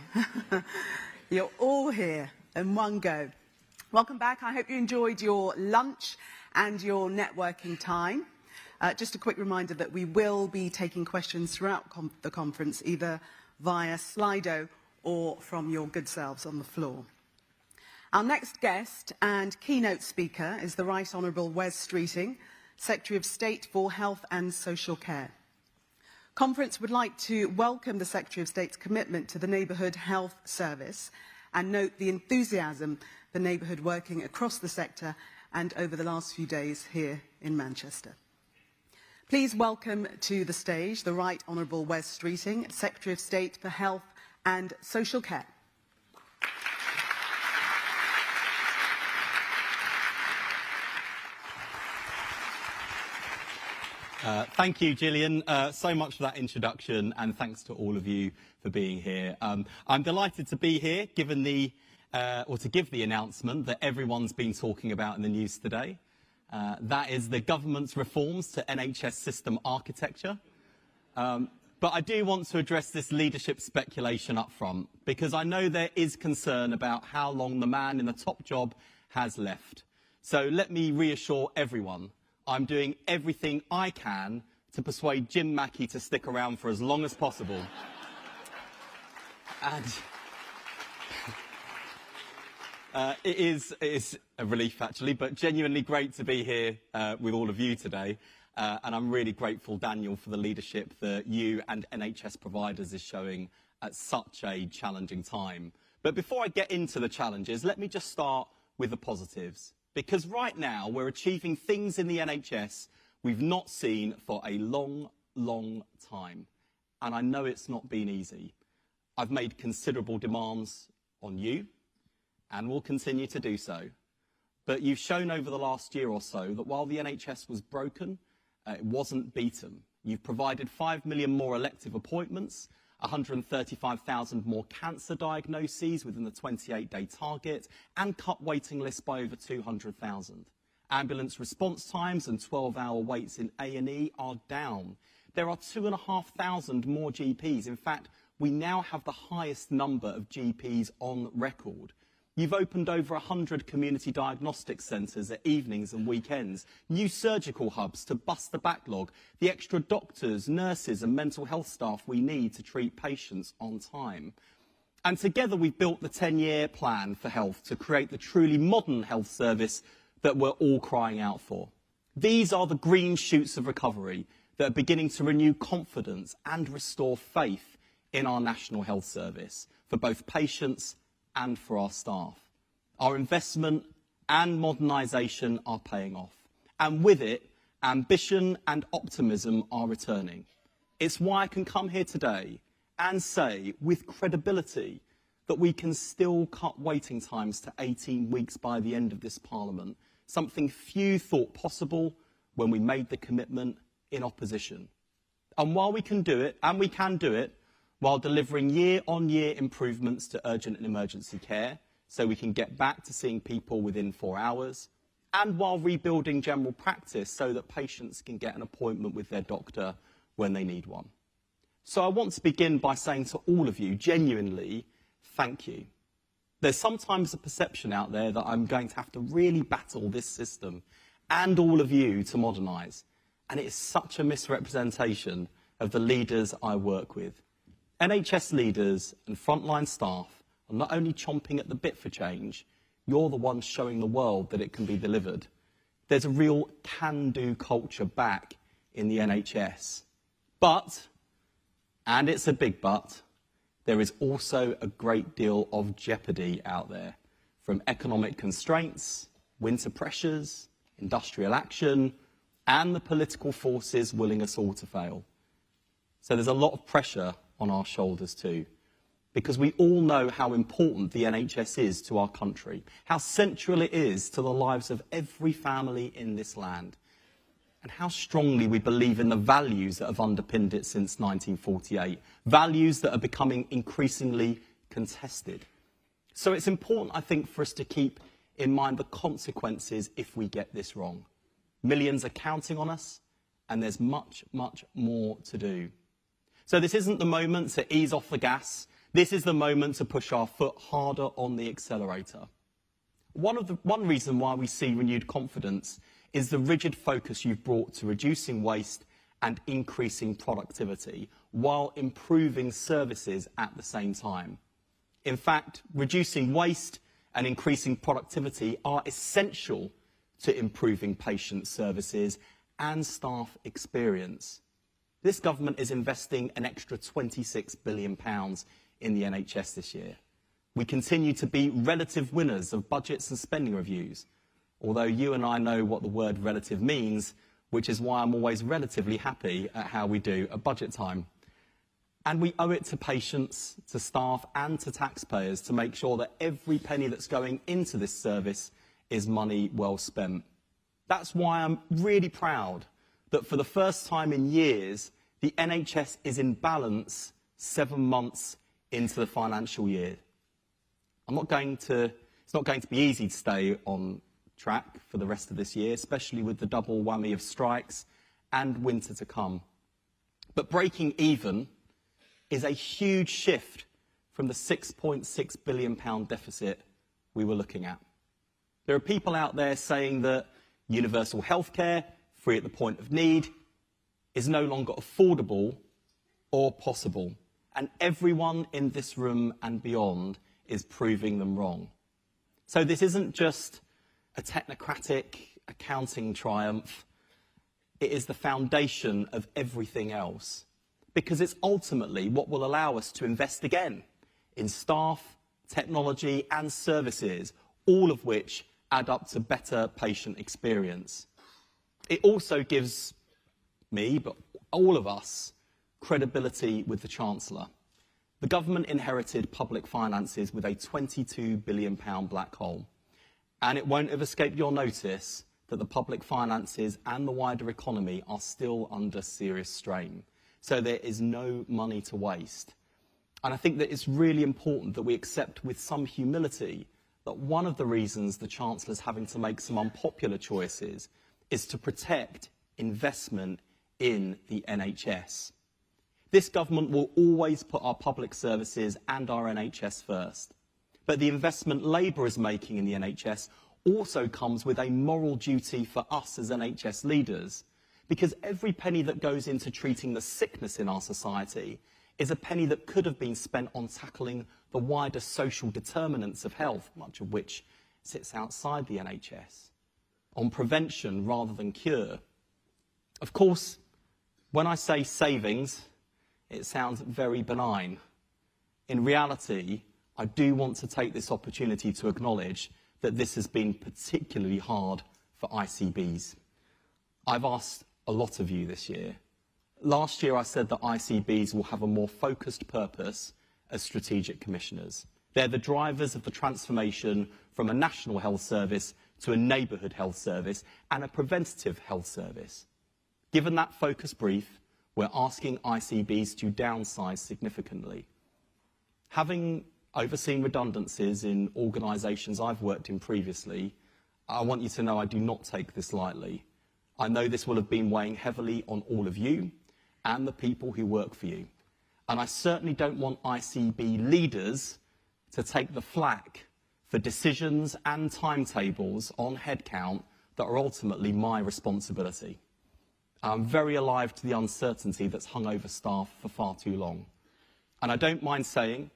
You're all here in one go. Welcome back. I hope you enjoyed your lunch and your networking time. Just a quick reminder that we will be taking questions throughout the conference, either via Slido or from your good selves on the floor. Our next guest and keynote speaker is the Right Honourable Wes Streeting, Secretary of State for Health and Social Care. Conference would like to welcome the Secretary of State's commitment to the Neighbourhood Health Service and note the enthusiasm for neighbourhood working across the sector and over the last few days here in Manchester. Please welcome to the stage the Right Honourable Wes Streeting, Secretary of State for Health and Social Care. Thank you, Gillian, so much for that introduction, and thanks to all of you for being here. I'm delighted to be here, given the, or to give the announcement that everyone's been talking about in the news today. That is the government's reforms to NHS system architecture. But I do want to address this leadership speculation up front, because I know there is concern about how long the man in the top job has left. So let me reassure everyone. I'm doing everything I can to persuade Jim Mackey to stick around for as long as possible. And it is a relief, actually, but genuinely great to be here with all of you today. And I'm really grateful, Daniel, for the leadership that you and NHS providers is showing at such a challenging time. But before I get into the challenges, let me just start with the positives. Because right now, we're achieving things in the NHS we've not seen for a long, long time. And I know it's not been easy. I've made considerable demands on you, and will continue to do so. But you've shown over the last year or so that while the NHS was broken, it wasn't beaten. You've provided 5 million more elective appointments, 135,000 more cancer diagnoses within the 28-day target, and cut waiting lists by over 200,000. Ambulance response times and 12-hour waits in A&E are down. There are 2,500 more GPs. In fact, we now have the highest number of GPs on record. You've opened over 100 community diagnostic centres at evenings and weekends, new surgical hubs to bust the backlog, the extra doctors, nurses and mental health staff we need to treat patients on time. And together we've built the 10-year plan for health to create the truly modern health service that we're all crying out for. These are the green shoots of recovery that are beginning to renew confidence and restore faith in our National Health Service for both patients and for our staff. Our investment and modernisation are paying off. And with it, ambition and optimism are returning. It's why I can come here today and say with credibility that we can still cut waiting times to 18 weeks by the end of this Parliament, something few thought possible when we made the commitment in opposition. And while we can do it, and we can do it, while delivering year-on-year improvements to urgent and emergency care, so we can get back to seeing people within 4 hours, and while rebuilding general practice so that patients can get an appointment with their doctor when they need one. So I want to begin by saying to all of you, genuinely, thank you. There's sometimes a perception out there that I'm going to have to really battle this system and all of you to modernise, and it is such a misrepresentation of the leaders I work with. NHS leaders and frontline staff are not only chomping at the bit for change, you're the ones showing the world that it can be delivered. There's a real can-do culture back in the NHS. But, and it's a big but, there is also a great deal of jeopardy out there, from economic constraints, winter pressures, industrial action, and the political forces willing us all to fail. So there's a lot of pressure on our shoulders too, because we all know how important the NHS is to our country, how central it is to the lives of every family in this land, and how strongly we believe in the values that have underpinned it since 1948, values that are becoming increasingly contested. So it's important, I think, for us to keep in mind the consequences if we get this wrong. Millions are counting on us, and there's much, much more to do. So this isn't the moment to ease off the gas. This is the moment to push our foot harder on the accelerator. One reason why we see renewed confidence is the rigid focus you've brought to reducing waste and increasing productivity while improving services at the same time. In fact, reducing waste and increasing productivity are essential to improving patient services and staff experience. This government is investing an extra £26 billion in the NHS this year. We continue to be relative winners of budgets and spending reviews, although you and I know what the word relative means, which is why I'm always relatively happy at how we do at budget time. And we owe it to patients, to staff and to taxpayers to make sure that every penny that's going into this service is money well spent. That's why I'm really proud that for the first time in years, the NHS is in balance 7 months into the financial year. It's not going to be easy to stay on track for the rest of this year, especially with the double whammy of strikes and winter to come. But breaking even is a huge shift from the £6.6 billion deficit we were looking at. There are people out there saying that universal healthcare, free at the point of need, is no longer affordable or possible. And everyone in this room and beyond is proving them wrong. So this isn't just a technocratic accounting triumph. It is the foundation of everything else, because it's ultimately what will allow us to invest again in staff, technology and services, all of which add up to better patient experience. It also gives me, but all of us, credibility with the Chancellor. The government inherited public finances with a £22 billion black hole, and it won't have escaped your notice that the public finances and the wider economy are still under serious strain. So there is no money to waste. And I think that it's really important that we accept with some humility that one of the reasons the Chancellor's having to make some unpopular choices is to protect investment in the NHS. This government will always put our public services and our NHS first. But the investment Labour is making in the NHS also comes with a moral duty for us as NHS leaders, because every penny that goes into treating the sickness in our society is a penny that could have been spent on tackling the wider social determinants of health, much of which sits outside the NHS, on prevention rather than cure. Of course, when I say savings, it sounds very benign. In reality, I do want to take this opportunity to acknowledge that this has been particularly hard for ICBs. I've asked a lot of you this year. Last year I said that ICBs will have a more focused purpose as strategic commissioners. They're the drivers of the transformation from a national health service to a neighbourhood health service and a preventative health service. Given that focus brief, we're asking ICBs to downsize significantly. Having overseen redundancies in organisations I've worked in previously, I want you to know I do not take this lightly. I know this will have been weighing heavily on all of you and the people who work for you. And I certainly don't want ICB leaders to take the flak for decisions and timetables on headcount that are ultimately my responsibility. I'm very alive to the uncertainty that's hung over staff for far too long. And I don't mind saying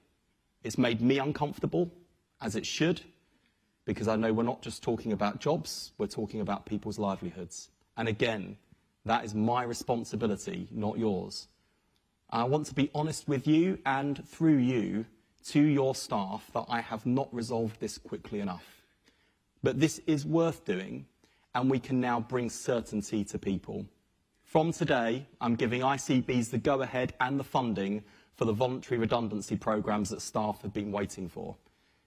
it's made me uncomfortable, as it should, because I know we're not just talking about jobs, we're talking about people's livelihoods. And again, that is my responsibility, not yours. I want to be honest with you and through you to your staff that I have not resolved this quickly enough. But this is worth doing, and we can now bring certainty to people. From today, I'm giving ICBs the go-ahead and the funding for the voluntary redundancy programmes that staff have been waiting for.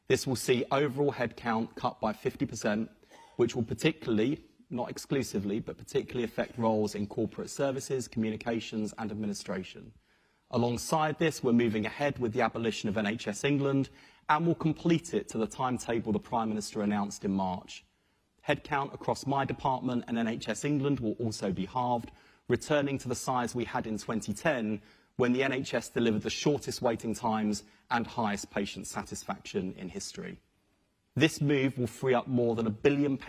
This will see overall headcount cut by 50%, which will particularly, not exclusively, but particularly affect roles in corporate services, communications and administration. Alongside this, we're moving ahead with the abolition of NHS England and will complete it to the timetable the Prime Minister announced in March. Headcount across my department and NHS England will also be halved, returning to the size we had in 2010 when the NHS delivered the shortest waiting times and highest patient satisfaction in history. This move will free up more than £1 billion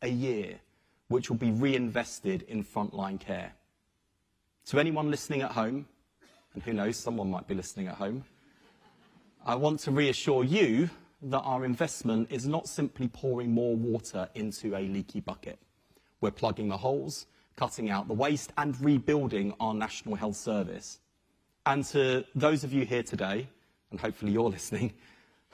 a year, which will be reinvested in frontline care. To anyone listening at home, and who knows, someone might be listening at home, I want to reassure you that our investment is not simply pouring more water into a leaky bucket. We're plugging the holes, cutting out the waste, and rebuilding our National Health Service. And to those of you here today, and hopefully you're listening,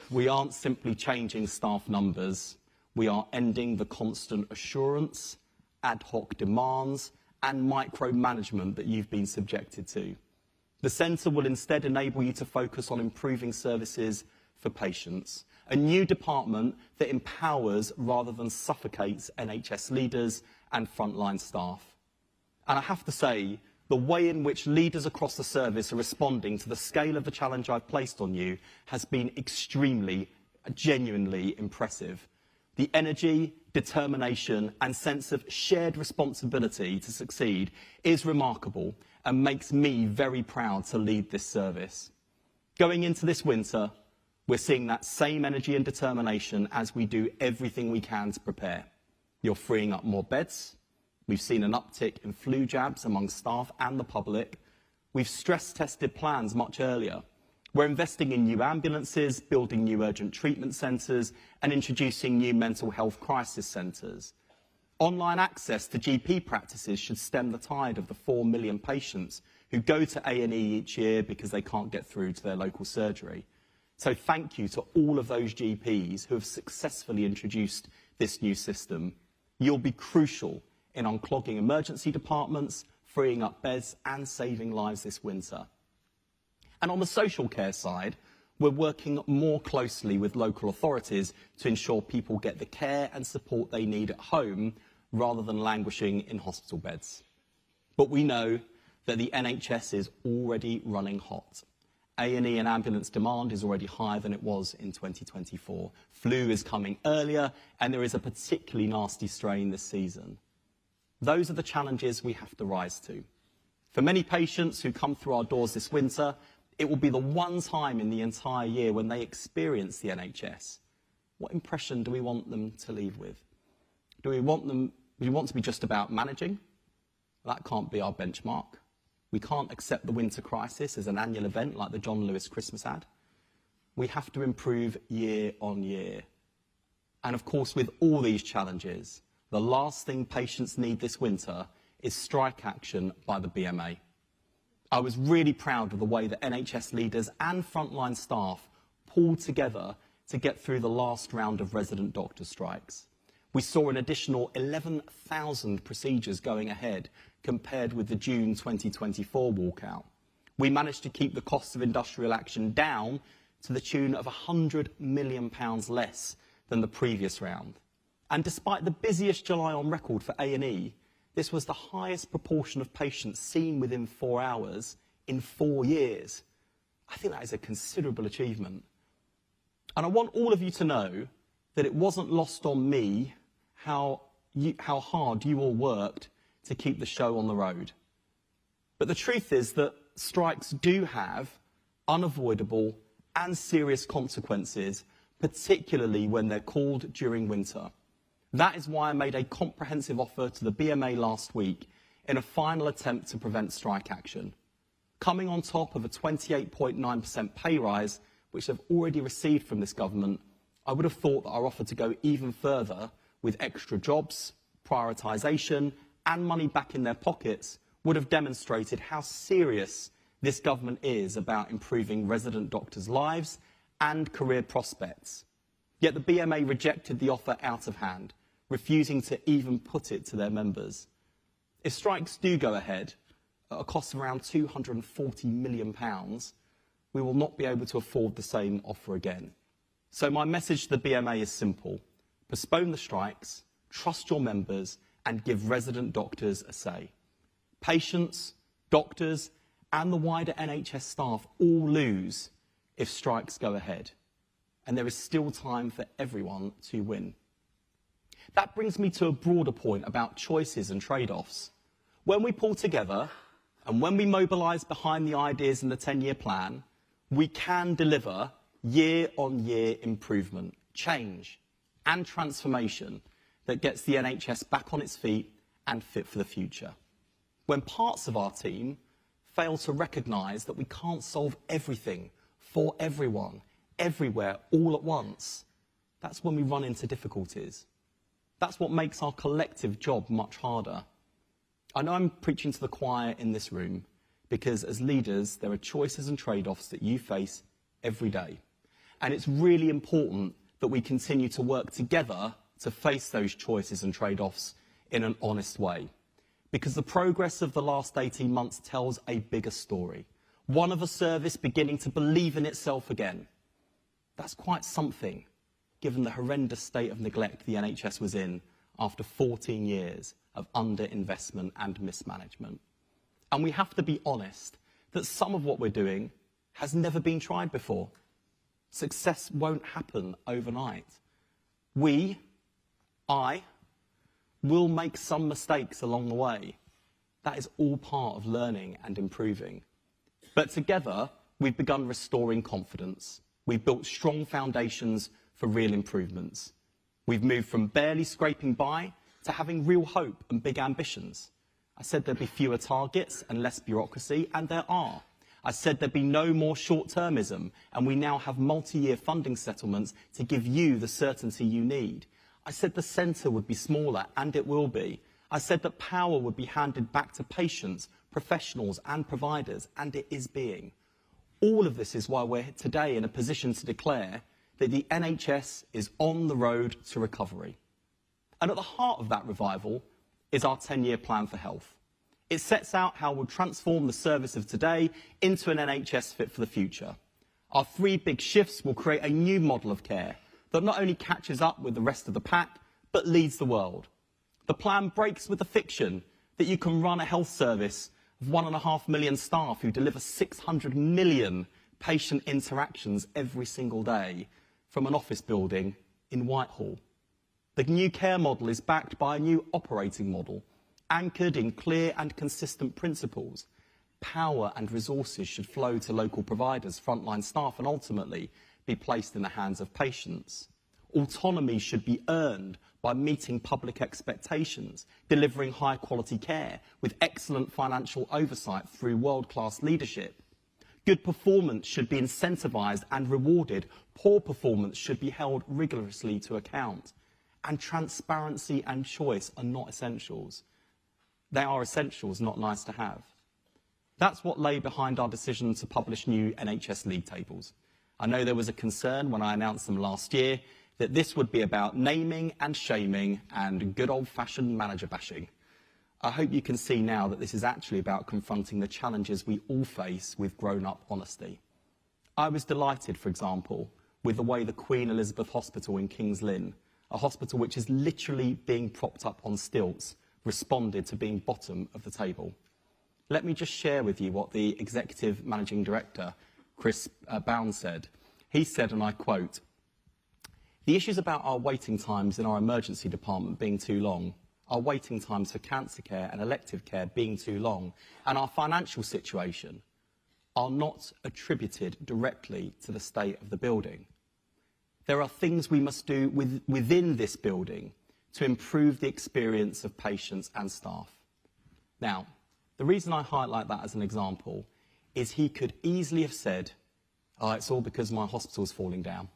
we aren't simply changing staff numbers. We are ending the constant assurance, ad hoc demands, and micromanagement that you've been subjected to. The centre will instead enable you to focus on improving services for patients, a new department that empowers rather than suffocates NHS leaders and frontline staff. And I have to say, the way in which leaders across the service are responding to the scale of the challenge I've placed on you has been extremely, genuinely impressive. The energy, determination, and sense of shared responsibility to succeed is remarkable and makes me very proud to lead this service. Going into this winter, we're seeing that same energy and determination as we do everything we can to prepare. You're freeing up more beds. We've seen an uptick in flu jabs among staff and the public. We've stress-tested plans much earlier. We're investing in new ambulances, building new urgent treatment centres, and introducing new mental health crisis centres. Online access to GP practices should stem the tide of the 4 million patients who go to A&E each year because they can't get through to their local surgery. So thank you to all of those GPs who have successfully introduced this new system. You'll be crucial in unclogging emergency departments, freeing up beds and saving lives this winter. And on the social care side, we're working more closely with local authorities to ensure people get the care and support they need at home rather than languishing in hospital beds. But we know that the NHS is already running hot. A&E and ambulance demand is already higher than it was in 2024. Flu is coming earlier, and there is a particularly nasty strain this season. Those are the challenges we have to rise to. For many patients who come through our doors this winter, it will be the one time in the entire year when they experience the NHS. What impression do we want them to leave with? Do we want to be just about managing? That can't be our benchmark. We can't accept the winter crisis as an annual event like the John Lewis Christmas ad. We have to improve year on year. And of course, with all these challenges, the last thing patients need this winter is strike action by the BMA. I was really proud of the way that NHS leaders and frontline staff pulled together to get through the last round of resident doctor strikes. We saw an additional 11,000 procedures going ahead compared with the June 2024 walkout. We managed to keep the costs of industrial action down to the tune of £100 million less than the previous round. And despite the busiest July on record for A&E, this was the highest proportion of patients seen within 4 hours in 4 years. I think that is a considerable achievement. And I want all of you to know that it wasn't lost on me how hard you all worked to keep the show on the road. But the truth is that strikes do have unavoidable and serious consequences, particularly when they're called during winter. That is why I made a comprehensive offer to the BMA last week in a final attempt to prevent strike action. Coming on top of a 28.9% pay rise, which they've already received from this government, I would have thought that our offer to go even further with extra jobs, prioritisation and money back in their pockets would have demonstrated how serious this government is about improving resident doctors' lives and career prospects. Yet the BMA rejected the offer out of hand, refusing to even put it to their members. If strikes do go ahead, at a cost of around £240 million, we will not be able to afford the same offer again. So my message to the BMA is simple. Postpone the strikes, trust your members, and give resident doctors a say. Patients, doctors, and the wider NHS staff all lose if strikes go ahead. And there is still time for everyone to win. That brings me to a broader point about choices and trade-offs. When we pull together, And when we mobilise behind the ideas in the 10-year plan, we can deliver year-on-year improvement, change and transformation that gets the NHS back on its feet and fit for the future. When parts of our team fail to recognise that we can't solve everything for everyone, everywhere, all at once, that's when we run into difficulties. That's what makes our collective job much harder. I know I'm preaching to the choir in this room because as leaders, there are choices and trade-offs that you face every day. And it's really important that we continue to work together to face those choices and trade-offs in an honest way. Because the progress of the last 18 months tells a bigger story. One of a service beginning to believe in itself again. That's quite something, given the horrendous state of neglect the NHS was in after 14 years of underinvestment and mismanagement. And we have to be honest that some of what we're doing has never been tried before. Success won't happen overnight. I, will make some mistakes along the way. That is all part of learning and improving. But together, we've begun restoring confidence. We've built strong foundations for real improvements. We've moved from barely scraping by to having real hope and big ambitions. I said there'd be fewer targets and less bureaucracy, and there are. I said there'd be no more short-termism, and we now have multi-year funding settlements to give you the certainty you need. I said the centre would be smaller, and it will be. I said that power would be handed back to patients, professionals and providers, and it is being. All of this is why we're today in a position to declare that the NHS is on the road to recovery. And at the heart of that revival is our 10-year plan for health. It sets out how we'll transform the service of today into an NHS fit for the future. Our 3 big shifts will create a new model of care that not only catches up with the rest of the pack, but leads the world. The plan breaks with the fiction that you can run a health service of 1.5 million staff who deliver 600 million patient interactions every single day from an office building in Whitehall. The new care model is backed by a new operating model, anchored in clear and consistent principles. Power and resources should flow to local providers, frontline staff, and ultimately be placed in the hands of patients. Autonomy should be earned by meeting public expectations, delivering high-quality care with excellent financial oversight through world-class leadership. Good performance should be incentivised and rewarded. Poor performance should be held rigorously to account. And transparency and choice are not essentials. They are essentials, not nice to have. That's what lay behind our decision to publish new NHS league tables. I know there was a concern when I announced them last year that this would be about naming and shaming and good old-fashioned manager bashing. I hope you can see now that this is actually about confronting the challenges we all face with grown-up honesty. I was delighted, for example, with the way the Queen Elizabeth Hospital in King's Lynn, a hospital which is literally being propped up on stilts, responded to being bottom of the table. Let me just share with you what the Executive Managing Director, Chris Bound, said. He said, and I quote, "The issues about our waiting times in our emergency department being too long, our waiting times for cancer care and elective care being too long, and our financial situation are not attributed directly to the state of the building. There are things we must do within this building to improve the experience of patients and staff." Now, the reason I highlight that as an example is he could easily have said, "Oh, it's all because my hospital's falling down."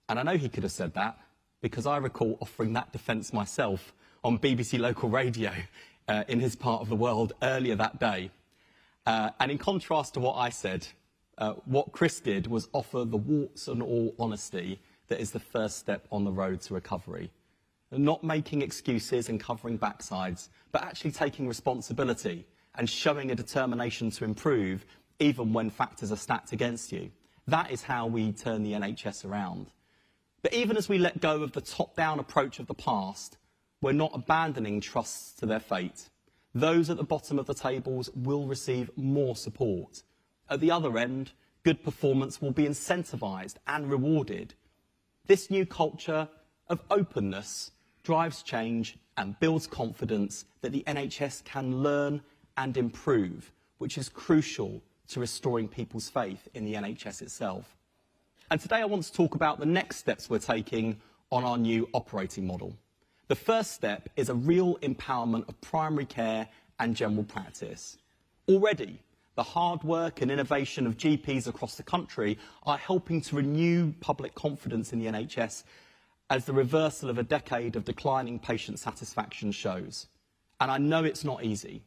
And I know he could have said that because I recall offering that defence myself on BBC Local Radio in his part of the world earlier that day. And in contrast to what I said, what Chris did was offer the warts and all honesty that is the first step on the road to recovery. Not making excuses and covering backsides, but actually taking responsibility and showing a determination to improve even when factors are stacked against you. That is how we turn the NHS around. But even as we let go of the top-down approach of the past, we're not abandoning trusts to their fate. Those at the bottom of the tables will receive more support. At the other end, good performance will be incentivised and rewarded. This new culture of openness drives change and builds confidence that the NHS can learn and improve which is crucial to restoring people's faith in the NHS itself. And today I want to talk about the next steps we're taking on our new operating model. The first step is a real empowerment of primary care and general practice. Already, the hard work and innovation of GPs across the country are helping to renew public confidence in the NHS, as the reversal of a decade of declining patient satisfaction shows. And I know it's not easy.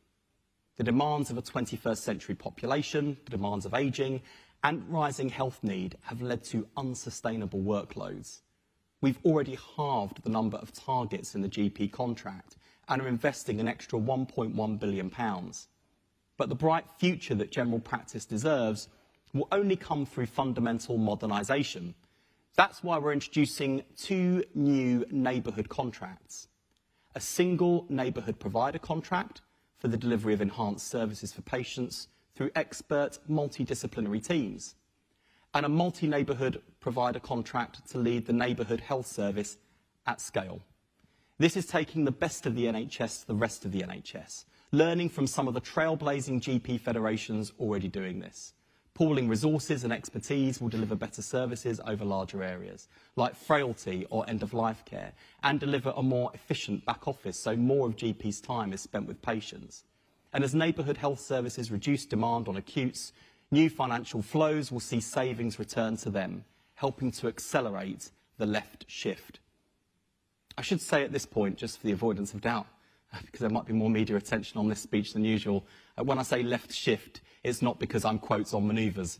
The demands of a 21st century population, the demands of ageing, and rising health need have led to unsustainable workloads. We've already halved the number of targets in the GP contract and are investing an extra £1.1 billion. But the bright future that general practice deserves will only come through fundamental modernisation. That's why we're introducing 2 new neighbourhood contracts. A single neighbourhood provider contract for the delivery of enhanced services for patients through expert multidisciplinary teams, and a multi-neighbourhood provider contract to lead the neighbourhood health service at scale. This is taking the best of the NHS to the rest of the NHS, learning from some of the trailblazing GP federations already doing this. Pooling resources and expertise will deliver better services over larger areas, like frailty or end-of-life care, and deliver a more efficient back office, so more of GP's time is spent with patients. And as neighbourhood health services reduce demand on acutes, new financial flows will see savings return to them, helping to accelerate the left shift. I should say at this point, just for the avoidance of doubt, because there might be more media attention on this speech than usual, when I say left shift, it's not because I'm quotes on manoeuvres.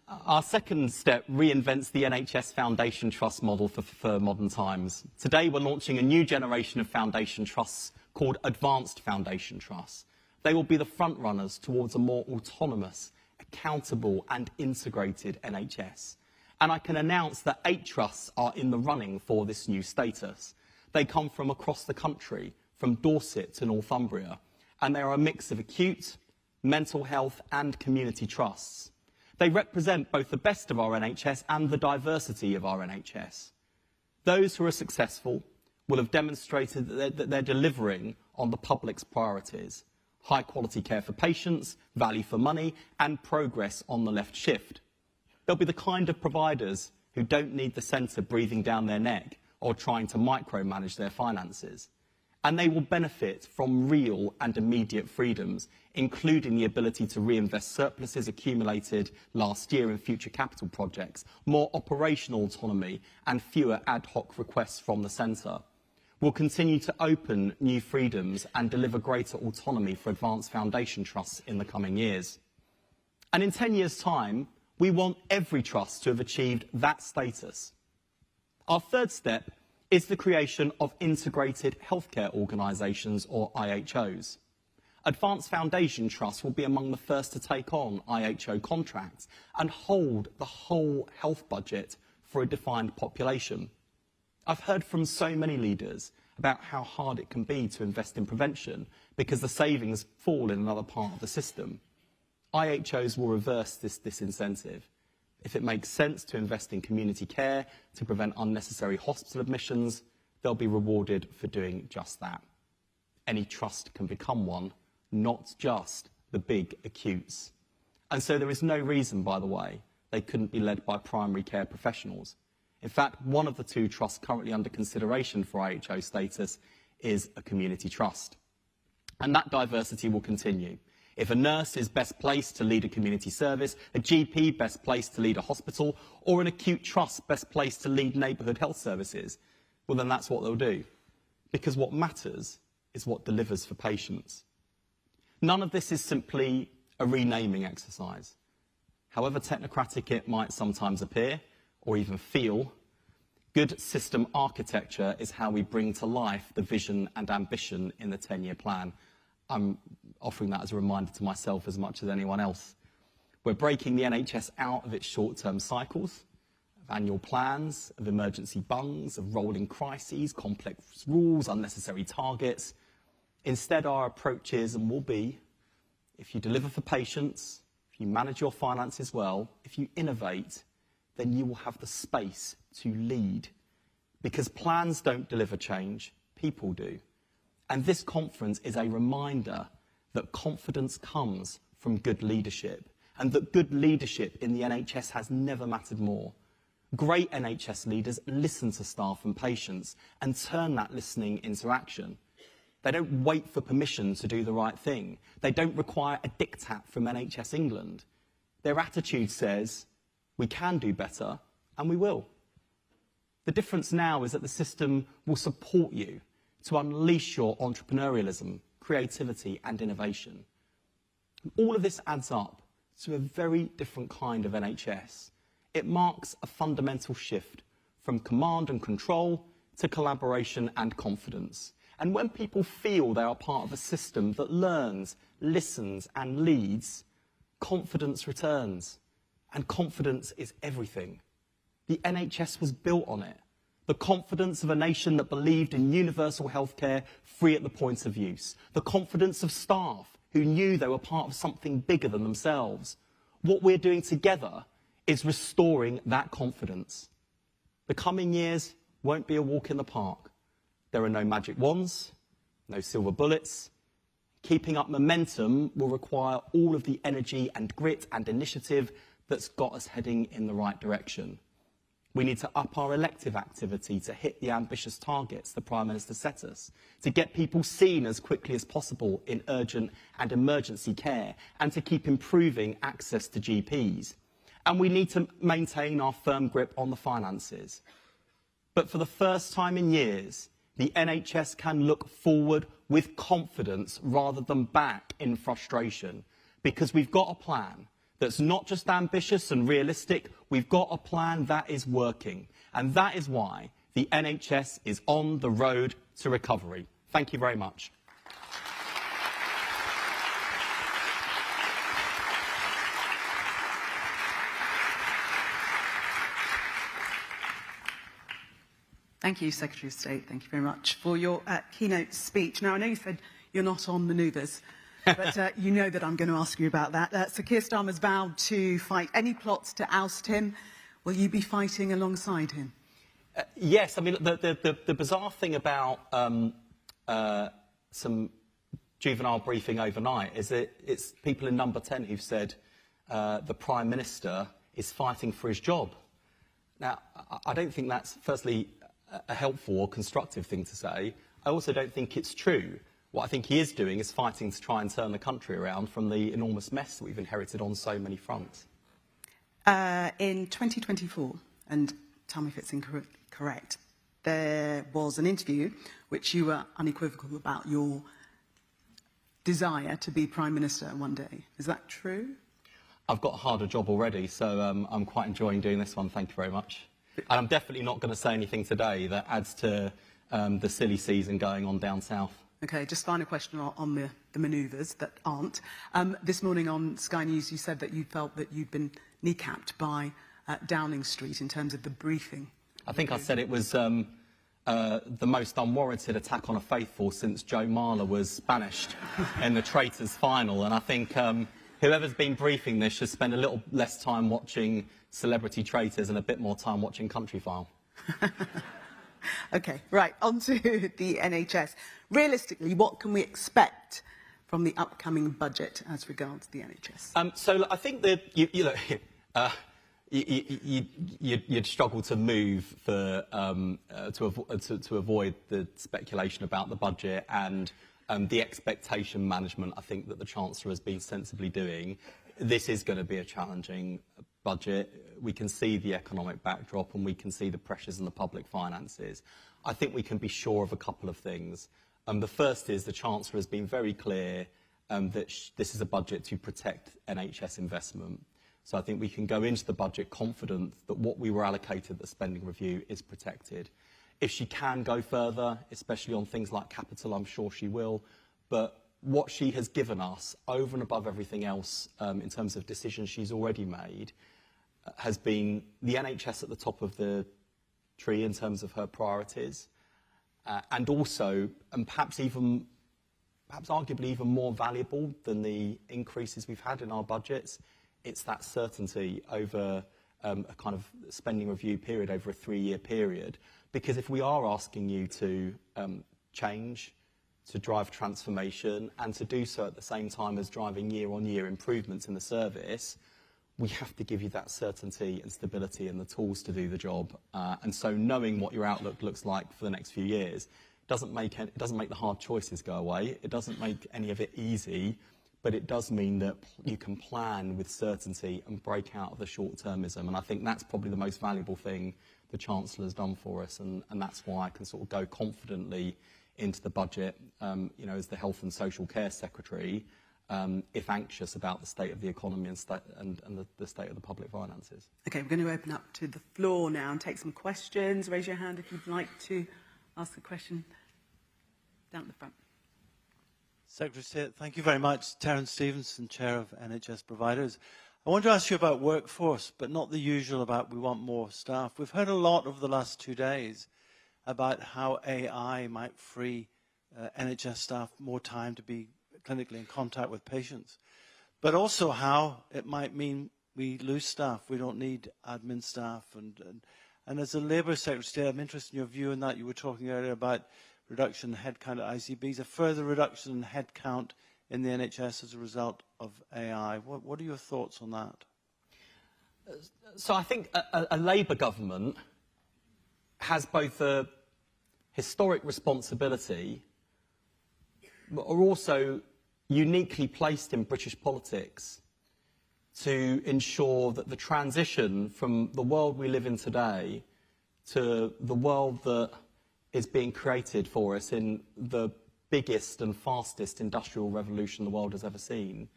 Our second step reinvents the NHS Foundation Trust model for modern times. Today we're launching a new generation of foundation trusts called Advanced Foundation Trusts. They will be the front runners towards a more autonomous, accountable and integrated NHS. And I can announce that 8 trusts are in the running for this new status. They come from across the country, from Dorset to Northumbria, and they are a mix of acute, mental health and community trusts. They represent both the best of our NHS and the diversity of our NHS. Those who are successful will have demonstrated that they're delivering on the public's priorities: high quality care for patients, value for money, and progress on the left shift. They'll be the kind of providers who don't need the centre breathing down their neck or trying to micromanage their finances. And they will benefit from real and immediate freedoms, including the ability to reinvest surpluses accumulated last year in future capital projects, more operational autonomy, and fewer ad hoc requests from the centre. We'll continue to open new freedoms and deliver greater autonomy for advanced foundation trusts in the coming years. And in 10 years' time, we want every trust to have achieved that status. Our third step is the creation of integrated healthcare organisations, or IHOs. Advanced Foundation Trusts will be among the first to take on IHO contracts and hold the whole health budget for a defined population. I've heard from so many leaders about how hard it can be to invest in prevention because the savings fall in another part of the system. IHOs will reverse this disincentive. If it makes sense to invest in community care to prevent unnecessary hospital admissions, they'll be rewarded for doing just that. Any trust can become one, not just the big acutes. And so there is no reason, by the way, they couldn't be led by primary care professionals. In fact, one of the 2 trusts currently under consideration for IHO status is a community trust. And that diversity will continue. If a nurse is best placed to lead a community service, a GP best placed to lead a hospital, or an acute trust best placed to lead neighbourhood health services, well then that's what they'll do. Because what matters is what delivers for patients. None of this is simply a renaming exercise. However technocratic it might sometimes appear, or even feel, good system architecture is how we bring to life the vision and ambition in the 10-year plan. I'm offering that as a reminder to myself as much as anyone else. We're breaking the NHS out of its short-term cycles, of annual plans, of emergency bungs, of rolling crises, complex rules, unnecessary targets. Instead, our approach is and will be, if you deliver for patients, if you manage your finances well, if you innovate, then you will have the space to lead. Because plans don't deliver change, people do. And this conference is a reminder that confidence comes from good leadership, and that good leadership in the NHS has never mattered more. Great NHS leaders listen to staff and patients and turn that listening into action. They don't wait for permission to do the right thing. They don't require a diktat from NHS England. Their attitude says, we can do better, and we will. The difference now is that the system will support you to unleash your entrepreneurialism, creativity, and innovation. All of this adds up to a very different kind of NHS. It marks a fundamental shift from command and control to collaboration and confidence. And when people feel they are part of a system that learns, listens, and leads, confidence returns. And confidence is everything. The NHS was built on it. The confidence of a nation that believed in universal healthcare free at the point of use. The confidence of staff who knew they were part of something bigger than themselves. What we're doing together is restoring that confidence. The coming years won't be a walk in the park. There are no magic wands, no silver bullets. Keeping up momentum will require all of the energy and grit and initiative that's got us heading in the right direction. We need to up our elective activity to hit the ambitious targets the Prime Minister set us, to get people seen as quickly as possible in urgent and emergency care, and to keep improving access to GPs. And we need to maintain our firm grip on the finances. But for the first time in years, the NHS can look forward with confidence rather than back in frustration, because we've got a plan that's not just ambitious and realistic, we've got a plan that is working. And that is why the NHS is on the road to recovery. Thank you very much. Thank you, Secretary of State. Thank you very much for your keynote speech. Now, I know you said you're not on manoeuvres, but you know that I'm going to ask you about that. Sir Keir Starmer's vowed to fight any plots to oust him. Will you be fighting alongside him? Yes. I mean, the bizarre thing about some juvenile briefing overnight is that it's people in Number 10 who've said the Prime Minister is fighting for his job. Now, I don't think that's, firstly, a helpful or constructive thing to say. I also don't think it's true. What I think he is doing is fighting to try and turn the country around from the enormous mess that we've inherited on so many fronts. In 2024, and tell me if it's incorrect, there was an interview which you were unequivocal about your desire to be Prime Minister one day. Is that true? I've got a harder job already, so I'm quite enjoying doing this one. Thank you very much. And I'm definitely not going to say anything today that adds to the silly season going on down south. OK, just final question on the manoeuvres that aren't. This morning on Sky News, you said that you felt that you'd been kneecapped by Downing Street in terms of the briefing. I think I said it was the most unwarranted attack on a faithful since Joe Marler was banished in the Traitors final. And I think whoever's been briefing this should spend a little less time watching Celebrity Traitors and a bit more time watching Countryfile. OK, right, on to the NHS. Realistically, what can we expect from the upcoming budget as regards the NHS? So look, I think that you'd struggle to move for, to avoid the speculation about the budget and the expectation management. I think that the Chancellor has been sensibly doing. This is going to be a challenging budget. We can see the economic backdrop and we can see the pressures in the public finances. I think we can be sure of a couple of things. The first is the Chancellor has been very clear that this is a budget to protect NHS investment. So I think we can go into the budget confident that what we were allocated at the spending review is protected. If she can go further, especially on things like capital, I'm sure she will. But what she has given us, over and above everything else, in terms of decisions she's already made, has been the NHS at the top of the tree in terms of her priorities. And also, and perhaps arguably even more valuable than the increases we've had in our budgets, it's that certainty over a kind of spending review period, over a 3-year period. Because if we are asking you to change to drive transformation and to do so at the same time as driving year-on-year improvements in the service, we have to give you that certainty and stability and the tools to do the job. And so knowing what your outlook looks like for the next few years doesn't make the hard choices go away. It doesn't make any of it easy, but it does mean that you can plan with certainty and break out of the short-termism. And I think that's probably the most valuable thing the Chancellor has done for us, and that's why I can sort of go confidently into the budget, as the Health and Social Care Secretary, if anxious about the state of the economy and the state of the public finances. OK, we're going to open up to the floor now and take some questions. Raise your hand if you'd like to ask a question. Down at the front. Secretary of State, thank you very much. Terence Stevenson, Chair of NHS Providers. I want to ask you about workforce, but not the usual about we want more staff. We've heard a lot over the last 2 days about how AI might free NHS staff more time to be clinically in contact with patients, but also how it might mean we lose staff. We don't need admin staff. And as a Labour Secretary of State, I'm interested in your view on that. You were talking earlier about reduction in headcount at ICBs, a further reduction in headcount in the NHS as a result of AI. What are your thoughts on that? So I think a Labour government has both a historic responsibility, but are also uniquely placed in British politics to ensure that the transition from the world we live in today to the world that is being created for us in the biggest and fastest industrial revolution the world has ever seen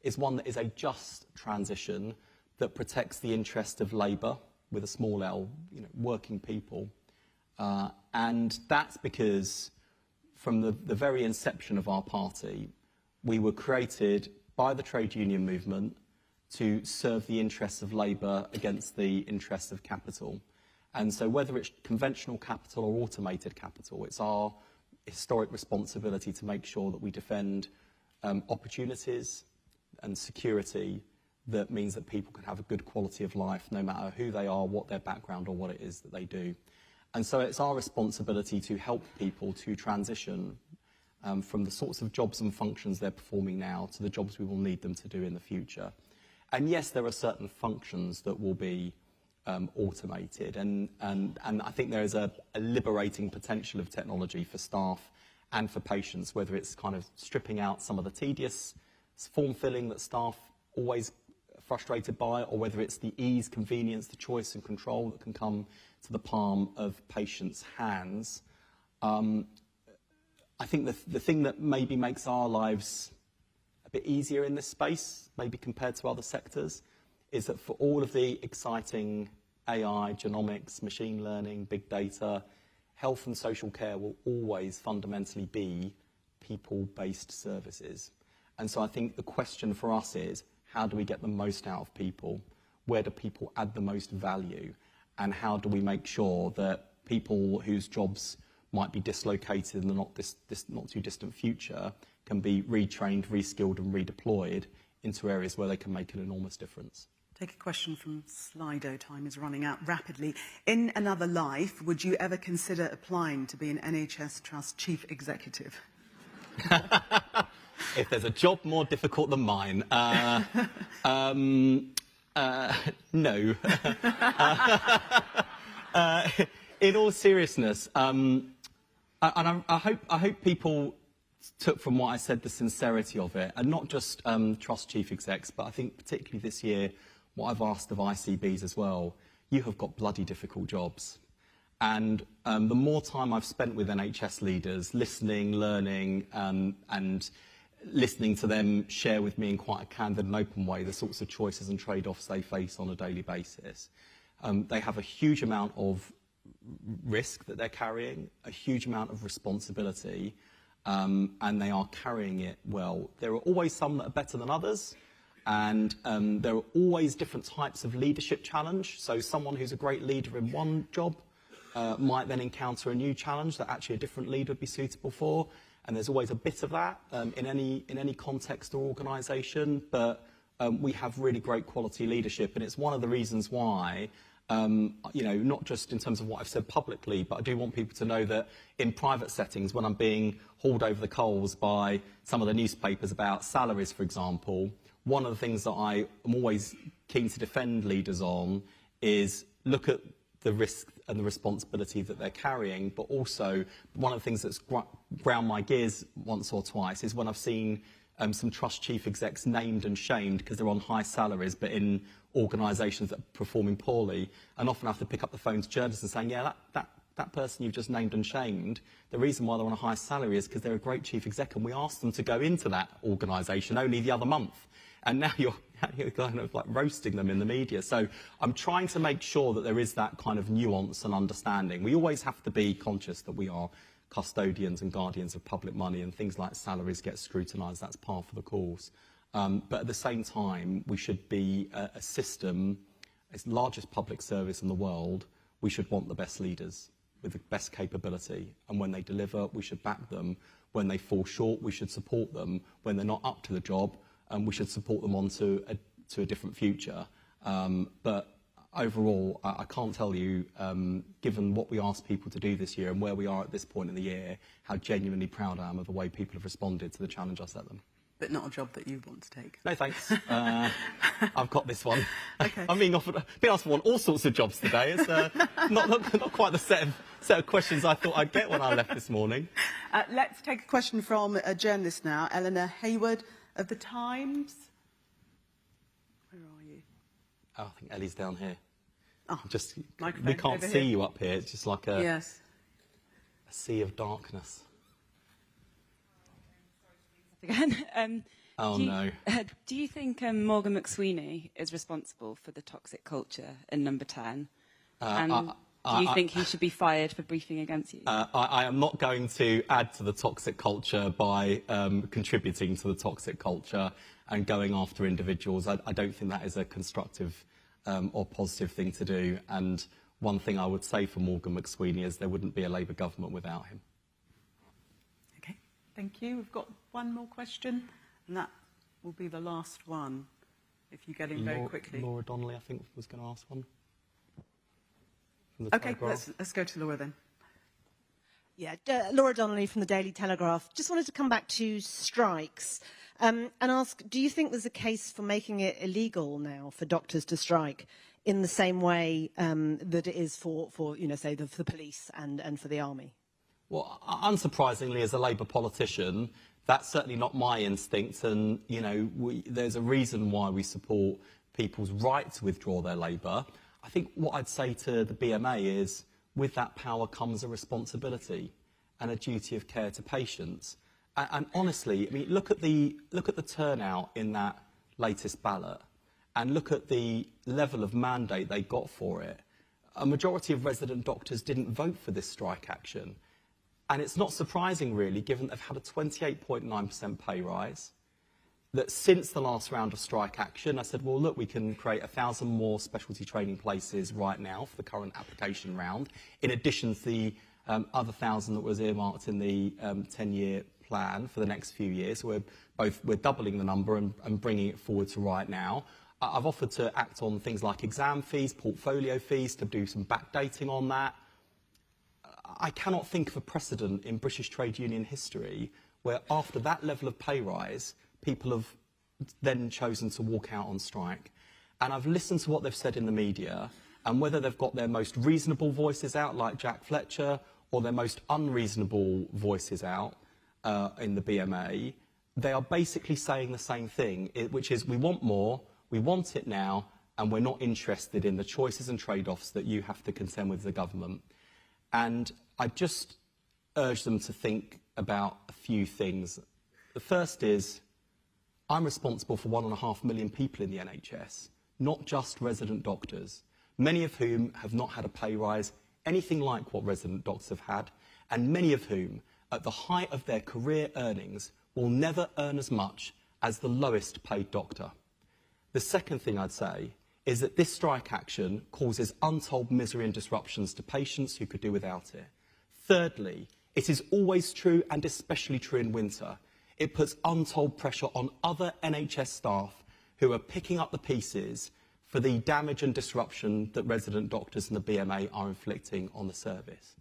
is one that is a just transition that protects the interest of Labour, with a small l, working people. And that's because from the very inception of our party, we were created by the trade union movement to serve the interests of Labour against the interests of capital. And so whether it's conventional capital or automated capital, it's our historic responsibility to make sure that we defend opportunities and security that means that people can have a good quality of life no matter who they are, what their background or what it is that they do. And so it's our responsibility to help people to transition from the sorts of jobs and functions they're performing now to the jobs we will need them to do in the future. And yes, there are certain functions that will be automated, and I think there is a liberating potential of technology for staff and for patients, whether it's kind of stripping out some of the tedious form filling that staff always frustrated by, or whether it's the ease, convenience, the choice and control that can come to the palm of patients' hands. I think the thing that maybe makes our lives a bit easier in this space, maybe compared to other sectors, is that for all of the exciting AI, genomics, machine learning, big data, health and social care will always fundamentally be people-based services. And so I think the question for us is, how do we get the most out of people? Where do people add the most value? And how do we make sure that people whose jobs might be dislocated in the not too distant future can be retrained, reskilled and redeployed into areas where they can make an enormous difference? Take a question from Slido. Time is running out rapidly. In another life, would you ever consider applying to be an NHS Trust Chief Executive? If there's a job more difficult than mine, no. In all seriousness, and I hope people took from what I said the sincerity of it, and not just Trust Chief Execs, but I think particularly this year, what I've asked of ICBs as well. You have got bloody difficult jobs. And the more time I've spent with NHS leaders, listening, learning, and listening to them share with me in quite a candid and open way the sorts of choices and trade-offs they face on a daily basis. They have a huge amount of risk that they're carrying, a huge amount of responsibility, and they are carrying it well. There are always some that are better than others, and there are always different types of leadership challenge. So someone who's a great leader in one job might then encounter a new challenge that actually a different leader would be suitable for. And there's always a bit of that in any context or organisation. But we have really great quality leadership, and it's one of the reasons why You know, not just in terms of what I've said publicly, but I do want people to know that in private settings, when I'm being hauled over the coals by some of the newspapers about salaries, for example, one of the things that I am always keen to defend leaders on is look at the risk and the responsibility that they're carrying, but also one of the things that's ground my gears once or twice is when I've seen some trust chief execs named and shamed because they're on high salaries, but in organisations that are performing poorly, and often have to pick up the phone to journalists and saying, yeah, that person you've just named and shamed, the reason why they're on a high salary is because they're a great chief exec, and we asked them to go into that organisation only the other month. And now you're kind of like roasting them in the media. So I'm trying to make sure that there is that kind of nuance and understanding. We always have to be conscious that we are custodians and guardians of public money, and things like salaries get scrutinised. That's par for the course. But at the same time, we should be a system, as the largest public service in the world, we should want the best leaders with the best capability. And when they deliver, we should back them. When they fall short, we should support them. When they're not up to the job, we should support them on to a different future. But overall, I can't tell you, given what we asked people to do this year and where we are at this point in the year, how genuinely proud I am of the way people have responded to the challenge I set them. But not a job that you want to take. No, thanks. I've got this one. Okay. I'm being asked for all sorts of jobs today. It's not quite the set of questions I thought I'd get when I left this morning. Let's take a question from a journalist now, Eleanor Hayward of The Times. Where are you? Oh, I think Ellie's down here. Oh, we can't see you up here. It's just like a sea of darkness. Again. No. Do you think Morgan McSweeney is responsible for the toxic culture in Number 10? Do you think he should be fired for briefing against you? I am not going to add to the toxic culture by contributing to the toxic culture and going after individuals. I don't think that is a constructive or positive thing to do. And one thing I would say for Morgan McSweeney is there wouldn't be a Labour government without him. Okay, thank you. We've got one more question, and that will be the last one, if you get in very quickly. Laura Donnelly, I think, was going to ask one. Okay, let's go to Laura then. Yeah, Laura Donnelly from the Daily Telegraph. Just wanted to come back to strikes and ask, do you think there's a case for making it illegal now for doctors to strike in the same way that it is for say, the police and for the army? Well, unsurprisingly, as a Labour politician, that's certainly not my instinct. And, you know, there's a reason why we support people's right to withdraw their labour. I think what I'd say to the BMA is, with that power comes a responsibility and a duty of care to patients. And honestly, I mean, look at the turnout in that latest ballot, and look at the level of mandate they got for it. A majority of resident doctors didn't vote for this strike action. And it's not surprising, really, given they've had a 28.9% pay rise, that since the last round of strike action, I said, well, look, we can create 1,000 more specialty training places right now for the current application round, in addition to the other 1,000 that was earmarked in the 10-year plan for the next few years. We're doubling the number and bringing it forward to right now. I've offered to act on things like exam fees, portfolio fees, to do some backdating on that. I cannot think of a precedent in British trade union history where, after that level of pay rise, people have then chosen to walk out on strike. And I've listened to what they've said in the media, and whether they've got their most reasonable voices out, like Jack Fletcher, or their most unreasonable voices out in the BMA, they are basically saying the same thing, which is, we want more, we want it now, and we're not interested in the choices and trade-offs that you have to contend with as a government. And I just urge them to think about a few things. The first is, I'm responsible for 1.5 million people in the NHS, not just resident doctors, many of whom have not had a pay rise anything like what resident doctors have had, and many of whom, at the height of their career earnings, will never earn as much as the lowest paid doctor. The second thing I'd say is that this strike action causes untold misery and disruptions to patients who could do without it. Thirdly, it is always true, and especially true in winter, it puts untold pressure on other NHS staff who are picking up the pieces for the damage and disruption that resident doctors and the BMA are inflicting on the service.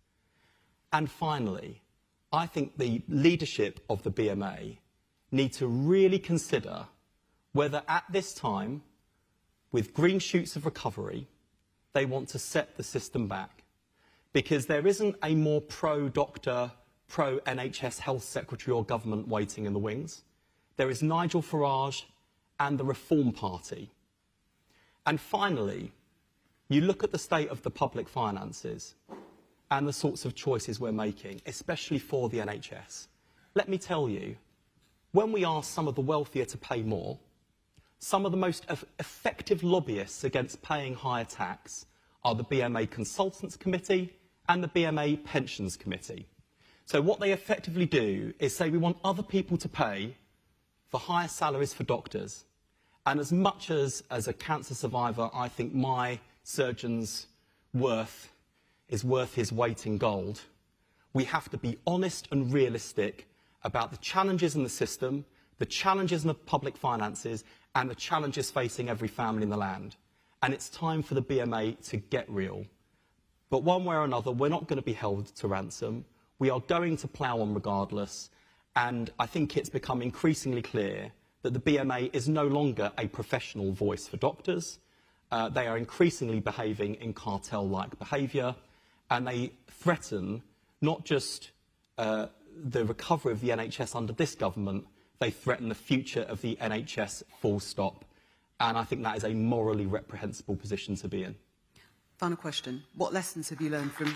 And finally, I think the leadership of the BMA need to really consider whether at this time, with green shoots of recovery, they want to set the system back. Because there isn't a more pro-doctor, pro-NHS health secretary or government waiting in the wings. There is Nigel Farage and the Reform Party. And finally, you look at the state of the public finances and the sorts of choices we're making, especially for the NHS. Let me tell you, when we ask some of the wealthier to pay more, some of the most effective lobbyists against paying higher tax are the BMA Consultants Committee and the BMA Pensions Committee. So what they effectively do is say we want other people to pay for higher salaries for doctors. And as much as a cancer survivor, I think my surgeon's worth is worth his weight in gold, we have to be honest and realistic about the challenges in the system, the challenges in the public finances, and the challenges facing every family in the land. And it's time for the BMA to get real. But one way or another, we're not going to be held to ransom. We are going to plough on regardless. And I think it's become increasingly clear that the BMA is no longer a professional voice for doctors. They are increasingly behaving in cartel-like behaviour, and they threaten not just the recovery of the NHS under this government, they threaten the future of the NHS full stop. And I think that is a morally reprehensible position to be in. Final question. What lessons have you learned from...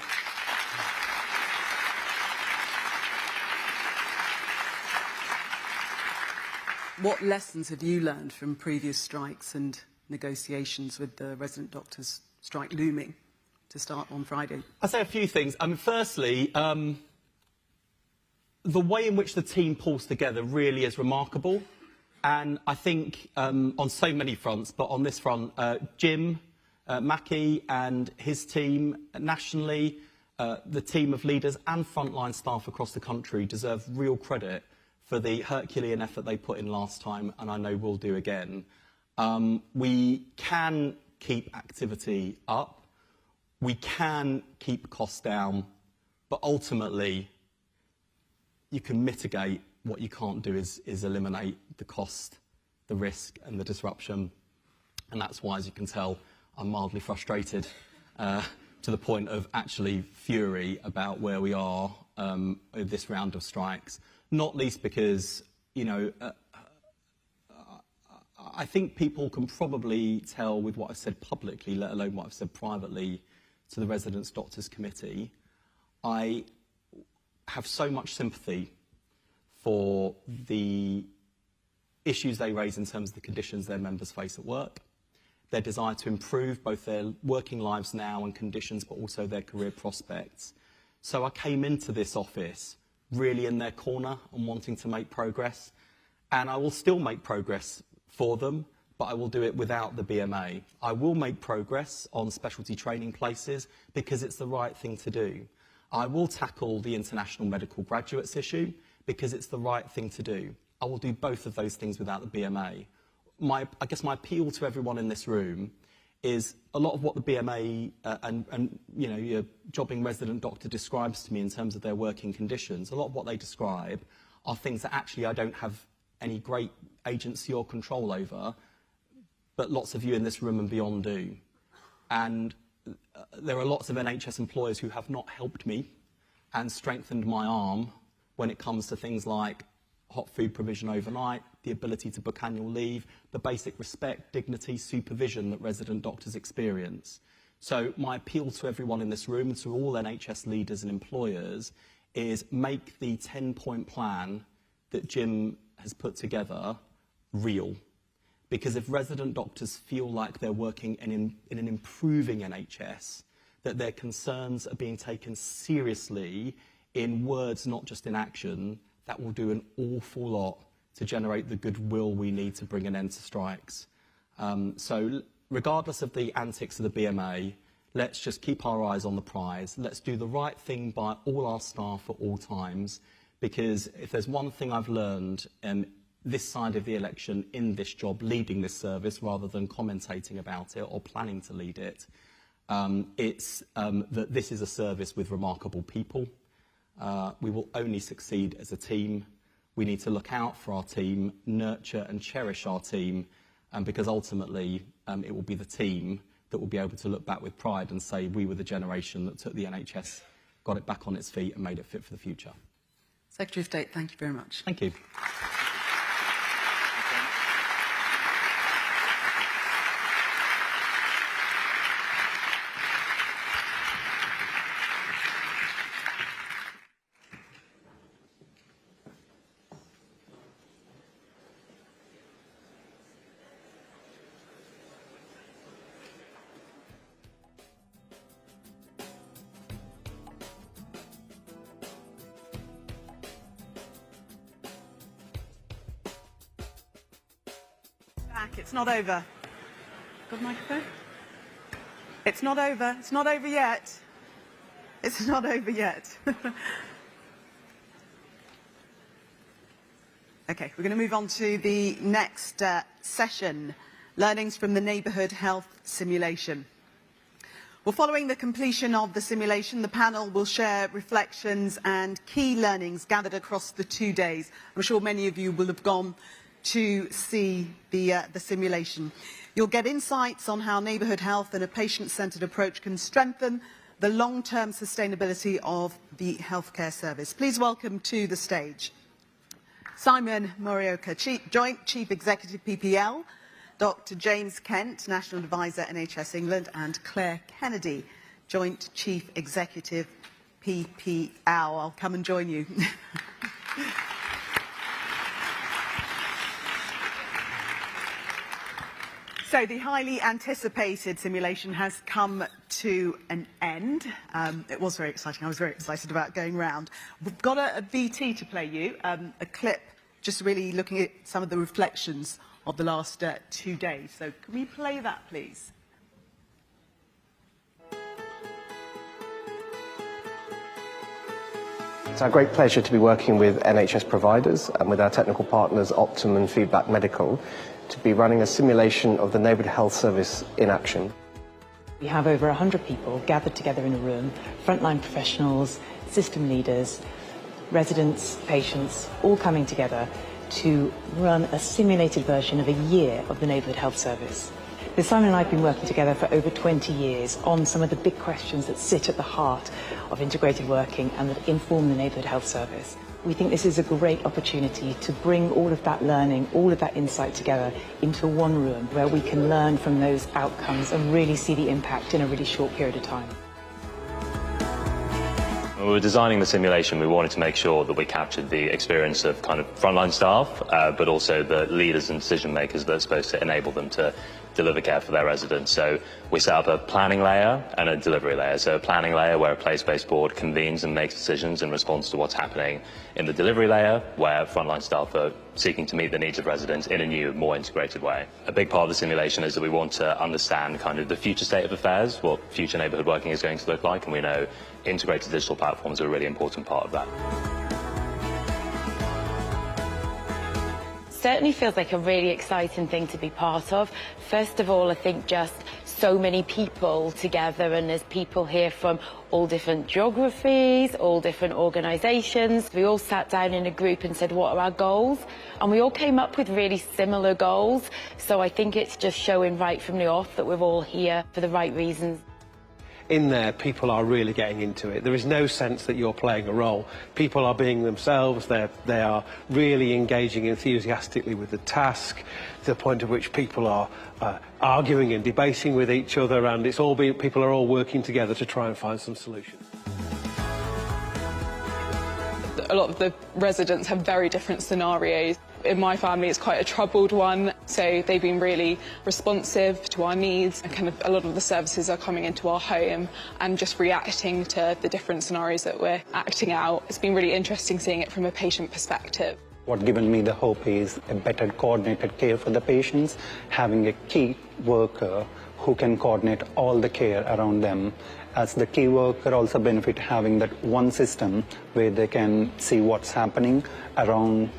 What lessons have you learned from previous strikes and negotiations with the resident doctors' strike looming to start on Friday? I'll say a few things. Firstly, the way in which the team pulls together really is remarkable. And I think on so many fronts, but on this front, Jim Mackey and his team nationally, the team of leaders and frontline staff across the country deserve real credit for the Herculean effort they put in last time, and I know we'll do again. We can keep activity up, we can keep costs down, but ultimately you can mitigate. What you can't do is eliminate the cost, the risk and the disruption. And that's why, as you can tell, I'm mildly frustrated to the point of actually fury about where we are with this round of strikes. Not least because, you know, I think people can probably tell with what I've said publicly, let alone what I've said privately to the Residents' Doctors Committee. I have so much sympathy for the issues they raise in terms of the conditions their members face at work, their desire to improve both their working lives now and conditions, but also their career prospects. So I came into this office really in their corner and wanting to make progress. And I will still make progress for them, but I will do it without the BMA. I will make progress on specialty training places because it's the right thing to do. I will tackle the international medical graduates issue because it's the right thing to do. I will do both of those things without the BMA. I guess my appeal to everyone in this room is a lot of what the BMA and you know, your jobbing resident doctor describes to me in terms of their working conditions. A lot of what they describe are things that actually I don't have any great agency or control over, but lots of you in this room and beyond do. And there are lots of NHS employers who have not helped me and strengthened my arm when it comes to things like hot food provision overnight, the ability to book annual leave, the basic respect, dignity, supervision that resident doctors experience. So my appeal to everyone in this room, to all NHS leaders and employers, is make the 10-point plan that Jim has put together real. Because if resident doctors feel like they're working in an improving NHS, that their concerns are being taken seriously in words, not just in action, that will do an awful lot to generate the goodwill we need to bring an end to strikes. So regardless of the antics of the BMA, let's just keep our eyes on the prize. Let's do the right thing by all our staff at all times, because if there's one thing I've learned this side of the election in this job, leading this service rather than commentating about it or planning to lead it. It's that this is a service with remarkable people. We will only succeed as a team. We need to look out for our team, nurture and cherish our team, because ultimately it will be the team that will be able to look back with pride and say we were the generation that took the NHS, got it back on its feet and made it fit for the future. Secretary of State, thank you very much. Thank you. It's not over. Got a microphone? It's not over. It's not over yet. It's not over yet. Okay, we're going to move on to the next session, learnings from the neighbourhood health simulation. Well, following the completion of the simulation, the panel will share reflections and key learnings gathered across the 2 days. I'm sure many of you will have gone to see the simulation. You'll get insights on how neighbourhood health and a patient-centred approach can strengthen the long-term sustainability of the healthcare service. Please welcome to the stage Simon Morioka, Joint Chief Executive PPL, Dr James Kent, National Advisor NHS England, and Claire Kennedy, Joint Chief Executive PPL. I'll come and join you. So the highly anticipated simulation has come to an end. It was very exciting. I was very excited about going round. We've got a VT to play you, a clip just really looking at some of the reflections of the last 2 days. So can we play that, please? It's our great pleasure to be working with NHS providers and with our technical partners Optum and Feedback Medical to be running a simulation of the neighbourhood health service in action. We have over 100 people gathered together in a room, frontline professionals, system leaders, residents, patients, all coming together to run a simulated version of a year of the neighbourhood health service. But Simon and I have been working together for over 20 years on some of the big questions that sit at the heart of integrated working and that inform the neighbourhood health service. We think this is a great opportunity to bring all of that learning, all of that insight together into one room where we can learn from those outcomes and really see the impact in a really short period of time. When we were designing the simulation, we wanted to make sure that we captured the experience of kind of frontline staff, but also the leaders and decision makers that are supposed to enable them to deliver care for their residents. So we set up a planning layer and a delivery layer. So a planning layer where a place-based board convenes and makes decisions in response to what's happening in the delivery layer, where frontline staff are seeking to meet the needs of residents in a new, more integrated way. A big part of the simulation is that we want to understand kind of the future state of affairs, what future neighbourhood working is going to look like, and we know integrated digital platforms are a really important part of that. Certainly feels like a really exciting thing to be part of. First of all, I think just so many people together, and there's people here from all different geographies, all different organisations. We all sat down in a group and said, what are our goals? And we all came up with really similar goals. So I think it's just showing right from the off that we're all here for the right reasons. In there, people are really getting into it. There is no sense that you're playing a role. People are being themselves. They are really engaging enthusiastically with the task, to the point at which people are arguing and debating with each other, and people are all working together to try and find some solutions. A lot of the residents have very different scenarios. In my family, it's quite a troubled one, so they've been really responsive to our needs, and kind of a lot of the services are coming into our home and just reacting to the different scenarios that we're acting out. It's been really interesting seeing it from a patient perspective. What given me the hope is a better coordinated care for the patients, having a key worker who can coordinate all the care around them. As the key worker also benefit having that one system where they can see what's happening around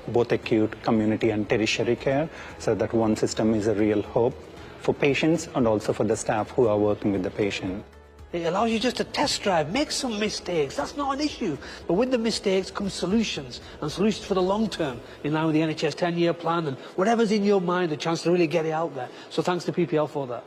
both acute, community and tertiary care, so that one system is a real hope for patients and also for the staff who are working with the patient. It allows you just to test drive, make some mistakes. That's not an issue. But with the mistakes come solutions, and solutions for the long term, in line with the NHS 10-year plan and whatever's in your mind, a chance to really get it out there. So thanks to PPL for that.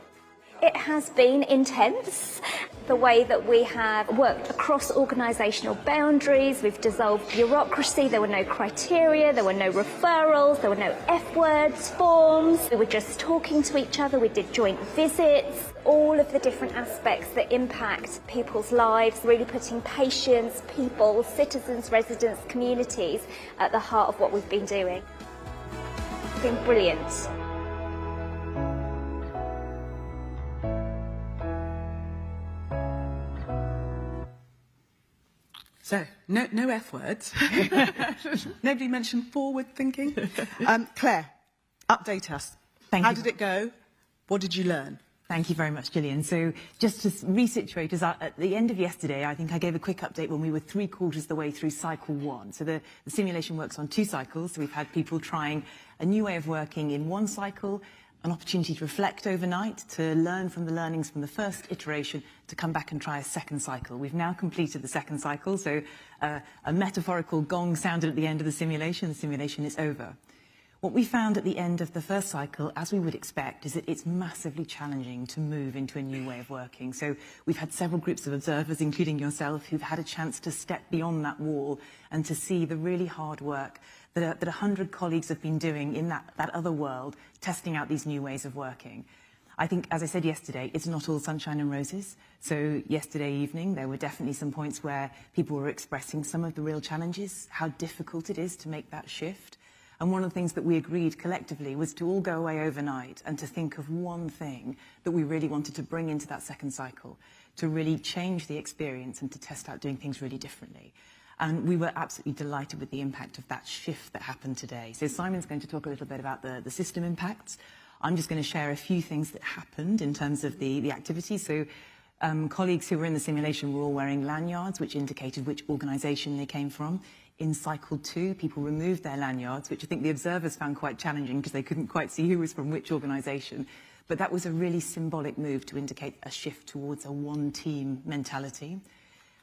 It has been intense, the way that we have worked across organisational boundaries. We've dissolved bureaucracy. There were no criteria, there were no referrals, there were no F-words forms. We were just talking to each other. We did joint visits, all of the different aspects that impact people's lives, really putting patients, people, citizens, residents, communities at the heart of what we've been doing. It's been brilliant. So, no F words. Nobody mentioned forward thinking. Claire, update us. How did it go? What did you learn? Thank you very much, Gillian. So just to resituate us, at the end of yesterday, I think I gave a quick update when we were 3/4 of the way through cycle 1. So the simulation works on 2 cycles. So we've had people trying a new way of working in 1 cycle, an opportunity to reflect overnight, to learn from the learnings from the first iteration, to come back and try a 2nd cycle. We've now completed the 2nd cycle, so a metaphorical gong sounded at the end of the simulation. The simulation is over. What we found at the end of the 1st cycle, as we would expect, is that it's massively challenging to move into a new way of working. So we've had several groups of observers, including yourself, who've had a chance to step beyond that wall and to see the really hard work that 100 colleagues have been doing in that other world, testing out these new ways of working. I think, as I said yesterday, it's not all sunshine and roses. So yesterday evening, there were definitely some points where people were expressing some of the real challenges, how difficult it is to make that shift. And one of the things that we agreed collectively was to all go away overnight and to think of one thing that we really wanted to bring into that 2nd cycle, to really change the experience and to test out doing things really differently. And we were absolutely delighted with the impact of that shift that happened today. So Simon's going to talk a little bit about the system impacts. I'm just going to share a few things that happened in terms of the activities. So colleagues who were in the simulation were all wearing lanyards, which indicated which organisation they came from. In cycle 2, people removed their lanyards, which I think the observers found quite challenging because they couldn't quite see who was from which organisation. But that was a really symbolic move to indicate a shift towards a one-team mentality.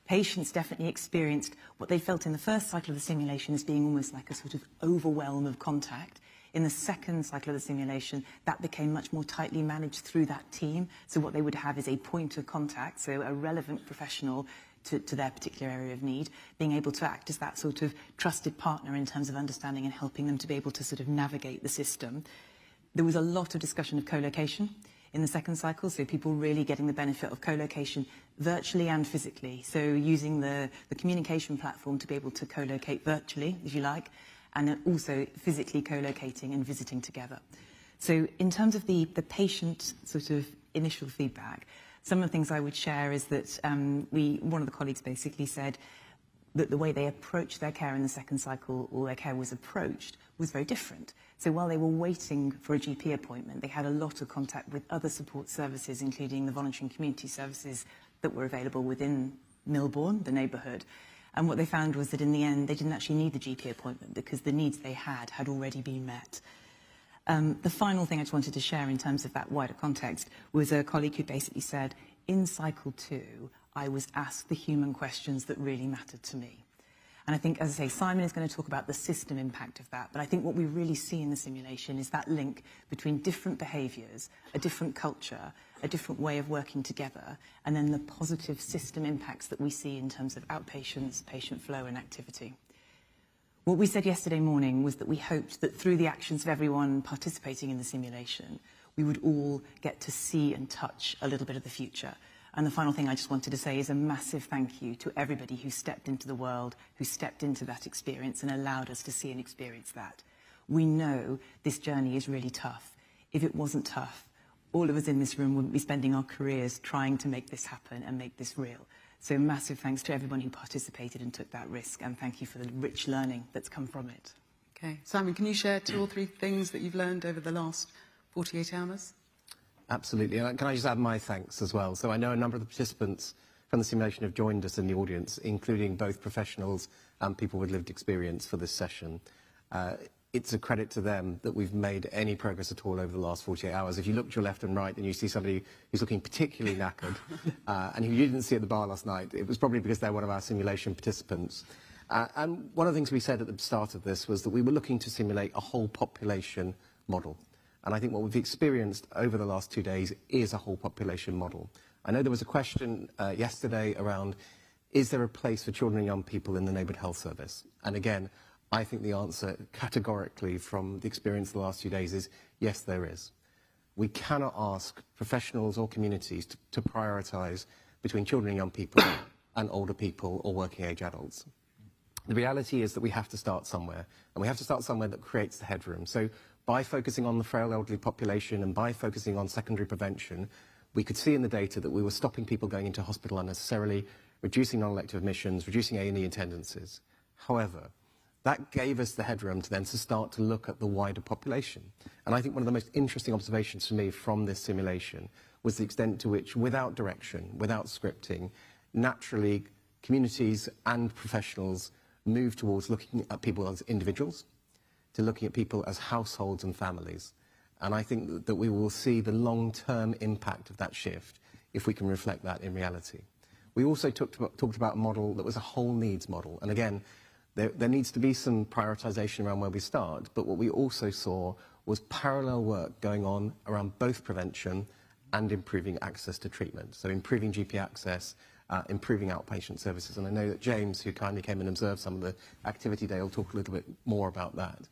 Patients definitely experienced what they felt in the 1st cycle of the simulation as being almost like a sort of overwhelm of contact. In the 2nd cycle of the simulation, that became much more tightly managed through that team. So what they would have is a point of contact, so a relevant professional to their particular area of need, being able to act as that sort of trusted partner in terms of understanding and helping them to be able to sort of navigate the system. There was a lot of discussion of co-location in the 2nd cycle, so people really getting the benefit of co-location virtually and physically. So using the communication platform to be able to co-locate virtually, if you like, and then also physically co-locating and visiting together. So in terms of the patient sort of initial feedback, some of the things I would share is that one of the colleagues basically said that the way they approached their care in the 2nd cycle, or their care was approached, was very different. So while they were waiting for a GP appointment, they had a lot of contact with other support services, including the voluntary and community services that were available within Milbourne, the neighbourhood. And what they found was that in the end, they didn't actually need the GP appointment because the needs they had already been met. The final thing I just wanted to share in terms of that wider context was a colleague who basically said, in cycle 2, I was asked the human questions that really mattered to me. And I think, as I say, Simon is going to talk about the system impact of that. But I think what we really see in the simulation is that link between different behaviours, a different culture, a different way of working together, and then the positive system impacts that we see in terms of outpatients, patient flow and activity. What we said yesterday morning was that we hoped that through the actions of everyone participating in the simulation, we would all get to see and touch a little bit of the future. And the final thing I just wanted to say is a massive thank you to everybody who stepped into the world, who stepped into that experience and allowed us to see and experience that. We know this journey is really tough. If it wasn't tough, all of us in this room wouldn't be spending our careers trying to make this happen and make this real. So massive thanks to everyone who participated and took that risk, and thank you for the rich learning that's come from it. Okay. Simon, can you share 2 or 3 things that you've learned over the last 48 hours? Absolutely. And can I just add my thanks as well? So I know a number of the participants from the simulation have joined us in the audience, including both professionals and people with lived experience for this session. It's a credit to them that we've made any progress at all over the last 48 hours. If you look to your left and right and you see somebody who's looking particularly knackered and who you didn't see at the bar last night, it was probably because they're one of our simulation participants. And one of the things we said at the start of this was that we were looking to simulate a whole population model. And I think what we've experienced over the last 2 days is a whole population model. I know there was a question yesterday around, is there a place for children and young people in the neighbourhood health service? And again, I think the answer categorically from the experience of the last 2 days is yes, there is. We cannot ask professionals or communities to prioritise between children and young people and older people or working age adults. The reality is that we have to start somewhere, and we have to start somewhere that creates the headroom. So by focusing on the frail elderly population and by focusing on secondary prevention, we could see in the data that we were stopping people going into hospital unnecessarily, reducing non-elective admissions, reducing A&E attendances. However, that gave us the headroom to then start to look at the wider population. And I think one of the most interesting observations for me from this simulation was the extent to which, without direction, without scripting, naturally communities and professionals move towards looking at people as individuals, to looking at people as households and families. And I think that we will see the long-term impact of that shift if we can reflect that in reality. We also talked about a model that was a whole needs model. And again, there needs to be some prioritisation around where we start, but what we also saw was parallel work going on around both prevention and improving access to treatment. So improving GP access, improving outpatient services. And I know that James, who kindly came and observed some of the activity day, will talk a little bit more about that.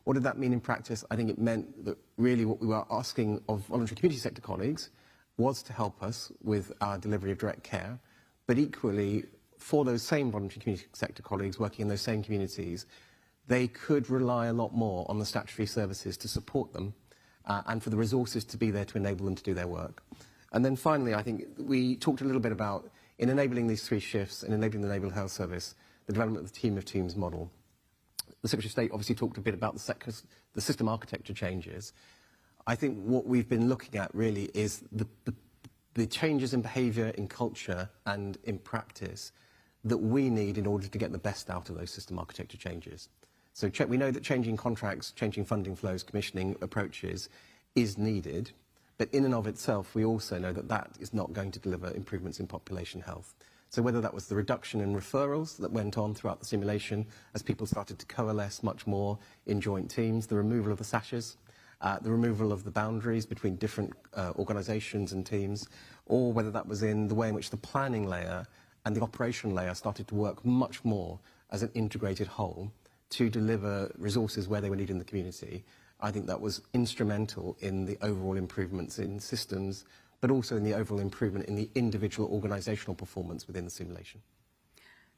What did that mean in practice? I think it meant that really what we were asking of voluntary community sector colleagues was to help us with our delivery of direct care, but equally, for those same voluntary community sector colleagues working in those same communities, they could rely a lot more on the statutory services to support them and for the resources to be there to enable them to do their work. And then finally, I think we talked a little bit about, in enabling these 3 shifts and enabling the neighbourhood health service, the development of the team of teams model. The Secretary of State obviously talked a bit about the system architecture changes. I think what we've been looking at really is the changes in behaviour, in culture and in practice that we need in order to get the best out of those system architecture changes. So we know that changing contracts, changing funding flows, commissioning approaches is needed, but in and of itself, we also know that that is not going to deliver improvements in population health. So whether that was the reduction in referrals that went on throughout the simulation as people started to coalesce much more in joint teams, the removal of the sashes, the removal of the boundaries between different organisations and teams, or whether that was in the way in which the planning layer and the operation layer started to work much more as an integrated whole to deliver resources where they were needed in the community. I think that was instrumental in the overall improvements in systems, but also in the overall improvement in the individual organisational performance within the simulation.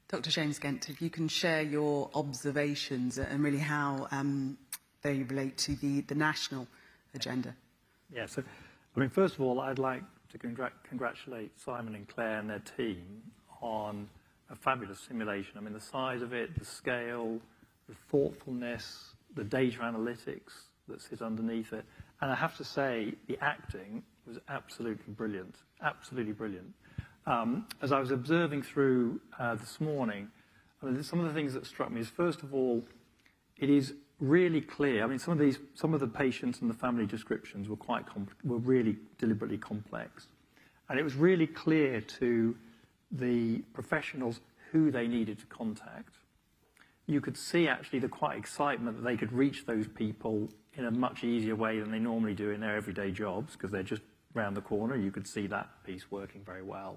Dr. James Gent, if you can share your observations and really how they relate to the national agenda. Yeah, so, I mean, first of all, I'd like to congratulate Simon and Claire and their team on a fabulous simulation. I mean, the size of it, the scale, the thoughtfulness, the data analytics that sit underneath it. And I have to say, the acting was absolutely brilliant, absolutely brilliant. As I was observing through this morning, I mean, some of the things that struck me is, first of all, it is really clear. I mean, some of the patients and the family descriptions were really deliberately complex. And it was really clear to the professionals who they needed to contact. You could see actually the quiet excitement that they could reach those people in a much easier way than they normally do in their everyday jobs, because they're just round the corner. You could see that piece working very well.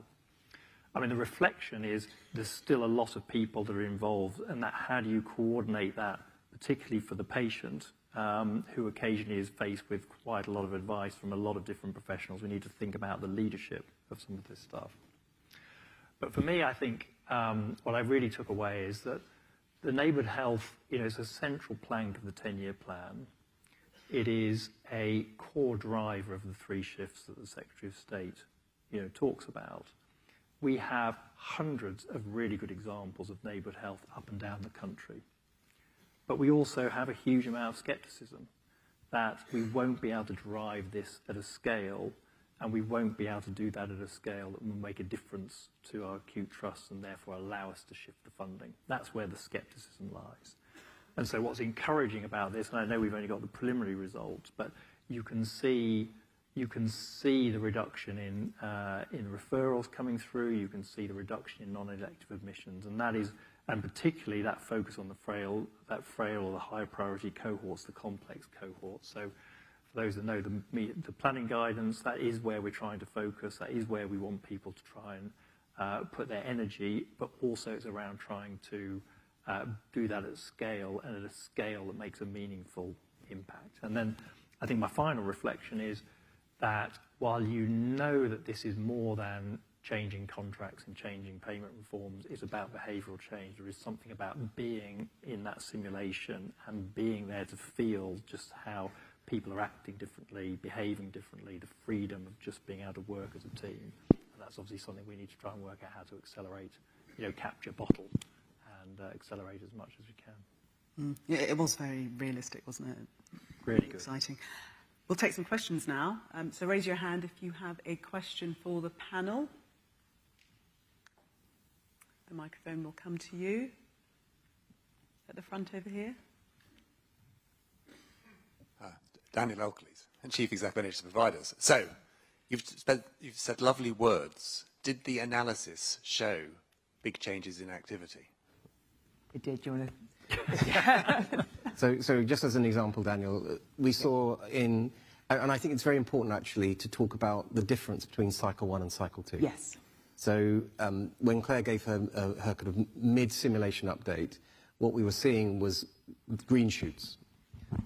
I mean, the reflection is there's still a lot of people that are involved, and that how do you coordinate that, particularly for the patient, who occasionally is faced with quite a lot of advice from a lot of different professionals. We need to think about the leadership of some of this stuff. But for me, I think what I really took away is that the neighbourhood health, is a central plank of the 10-year plan. It is a core driver of the 3 shifts that the Secretary of State, talks about. We have hundreds of really good examples of neighbourhood health up and down the country. But we also have a huge amount of scepticism that we won't be able to drive this at a scale, and we won't be able to do that at a scale that will make a difference to our acute trusts and therefore allow us to shift the funding. That's where the scepticism lies. And so what's encouraging about this, and I know we've only got the preliminary results, but you can see the reduction in referrals coming through. You can see the reduction in non-elective admissions, and that is, and particularly that focus on the frail or the high priority cohorts, the complex cohorts. So for those that know the planning guidance, that is where we're trying to focus. That is where we want people to try and put their energy, but also it's around trying to do that at scale, and at a scale that makes a meaningful impact. And then I think my final reflection is that while you know that this is more than changing contracts and changing payment reforms, it's about behavioural change. There is something about being in that simulation and being there to feel just how people are acting differently, behaving differently, the freedom of just being able to work as a team. And that's obviously something we need to try and work out how to accelerate, capture, bottle, and accelerate as much as we can. Yeah, it was very realistic, wasn't it? Really good. Exciting. We'll take some questions now. So raise your hand if you have a question for the panel. The microphone will come to you at the front over here. Daniel Oakley's and Chief Executive of NHS Providers. So, you've said lovely words. Did the analysis show big changes in activity? It did. Do you want to? So just as an example, Daniel, we saw in, and I think it's very important actually to talk about the difference between cycle 1 and cycle 2. Yes. So when Claire gave her kind of mid-simulation update, what we were seeing was green shoots.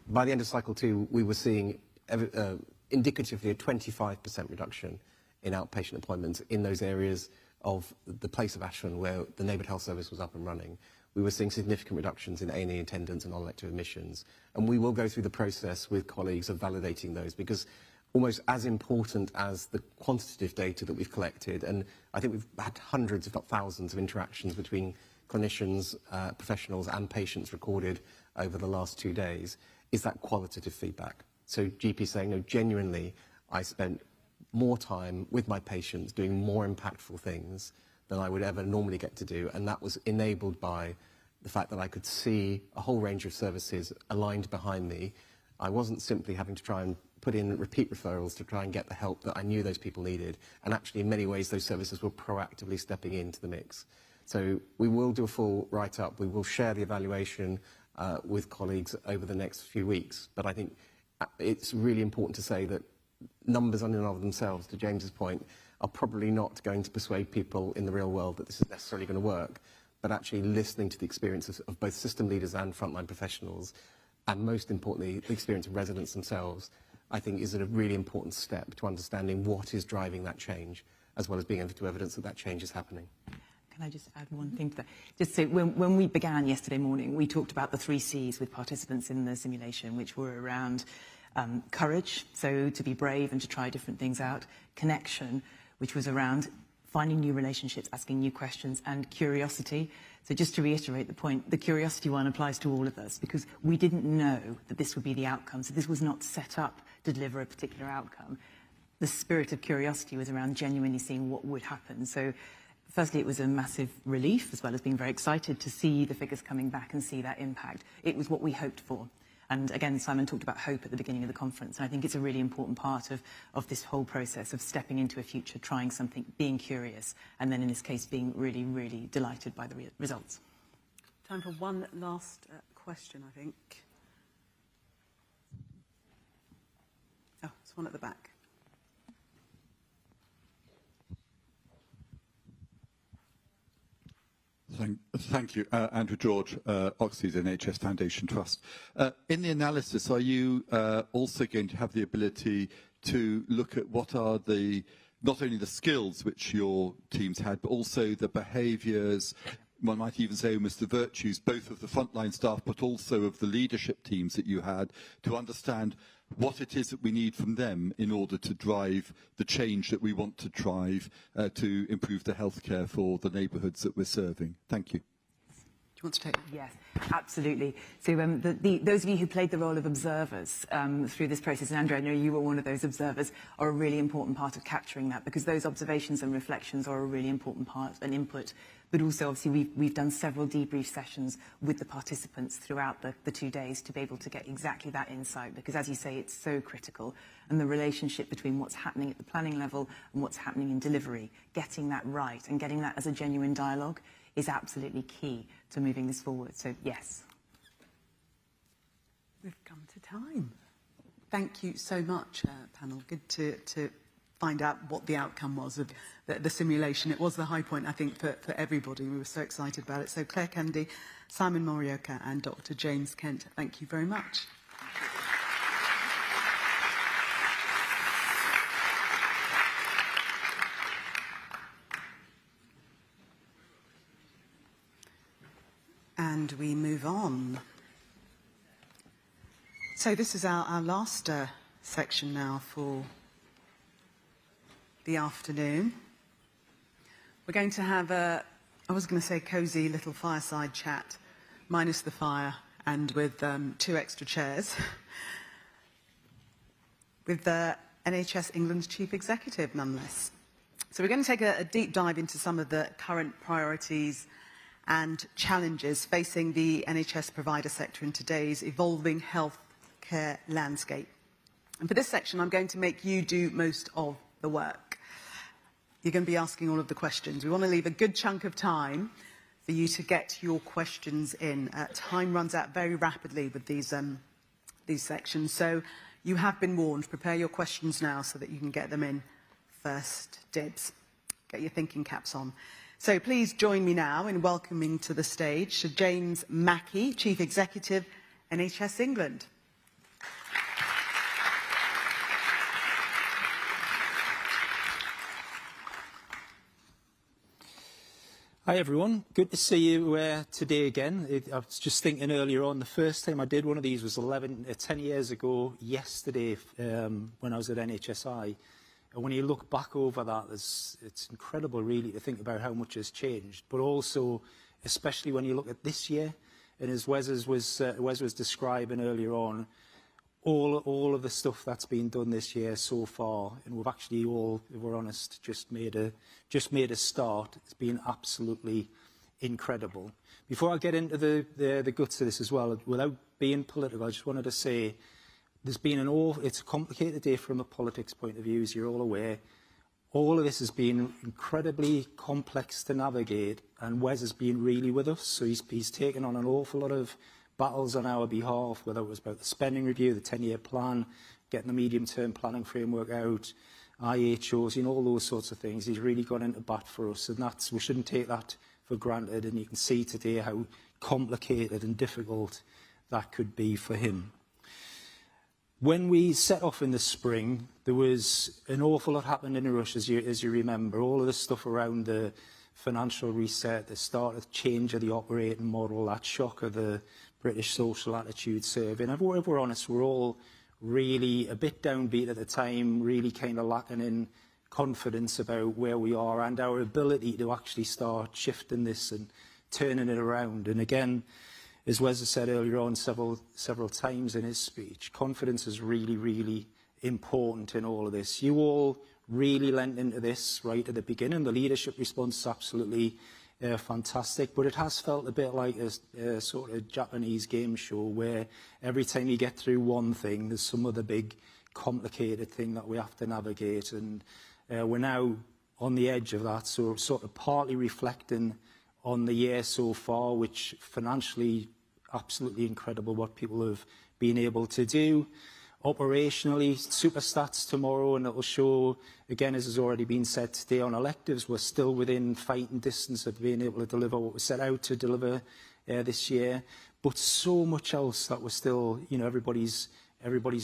By the end of cycle 2, we were seeing indicatively a 25% reduction in outpatient appointments in those areas of the place of Ashland where the neighbourhood health service was up and running. We were seeing significant reductions in A&E attendance and non-elective admissions. And we will go through the process with colleagues of validating those, because almost as important as the quantitative data that we've collected, and I think we've had hundreds, if not thousands, of interactions between clinicians, professionals and patients recorded over the last 2 days, is that qualitative feedback. So GP saying, no, genuinely, I spent more time with my patients doing more impactful things than I would ever normally get to do, and that was enabled by the fact that I could see a whole range of services aligned behind me. I wasn't simply having to try and put in repeat referrals to try and get the help that I knew those people needed, and actually in many ways those services were proactively stepping into the mix. So we will do a full write-up. We will share the evaluation with colleagues over the next few weeks, but I think it's really important to say that numbers in and of themselves, to James's point, are probably not going to persuade people in the real world that this is necessarily going to work, but actually listening to the experiences of both system leaders and frontline professionals, and most importantly, the experience of residents themselves, I think is a really important step to understanding what is driving that change, as well as being able to evidence that that change is happening. Can I just add one thing to that? Just so when we began yesterday morning, we talked about the 3 C's with participants in the simulation, which were around courage, so to be brave and to try different things out, connection, which was around finding new relationships, asking new questions, and curiosity. So just to reiterate the point, the curiosity one applies to all of us, because we didn't know that this would be the outcome. So this was not set up to deliver a particular outcome. The spirit of curiosity was around genuinely seeing what would happen. So firstly, it was a massive relief, as well as being very excited to see the figures coming back and see that impact. It was what we hoped for. And again, Simon talked about hope at the beginning of the conference. And I think it's a really important part of this whole process of stepping into a future, trying something, being curious, and then in this case, being really, really delighted by the results. Time for one last question, I think. Oh, there's one at the back. Thank you. Andrew George, Oxley's NHS Foundation Trust. In the analysis, are you also going to have the ability to look at what are not only the skills which your teams had, but also the behaviours, one might even say almost the virtues, both of the frontline staff, but also of the leadership teams that you had, to understand what it is that we need from them in order to drive the change that we want to drive to improve the healthcare for the neighbourhoods that we're serving? Thank you. Do you want to take? Yes, absolutely. So those of you who played the role of observers through this process, and Andrew, I know you were one of those observers, are a really important part of capturing that, because those observations and reflections are a really important part and input. But also, obviously, we've done several debrief sessions with the participants throughout the 2 days to be able to get exactly that insight, because, as you say, it's so critical. And the relationship between what's happening at the planning level and what's happening in delivery, getting that right and getting that as a genuine dialogue is absolutely key to moving this forward. So, yes. We've come to time. Thank you so much, panel. Good to find out what the outcome was of the simulation. It was the high point, I think, for everybody. We were so excited about it. So Claire Kennedy, Simon Morioka and Dr. James Kent, thank you very much. And we move on. So this is our last section now for the afternoon. We're going to have I was going to say cosy little fireside chat, minus the fire and with 2 extra chairs, with NHS England's Chief Executive, nonetheless. So we're going to take a deep dive into some of the current priorities and challenges facing the NHS provider sector in today's evolving healthcare landscape. And for this section, I'm going to make you do most of the work. You're going to be asking all of the questions. We want to leave a good chunk of time for you to get your questions in. Time runs out very rapidly with these sections, so you have been warned. Prepare your questions now so that you can get them in first dibs. Get your thinking caps on. So please join me now in welcoming to the stage Sir James Mackey, Chief Executive, NHS England. Hi everyone, good to see you today again. I was just thinking earlier on, the first time I did one of these was 10 years ago yesterday when I was at NHSI. And when you look back over that, it's incredible really to think about how much has changed. But also, especially when you look at this year, and as Wes was describing earlier on, all of the stuff that's been done this year so far, and we've actually all, if we're honest, just made a start. It's been absolutely incredible. Before I get into the guts of this as well, without being political, I just wanted to say there's been it's a complicated day from a politics point of view, as you're all aware. All of this has been incredibly complex to navigate, and Wes has been really with us, so he's taken on an awful lot of battles on our behalf, whether it was about the spending review, the 10-year plan, getting the medium-term planning framework out, IHOs, all those sorts of things. He's really gone into bat for us, and we shouldn't take that for granted, and you can see today how complicated and difficult that could be for him. When we set off in the spring, there was an awful lot happened in a rush, as you remember. All of the stuff around the financial reset, the start of change of the operating model, that shock of the British Social Attitude Survey. And if we're honest, we're all really a bit downbeat at the time, really kind of lacking in confidence about where we are and our ability to actually start shifting this and turning it around. And again, as Wes has said earlier on several times in his speech, confidence is really, really important in all of this. You all really lent into this right at the beginning. The leadership response is absolutely fantastic, but it has felt a bit like a sort of Japanese game show where every time you get through one thing, there's some other big complicated thing that we have to navigate. And we're now on the edge of that, so sort of partly reflecting on the year so far, which financially absolutely incredible what people have been able to do. Operationally, super stats tomorrow, and it will show, again, as has already been said today, on electives, we're still within fighting distance of being able to deliver what we set out to deliver this year. But so much else that we're still, everybody's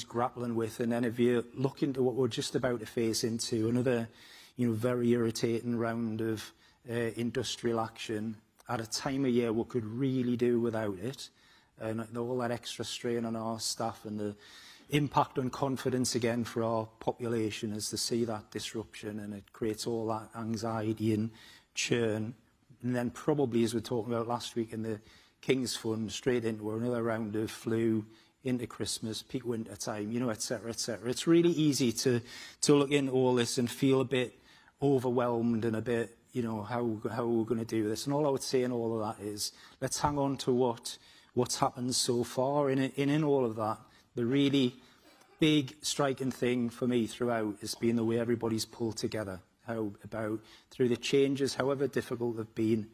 grappling with. And then if you look into what we're just about to face into, another, very irritating round of industrial action at a time of year we could really do without it, and all that extra strain on our staff and the impact on confidence again for our population as to see that disruption, and it creates all that anxiety and churn. And then probably, as we were talking about last week in the King's Fund straight into another round of flu, into Christmas, peak winter time, you know, etc., etc. It's really easy to look into all this and feel a bit overwhelmed and a bit, you know, how we're going to do this. And all I would say in all of that is, let's hang on to what's happened so far. And in all of that, the really big striking thing for me throughout has been the way everybody's pulled together. How about through the changes, however difficult they've been,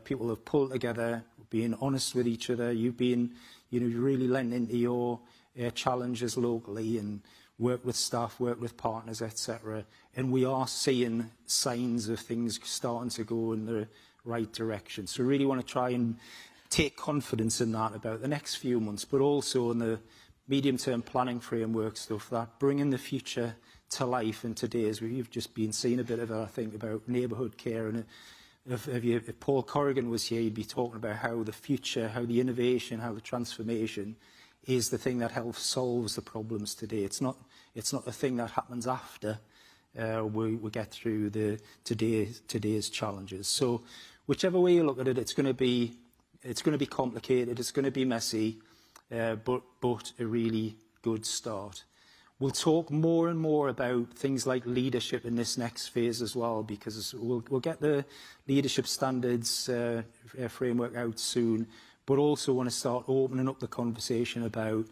people have pulled together, being honest with each other. You've been, you know, really lent into your challenges locally and work with staff, work with partners, etc. And we are seeing signs of things starting to go in the right direction. So really want to try and take confidence in that about the next few months, but also in the medium-term planning framework stuff, that bringing the future to life in today's. We've just been seeing a bit of it, I think, about neighbourhood care. And if Paul Corrigan was here, he'd be talking about how the future, how the innovation, how the transformation is the thing that helps solves the problems today. It's not the thing that happens after we get through today's challenges. So whichever way you look at it, it's going to be complicated, it's going to be messy, but a really good start. We'll talk more and more about things like leadership in this next phase as well, because we'll get the leadership standards framework out soon, but also want to start opening up the conversation about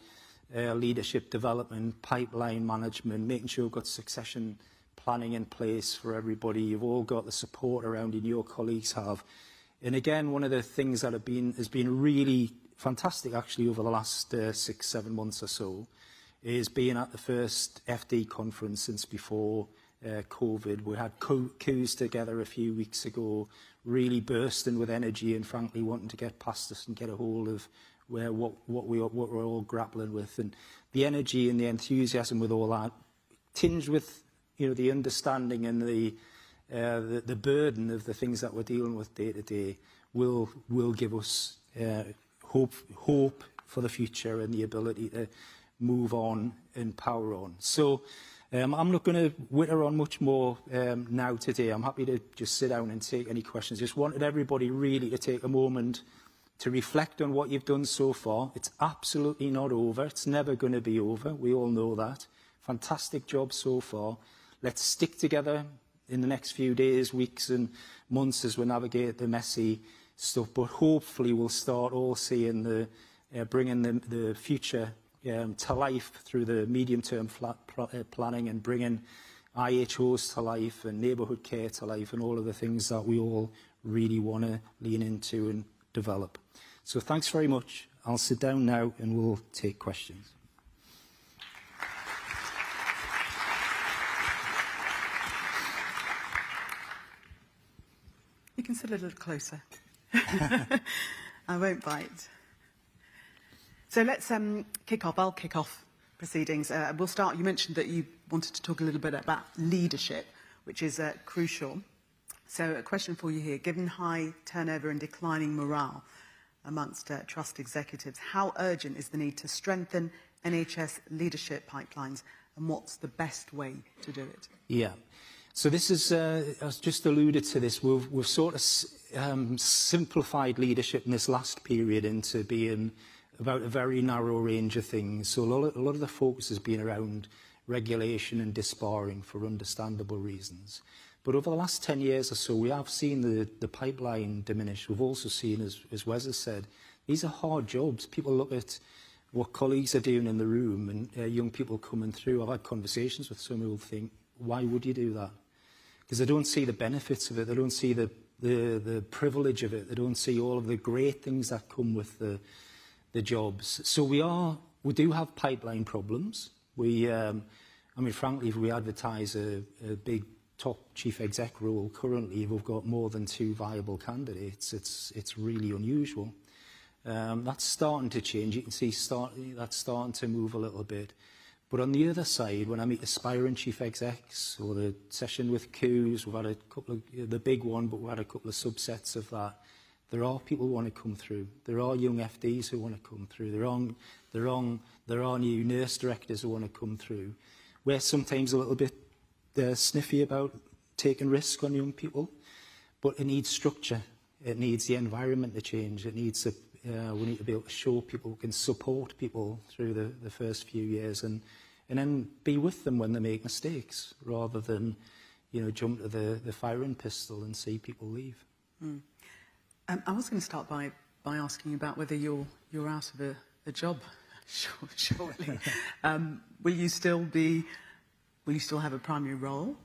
leadership development, pipeline management, making sure we've got succession planning in place for everybody. You've all got the support around you, your colleagues have. And again, one of the things that has been really fantastic actually over the last 6-7 months or so is being at the first FD conference since before COVID. We had Qs together a few weeks ago, really bursting with energy and frankly wanting to get past this and get a hold of what we're all grappling with. And the energy and the enthusiasm with all that, tinged with, you know, the understanding and the burden of the things that we're dealing with day to day, will give us hope for the future and the ability to move on and power on. So I'm not going to witter on much more now today. I'm happy to just sit down and take any questions. Just wanted everybody really to take a moment to reflect on what you've done so far. It's absolutely not over. It's never going to be over. We all know that. Fantastic job so far. Let's stick together in the next few days, weeks and months as we navigate the messy stuff. But hopefully we'll start all seeing bringing the future to life through the medium-term planning and bringing IHOs to life and neighbourhood care to life and all of the things that we all really want to lean into and develop. So thanks very much. I'll sit down now and we'll take questions. You can sit a little closer. I won't bite. So let's kick off. I'll kick off proceedings. We'll start. You mentioned that you wanted to talk a little bit about leadership, which is crucial. So a question for you here. Given high turnover and declining morale amongst trust executives, how urgent is the need to strengthen NHS leadership pipelines, and what's the best way to do it? Yeah. So this is, as just alluded to this, we've sort of simplified leadership in this last period into being about a very narrow range of things. So a lot of the focus has been around regulation and disbarring for understandable reasons. But over the last 10 years or so, we have seen the pipeline diminish. We've also seen, as Wes has said, these are hard jobs. People look at what colleagues are doing in the room and young people coming through. I've had conversations with some who will think, why would you do that? Because they don't see the benefits of it. They don't see the privilege of it. They don't see all of the great things that come with the jobs. So we do have pipeline problems. I mean, frankly, if we advertise a big top chief exec role currently, we've got more than 2 viable candidates. It's really unusual. That's starting to change. You can see that's starting to move a little bit. But on the other side, when I meet aspiring chief execs or the session with Qs, we've had a couple of, the big one, but we've had a couple of subsets of that. There are people who want to come through. There are young FDs who want to come through. There are new nurse directors who want to come through. We're sometimes a little bit sniffy about taking risk on young people, but it needs structure. It needs the environment to change. It needs We need to be able to show people, we can support people through the first few years, and then be with them when they make mistakes, rather than, you know, jump to the firing pistol and see people leave. Mm. I was going to start by asking about whether you're out of a job shortly. Will you still have a primary role?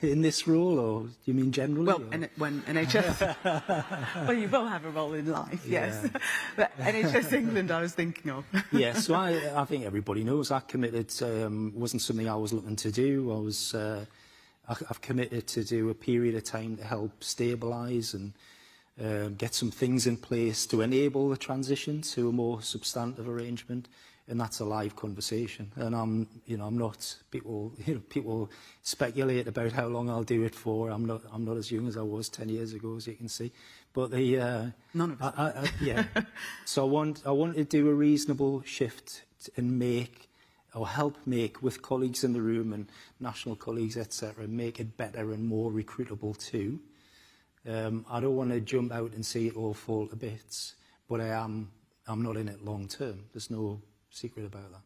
In this role, or do you mean generally? Well, when NHS... well, you will have a role in life, yes. Yeah. But NHS England I was thinking of. Yeah, so I think everybody knows I committed. Wasn't something I was looking to do. I've committed to do a period of time to help stabilise and get some things in place to enable the transition to a more substantive arrangement. And that's a live conversation. And I'm not, people speculate about how long I'll do it for. I'm not as young as I was 10 years ago, as you can see. But none of us. Yeah. So I want to do a reasonable shift and help make, with colleagues in the room and national colleagues, etc., make it better and more recruitable too. I don't want to jump out and see it all fall to bits, but I'm not in it long term. There's no secret about that.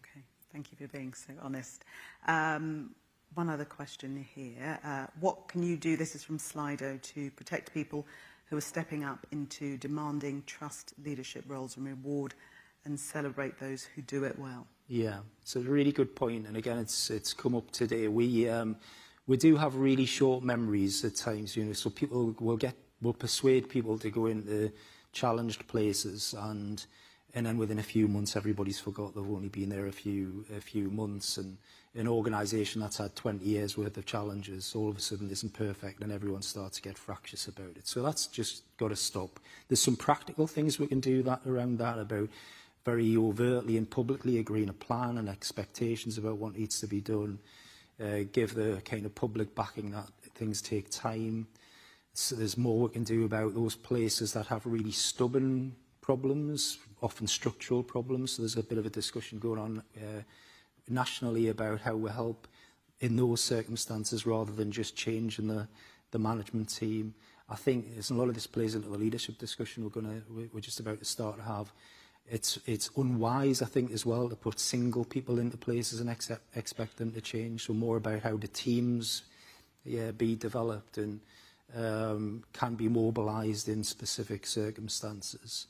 Okay, thank you for being so honest. One other question here. What can you do, this is from Slido, to protect people who are stepping up into demanding trust leadership roles and reward and celebrate those who do it well? Yeah, it's a really good point, and again, it's come up today. We do have really short memories at times, you know, so people will persuade people to go into challenged places, and then within a few months, everybody's forgot they've only been there a few months, and an organisation that's had 20 years worth of challenges all of a sudden isn't perfect, and everyone starts to get fractious about it. So that's just got to stop. There's some practical things we can do around that, about very overtly and publicly agreeing a plan and expectations about what needs to be done. Give the kind of public backing that things take time. So there's more we can do about those places that have really stubborn problems, often structural problems. So there's a bit of a discussion going on nationally about how we help in those circumstances rather than just changing the management team. I think a lot of this plays into the leadership discussion we're just about to start to have. It's unwise, I think, as well, to put single people into places and expect them to change. So more about how the teams be developed and can be mobilised in specific circumstances.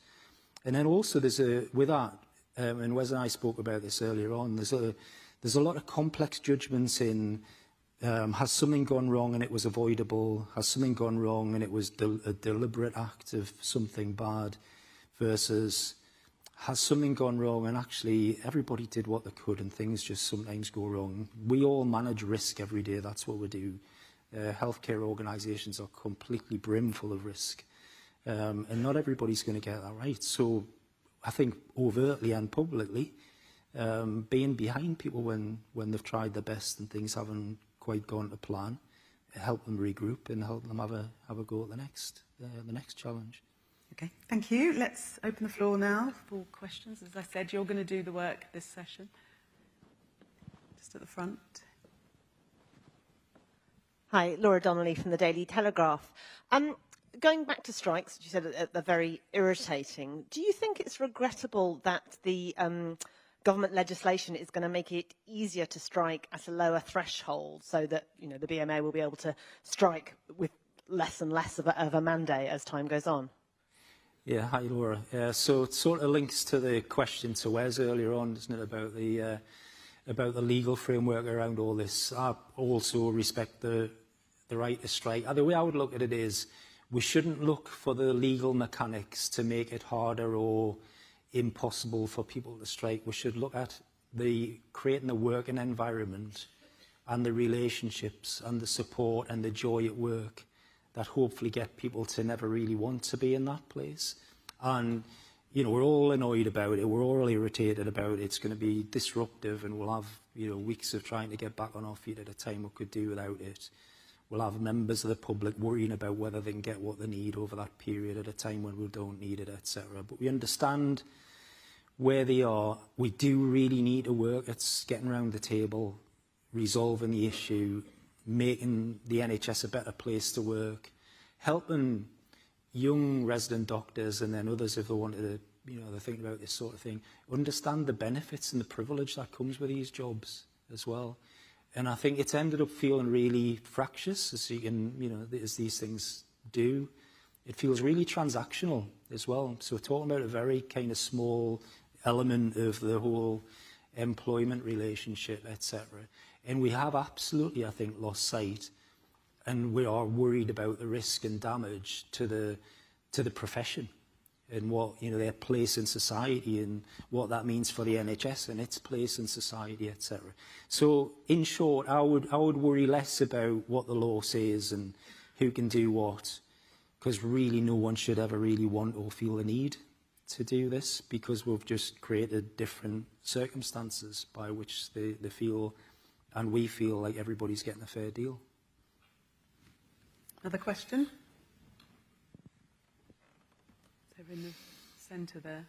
And then also with that, and Wes and I spoke about this earlier on, there's a lot of complex judgments in, has something gone wrong and it was avoidable? Has something gone wrong and it was a deliberate act of something bad? Versus, has something gone wrong and actually everybody did what they could and things just sometimes go wrong? We all manage risk every day, that's what we do. Healthcare organisations are completely brimful of risk. And not everybody's going to get that right. So I think overtly and publicly, being behind people when they've tried their best and things haven't quite gone to plan, help them regroup and help them have a go at the next challenge. Okay, thank you. Let's open the floor now for questions. As I said, you're going to do the work this session. Just at the front. Hi, Laura Donnelly from the Daily Telegraph. Going back to strikes, which you said are very irritating, do you think it's regrettable that the government legislation is going to make it easier to strike at a lower threshold, so that, you know, the BMA will be able to strike with less and less of a mandate as time goes on? Yeah, hi Laura. So it sort of links to the question to Wes earlier on, doesn't it, about the legal framework around all this. I also respect the right to strike. The way I would look at it is, we shouldn't look for the legal mechanics to make it harder or impossible for people to strike. We should look at creating a working environment and the relationships and the support and the joy at work that hopefully get people to never really want to be in that place. And, you know, we're all annoyed about it. We're all irritated about it. It's going to be disruptive, and we'll have, you know, weeks of trying to get back on our feet at a time we could do without it. We'll have members of the public worrying about whether they can get what they need over that period at a time when we don't need it, etc. But we understand where they are. We do really need to work at getting around the table, resolving the issue, making the NHS a better place to work, helping, young resident doctors and then others, if they wanted to, you know, they're thinking about this sort of thing, understand the benefits and the privilege that comes with these jobs as well. And I think it's ended up feeling really fractious, as you can, you know, as these things do. It feels really transactional as well. So we're talking about a very kind of small element of the whole employment relationship, etc. And we have absolutely, I think, lost sight, and we are worried about the risk and damage to the profession and what, you know, their place in society and what that means for the NHS and its place in society, etc. So, in short, I would worry less about what the law says and who can do what, because really no one should ever really want or feel the need to do this, because we've just created different circumstances by which they feel and we feel like everybody's getting a fair deal. Another question? Over in the centre there.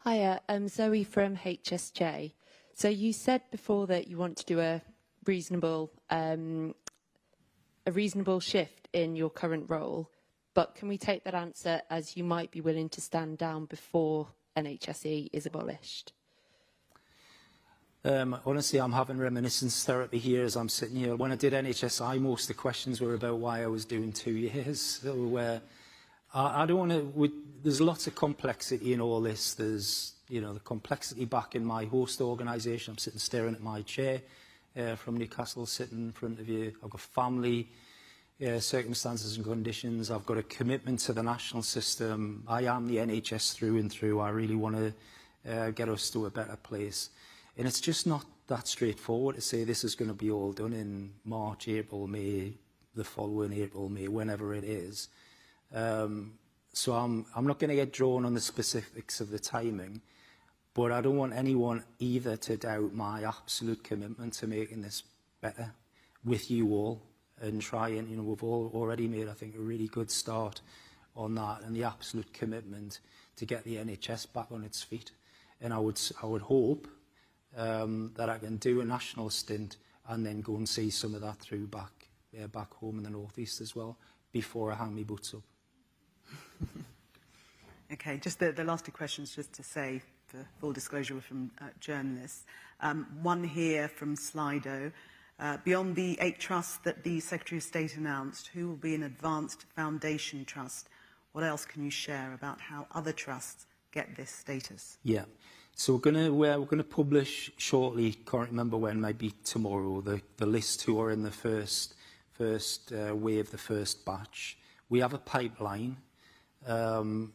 Hiya, I'm Zoe from HSJ. So you said before that you want to do a reasonable shift in your current role, but can we take that answer as you might be willing to stand down before NHSE is abolished? Honestly, I'm having reminiscence therapy here as I'm sitting here. When I did NHSI, most of the questions were about why I was doing 2 years. So I don't want to. There's lots of complexity in all this. There's, you know, the complexity back in my host organisation. I'm sitting staring at my chair from Newcastle, sitting in front of you. I've got family circumstances and conditions. I've got a commitment to the national system. I am the NHS through and through. I really want to get us to a better place. And it's just not that straightforward to say this is going to be all done in March, April, May, the following April, May, whenever it is. So I'm not going to get drawn on the specifics of the timing, but I don't want anyone either to doubt my absolute commitment to making this better with you all and try and, you know, we've all already made, I think, a really good start on that and the absolute commitment to get the NHS back on its feet. And I would hope that I can do a national stint and then go and see some of that through back home in the northeast as well before I hang my boots up. Okay, just the last two questions, just to say, for full disclosure, were from journalists. One here from Slido. Beyond the 8 trusts that the Secretary of State announced, who will be an advanced foundation trust? What else can you share about how other trusts get this status? Yeah. So we're gonna publish shortly, can't remember when, maybe tomorrow, the list who are in the first wave, the first batch. We have a pipeline. And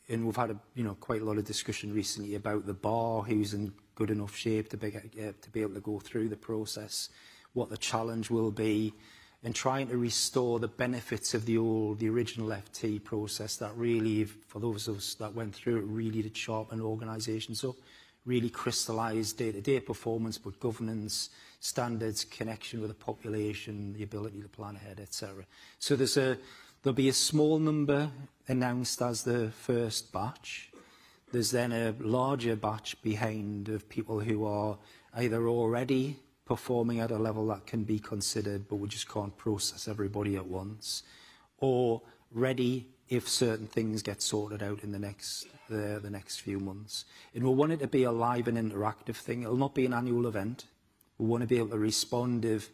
we've had quite a lot of discussion recently about the bar, who's in good enough shape to be able to go through the process, what the challenge will be, and trying to restore the benefits of the original FT process that really, for those of us that went through it, really did sharpen organisations up, really crystallise day-to-day performance, but governance, standards, connection with the population, the ability to plan ahead, etc. So there'll be a small number announced as the first batch. There's then a larger batch behind of people who are either already performing at a level that can be considered, but we just can't process everybody at once, or ready if certain things get sorted out in the next few months. And we want it to be a live and interactive thing. It'll not be an annual event. We want to be able to respond if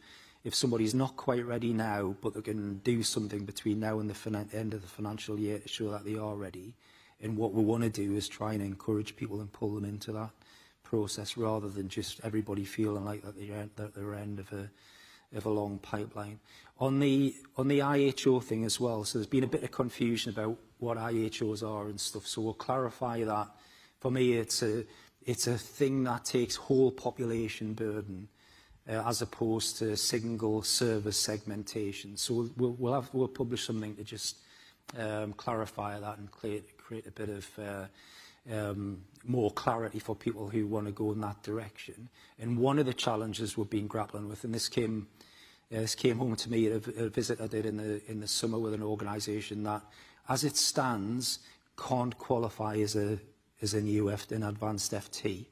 somebody's not quite ready now, but they can do something between now and the end of the financial year to show that they are ready. And what we want to do is try and encourage people and pull them into that process rather than just everybody feeling like that they're end of a long pipeline. On the IHO thing as well, so there's been a bit of confusion about what IHOs are and stuff, so we'll clarify that. For me, it's a thing that takes whole population burden as opposed to single service segmentation. So we'll publish something to just clarify that and create a bit of more clarity for people who want to go in that direction. And one of the challenges we've been grappling with, and this came home to me at a visit I did in the summer with an organisation that, as it stands, can't qualify as an advanced FT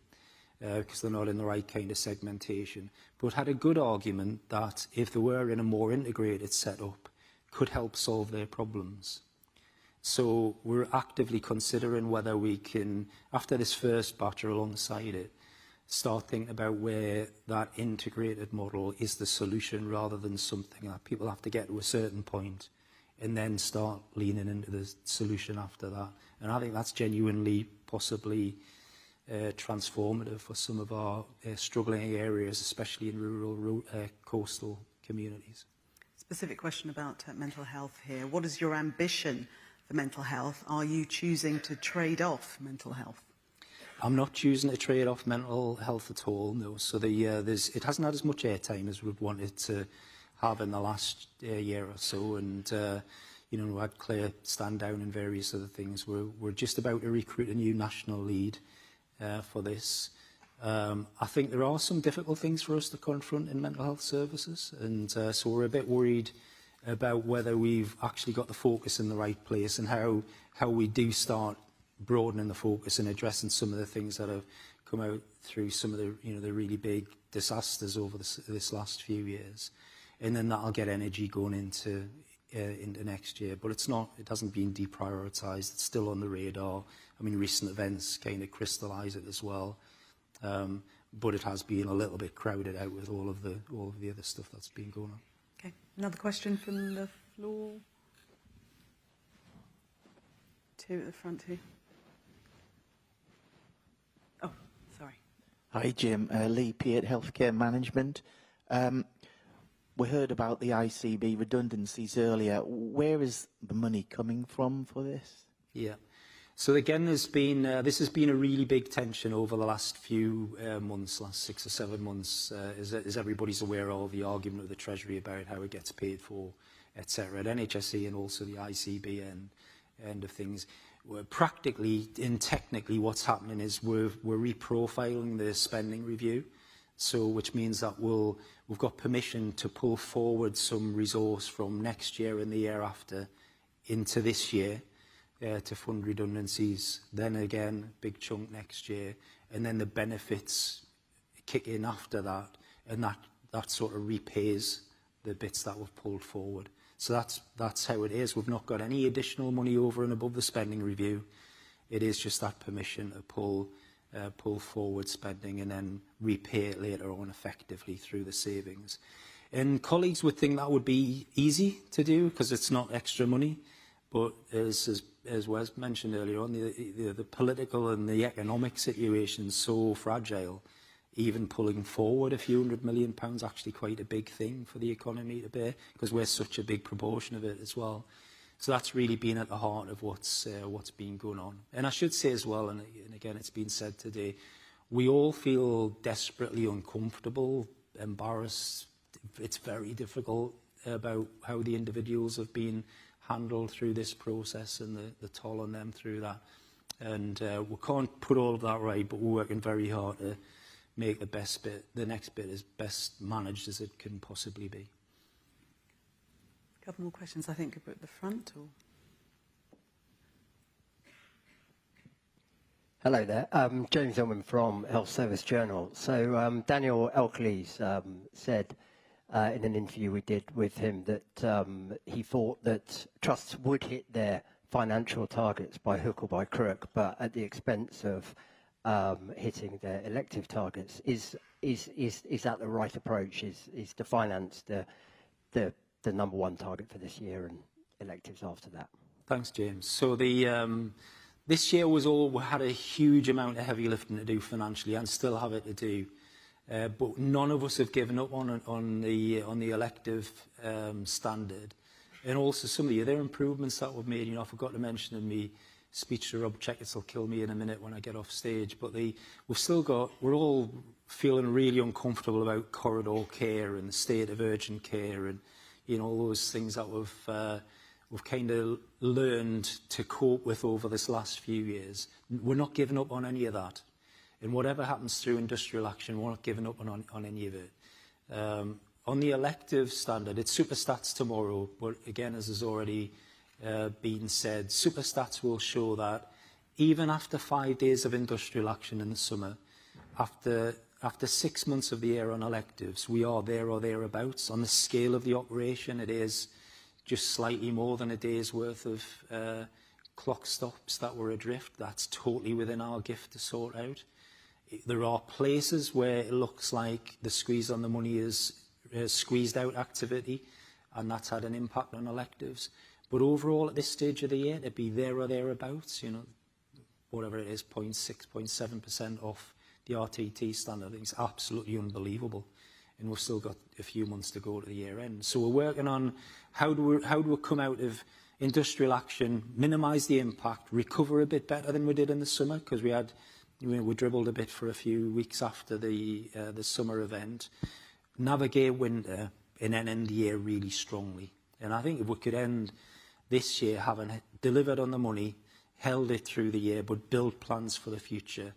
because they're not in the right kind of segmentation, but had a good argument that if they were in a more integrated setup, could help solve their problems. So we're actively considering whether we can, after this first batch or alongside it, start thinking about where that integrated model is the solution rather than something that people have to get to a certain point and then start leaning into the solution after that. And I think that's genuinely possibly transformative for some of our struggling areas, especially in rural coastal communities. Specific question about mental health here. What is your ambition for mental health? Are you choosing to trade off mental health? I'm not choosing to trade off mental health at all, no. So it hasn't had as much airtime as we'd wanted to have in the last year or so. And, you know, we had Claire stand down and various other things. We're just about to recruit a new national lead for this. I think there are some difficult things for us to confront in mental health services. And so we're a bit worried about whether we've actually got the focus in the right place and how we do start broadening the focus and addressing some of the things that have come out through some of the, you know, the really big disasters over this last few years. And then that'll get energy going into next year. But it's not, it hasn't been deprioritised. It's still on the radar. I mean, recent events kind of crystallise it as well. But it has been a little bit crowded out with all of the other stuff that's been going on. Okay, another question from the floor. Two at the front here. Oh, sorry. Hi, Jim. Lee Peart, Healthcare Management. We heard about the ICB redundancies earlier. Where is the money coming from for this? Yeah. So again, this has been a really big tension over the last few months, last 6 or 7 months, as everybody's aware of the argument of the Treasury about how it gets paid for, etc. At NHSE and also the ICB end of things. Practically and technically, what's happening is we're reprofiling the spending review, so which means that we've got permission to pull forward some resource from next year and the year after into this year. To fund redundancies, then again, big chunk next year, and then the benefits kick in after that, and that sort of repays the bits that we've pulled forward. So that's how it is. We've not got any additional money over and above the spending review. It is just that permission to pull forward spending and then repay it later on effectively through the savings. And colleagues would think that would be easy to do because it's not extra money, but as Wes mentioned earlier on, the political and the economic situation is so fragile. Even pulling forward a few £100 million actually quite a big thing for the economy to bear, because we're such a big proportion of it as well. So that's really been at the heart of what's been going on. And I should say as well, and again it's been said today, we all feel desperately uncomfortable, embarrassed. It's very difficult about how the individuals have been handled through this process and the toll on them through that. And we can't put all of that right, but we're working very hard to make the next bit as best managed as it can possibly be. A couple more questions, I think, at the front. Or... Hello there. James Elman from Health Service Journal. So Daniel Elkley's said in an interview we did with him that he thought that trusts would hit their financial targets by hook or by crook, but at the expense of hitting their elective targets. Is that the right approach? Is to finance the number one target for this year and electives after that? Thanks, James. So this year we had a huge amount of heavy lifting to do financially and still have it to do. But none of us have given up on the elective standard, and also some of the other improvements that we've made. You know, I forgot to mention in my speech to Rob Checketts will kill me in a minute when I get off stage. But we're all feeling really uncomfortable about corridor care and the state of urgent care, and you know, all those things that we've kind of learned to cope with over this last few years. We're not giving up on any of that. And whatever happens through industrial action, we're not giving up on any of it. On the elective standard, it's Superstats tomorrow, but again, as has already been said, Superstats will show that even after 5 days of industrial action in the summer, after 6 months of the year on electives, we are there or thereabouts. On the scale of the operation, it is just slightly more than a day's worth of clock stops that were adrift. That's totally within our gift to sort out. There are places where it looks like the squeeze on the money is squeezed out activity, and that's had an impact on electives. But overall, at this stage of the year, to be there or thereabouts, you know, whatever it is, 0.6%, 0.7% off the RTT standard, I think it's absolutely unbelievable. And we've still got a few months to go to the year end. So we're working on how do we come out of industrial action, minimise the impact, recover a bit better than we did in the summer, because we dribbled a bit for a few weeks after the summer event, navigate winter, and then end the year really strongly. And I think if we could end this year having delivered on the money, held it through the year, but build plans for the future,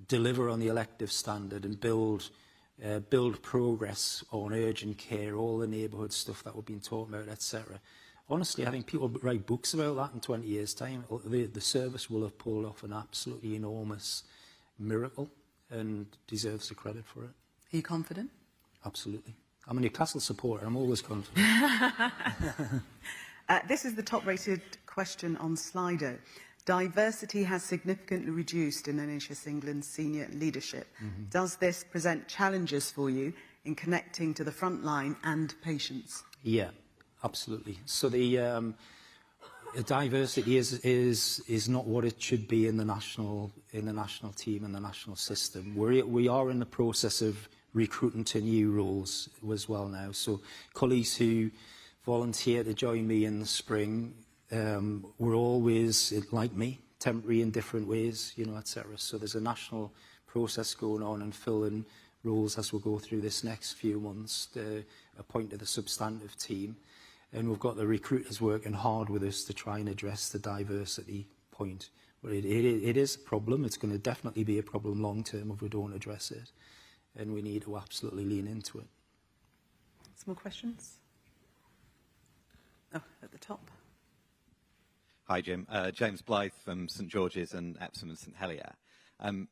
deliver on the elective standard, and build progress on urgent care, all the neighbourhood stuff that we've been talking about, etc. Honestly, I think people write books about that in 20 years' time. The service will have pulled off an absolutely enormous miracle and deserves the credit for it. Are you confident? Absolutely. I'm a Newcastle supporter. I'm always confident. This is the top-rated question on Slido. Diversity has significantly reduced in NHS England's senior leadership. Does this present challenges for you in connecting to the front line and patients? Yeah, absolutely. So the diversity is not what it should be in the national team and the national system. We are in the process of recruiting to new roles as well now. So colleagues who volunteer to join me in the spring were always, like me, temporary in different ways, you know, etc. So there's a national process going on and filling roles as we go through this next few months to appoint to the substantive team. And we've got the recruiters working hard with us to try and address the diversity point. But it is a problem. It's going to definitely be a problem long term if we don't address it. And we need to absolutely lean into it. Some more questions? Oh, at the top. Hi, Jim. James Blythe from St George's and Epsom and St Helier.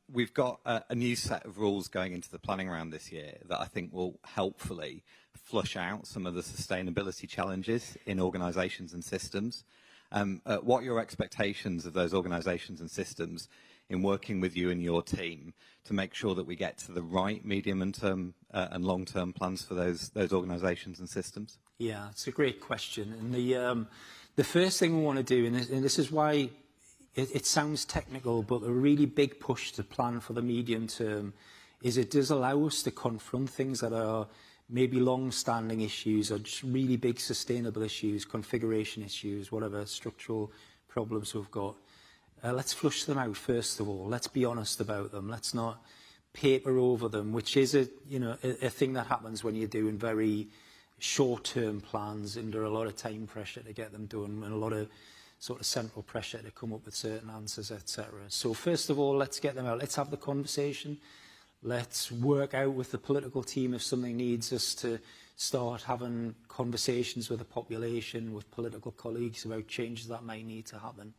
We've got a new set of rules going into the planning round this year that I think will helpfully flush out some of the sustainability challenges in organisations and systems. What are your expectations of those organisations and systems in working with you and your team to make sure that we get to the right medium and term and long-term plans for those organisations and systems? Yeah, it's a great question. And the first thing we want to do, and this is why it sounds technical, but a really big push to plan for the medium term is it does allow us to confront things that are maybe long-standing issues or just really big sustainable issues, configuration issues, whatever structural problems we've got. Let's flush them out first of all. Let's be honest about them. Let's not paper over them, which is a thing that happens when you're doing very short-term plans under a lot of time pressure to get them done and a lot of sort of central pressure to come up with certain answers, etc. So first of all, let's get them out. Let's have the conversation. Let's work out with the political team if something needs us to start having conversations with the population, with political colleagues about changes that might need to happen.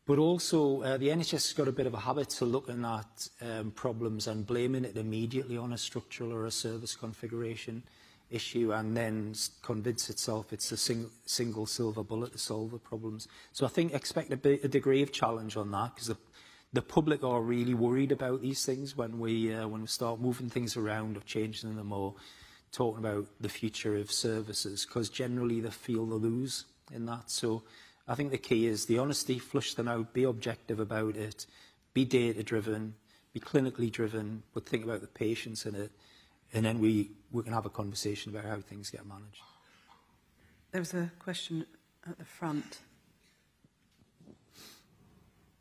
But also, the NHS has got a bit of a habit to looking at problems and blaming it immediately on a structural or a service configuration issue and then convince itself it's a single silver bullet to solve the problems. So I think expect a degree of challenge on that because the public are really worried about these things when we start moving things around or changing them or talking about the future of services because generally they feel the lose in that. So I think the key is the honesty, flush them out, be objective about it, be data-driven, be clinically driven, but think about the patients in it, and then we can have a conversation about how things get managed. There was a question at the front.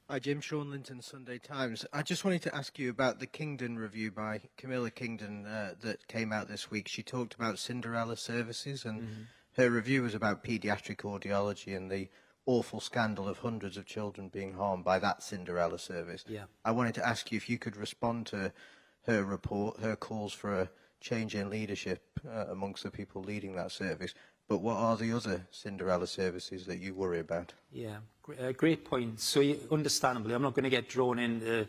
Hi, Jim. Sean Linton, Sunday Times. I just wanted to ask you about the Kingdon review by Camilla Kingdon that came out this week. She talked about Cinderella services, and her review was about paediatric audiology and the awful scandal of hundreds of children being harmed by that Cinderella service. Yeah. I wanted to ask you if you could respond to her report, her calls for a change in leadership amongst the people leading that service. But what are the other Cinderella services that you worry about? Yeah, great point. So understandably, I'm not going to get drawn into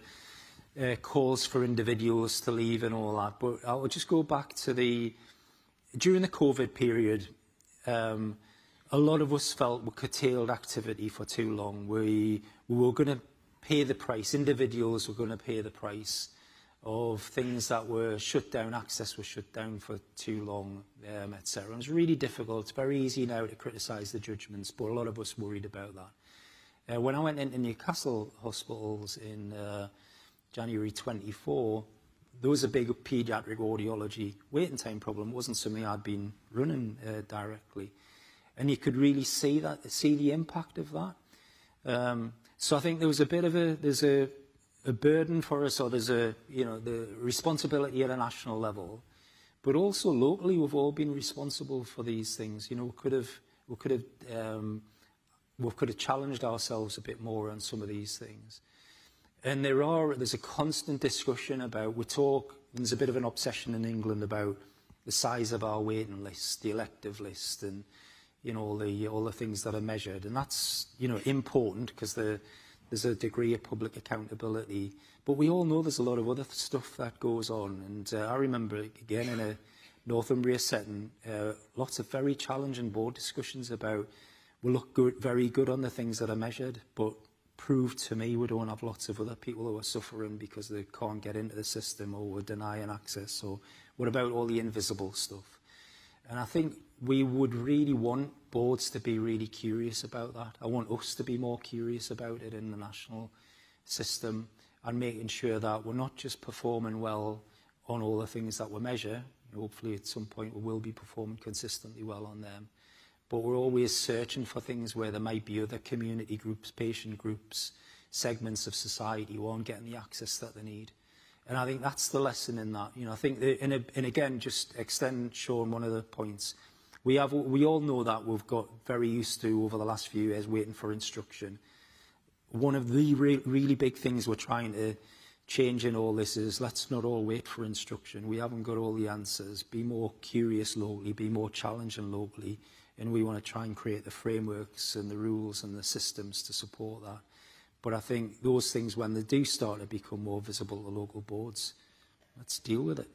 calls for individuals to leave and all that, but I'll just go back to during the COVID period, a lot of us felt we curtailed activity for too long. We were going to pay the price. Individuals were going to pay the price of things that were shut down. Access was shut down for too long, etc. It was really difficult. It's very easy now to criticise the judgments, but a lot of us worried about that. When I went into Newcastle hospitals in January 24, there was a big paediatric audiology waiting time problem. It wasn't something I'd been running directly. And you could really see the impact of that. So I think there was a bit of a burden for us, or there's the responsibility at a national level, but also locally we've all been responsible for these things. We could have challenged ourselves a bit more on some of these things. And there's a constant discussion about, there's a bit of an obsession in England about the size of our waiting list, the elective list, and all the things that are measured. And that's important because there's a degree of public accountability. But we all know there's a lot of other stuff that goes on. And I remember, again, in a Northumbria setting, lots of very challenging board discussions about, we look very good on the things that are measured, but prove to me we don't have lots of other people who are suffering because they can't get into the system, or we're denying access, or what about all the invisible stuff? And I think we would really want boards to be really curious about that. I want us to be more curious about it in the national system, and making sure that we're not just performing well on all the things that we measure. Hopefully at some point we will be performing consistently well on them. But we're always searching for things where there might be other community groups, patient groups, segments of society who aren't getting the access that they need. And I think that's the lesson in that. I think, and again, just extend, Sean, one of the points. We all know that we've got very used to, over the last few years, waiting for instruction. One of the really big things we're trying to change in all this is, let's not all wait for instruction. We haven't got all the answers. Be more curious locally, be more challenging locally. And we want to try and create the frameworks and the rules and the systems to support that. But I think those things, when they do start to become more visible to local boards, let's deal with it.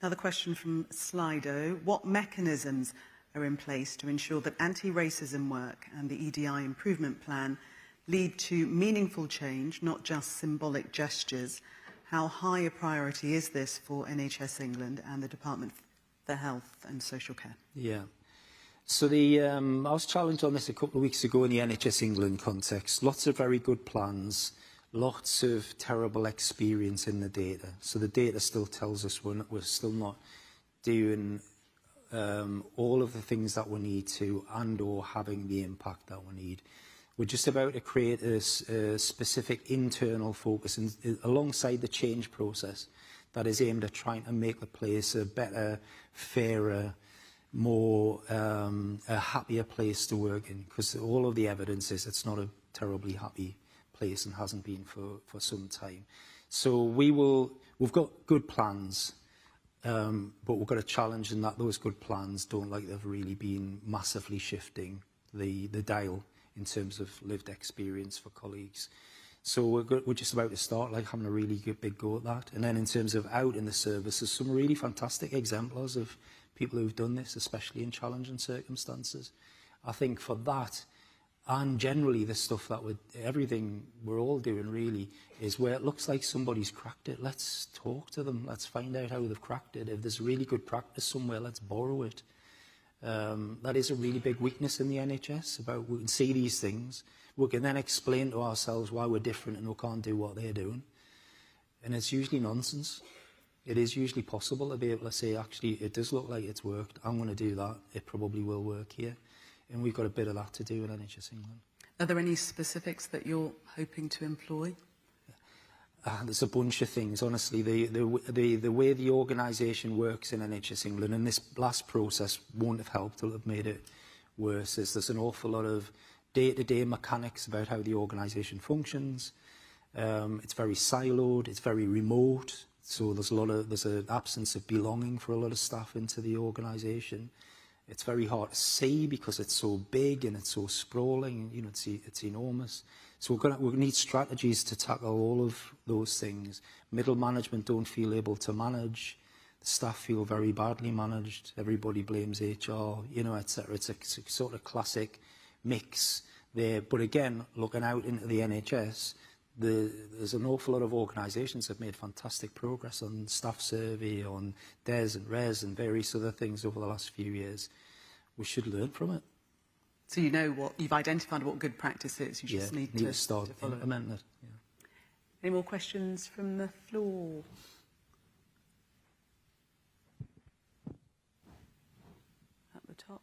Another question from Slido. What mechanisms are in place to ensure that anti-racism work and the EDI improvement plan lead to meaningful change, not just symbolic gestures? How high a priority is this for NHS England and the Department for Health and Social Care? Yeah. So I was challenged on this a couple of weeks ago in the NHS England context. Lots of very good plans, lots of terrible experience in the data. So the data still tells us we're still not doing all of the things that we need to, and or having the impact that we need. We're just about to create a specific internal focus alongside the change process that is aimed at trying to make the place a better, fairer, more a happier place to work in, because all of the evidence is it's not a terribly happy place and hasn't been for some time. So we've got good plans, but we've got a challenge in that those good plans don't like they've really been massively shifting the dial in terms of lived experience for colleagues. So we're just about to start having a really big go at that. And then in terms of out in the service, there's some really fantastic exemplars of people who've done this, especially in challenging circumstances. I think for that, and generally the stuff that everything we're all doing really, is where it looks like somebody's cracked it. Let's talk to them. Let's find out how they've cracked it. If there's really good practice somewhere, let's borrow it. That is a really big weakness in the NHS. We can see these things. We can then explain to ourselves why we're different and we can't do what they're doing. And it's usually nonsense. It is usually possible to be able to say, actually, it does look like it's worked. I'm going to do that. It probably will work here. And we've got a bit of that to do in NHS England. Are there any specifics that you're hoping to employ? There's a bunch of things, honestly. The way the organisation works in NHS England, and this last process won't have helped, it'll have made it worse, is there's an awful lot of day-to-day mechanics about how the organisation functions. It's very siloed, it's very remote, so there's an absence of belonging for a lot of staff into the organisation. It's very hard to see because it's so big and it's so sprawling, it's enormous. So we need strategies to tackle all of those things. Middle management don't feel able to manage. staff feel very badly managed. Everybody blames HR, you know, etc. It's a sort of classic mix there. But again, looking out into the NHS, there's an awful lot of organisations that have made fantastic progress on staff survey, on DES and RES and various other things over the last few years. We should learn from it. So you know what, you've identified what good practice is, you just need to start to follow implementing it. Yeah. Any more questions from the floor? At the top.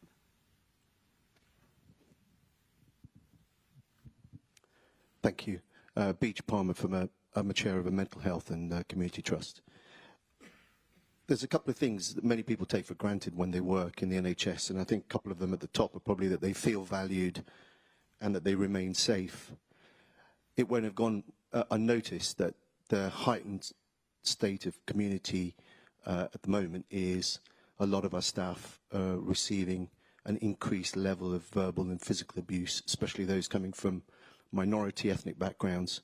Thank you. Beach Palmer I'm a chair of a mental health and community trust. There's a couple of things that many people take for granted when they work in the NHS, and I think a couple of them at the top are probably that they feel valued and that they remain safe. It won't have gone unnoticed that the heightened state of community at the moment is a lot of our staff receiving an increased level of verbal and physical abuse, especially those coming from minority ethnic backgrounds.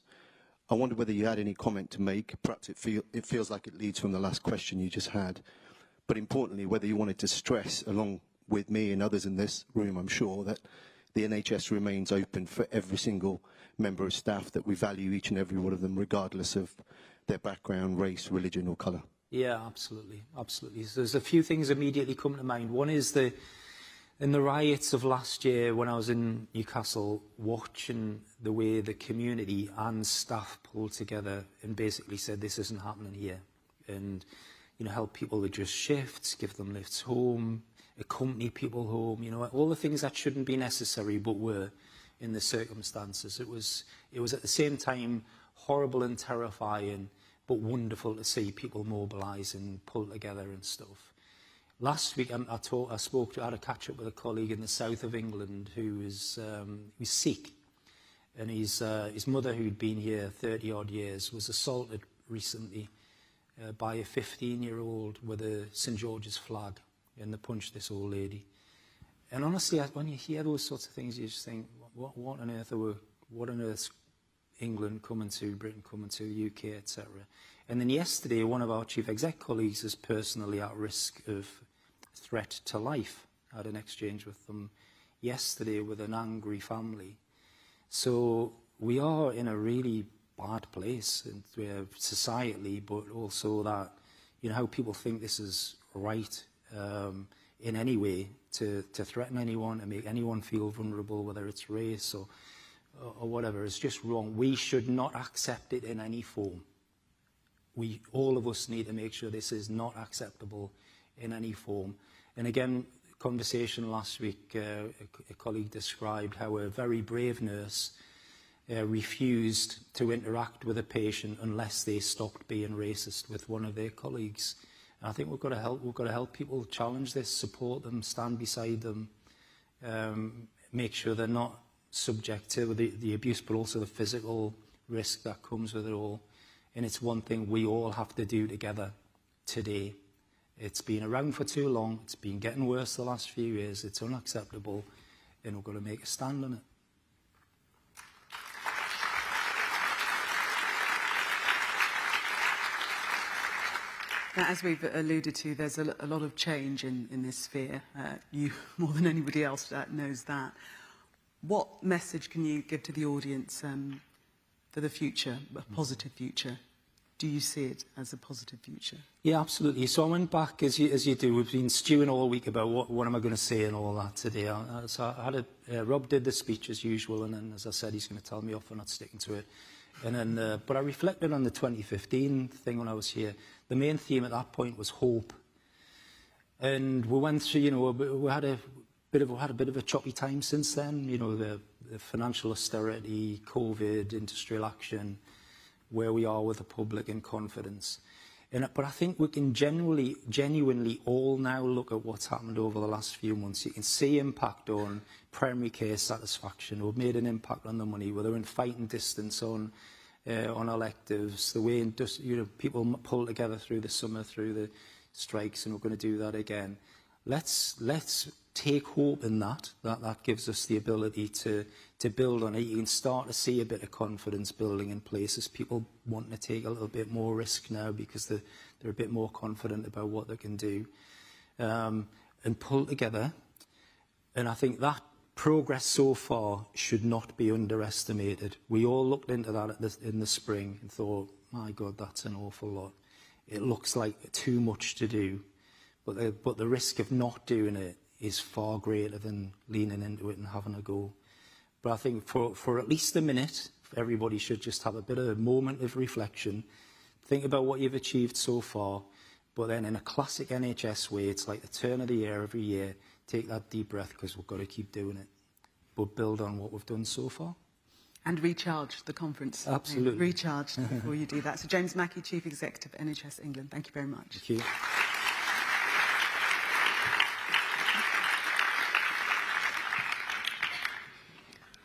I wonder whether you had any comment to make. Perhaps it feels like it leads from the last question you just had. But importantly, whether you wanted to stress, along with me and others in this room, I'm sure, that the NHS remains open for every single member of staff, that we value each and every one of them, regardless of their background, race, religion or colour. Yeah, absolutely, absolutely. So there's a few things immediately come to mind. One is in the riots of last year, when I was in Newcastle, watching the way the community and staff pulled together and basically said, this isn't happening here. And, you know, help people adjust shifts, give them lifts home, accompany people home, you know, all the things that shouldn't be necessary but were in the circumstances. It was at the same time horrible and terrifying, but wonderful to see people mobilise and pull together and stuff. Last week, I had a catch-up with a colleague in the south of England who was Sikh, and his mother, who'd been here 30-odd years, was assaulted recently by a 15-year-old with a St George's flag, and they punched this old lady. And honestly, when you hear those sorts of things, you just think, what on earth England coming to, Britain coming to, the UK, etc. And then yesterday, one of our chief exec colleagues is personally at risk of threat to life. I had an exchange with them yesterday with an angry family. So we are in a really bad place societally, but also that, you know, how people think this is right in any way to threaten anyone and make anyone feel vulnerable, whether it's race or whatever, is just wrong. We should not accept it in any form. All of us need to make sure this is not acceptable in any form. And again, conversation last week, a colleague described how a very brave nurse refused to interact with a patient unless they stopped being racist with one of their colleagues. And I think we've got to help people challenge this, support them, stand beside them, make sure they're not subject to the abuse, but also the physical risk that comes with it all. And it's one thing we all have to do together today. It's been around for too long. It's been getting worse the last few years. It's unacceptable, and we've got to make a stand on it. Now, as we've alluded to, there's a lot of change in this sphere. You, more than anybody else, knows that. What message can you give to the audience for the future, a positive future? Do you see it as a positive future? Yeah, absolutely. So I went back, as you do. We've been stewing all week about what am I going to say and all that today. So I had Rob did the speech as usual, and then, as I said, he's going to tell me off for not sticking to it. And then, but I reflected on the 2015 thing when I was here. The main theme at that point was hope, and we went through. You know, we had a bit of a choppy time since then. You know, the financial austerity, COVID, industrial action, where we are with the public and confidence. But I think we can genuinely all now look at what's happened over the last few months. You can see impact on primary care satisfaction. We've made an impact on the money. We're in fighting distance on electives. The way people pull together through the summer, through the strikes, and we're going to do that again. Let's take hope in that gives us the ability to build on it. You can start to see a bit of confidence building in places, people wanting to take a little bit more risk now because they're a bit more confident about what they can do, and pull together. And I think that progress so far should not be underestimated. We all looked into that in the spring and thought, my God, that's an awful lot. It looks like too much to do, but the risk of not doing it is far greater than leaning into it and having a go. But I think for at least a minute, everybody should just have a bit of a moment of reflection, think about what you've achieved so far, but then in a classic NHS way, it's like the turn of the year every year, take that deep breath because we've got to keep doing it, but build on what we've done so far. And recharge the conference. Absolutely. Recharge before you do that. So James Mackey, Chief Executive, NHS England, thank you very much. Thank you.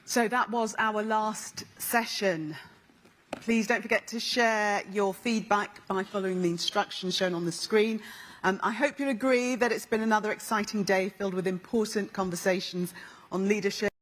So that was our last session. Please don't forget to share your feedback by following the instructions shown on the screen. I hope you'll agree that it's been another exciting day filled with important conversations on leadership.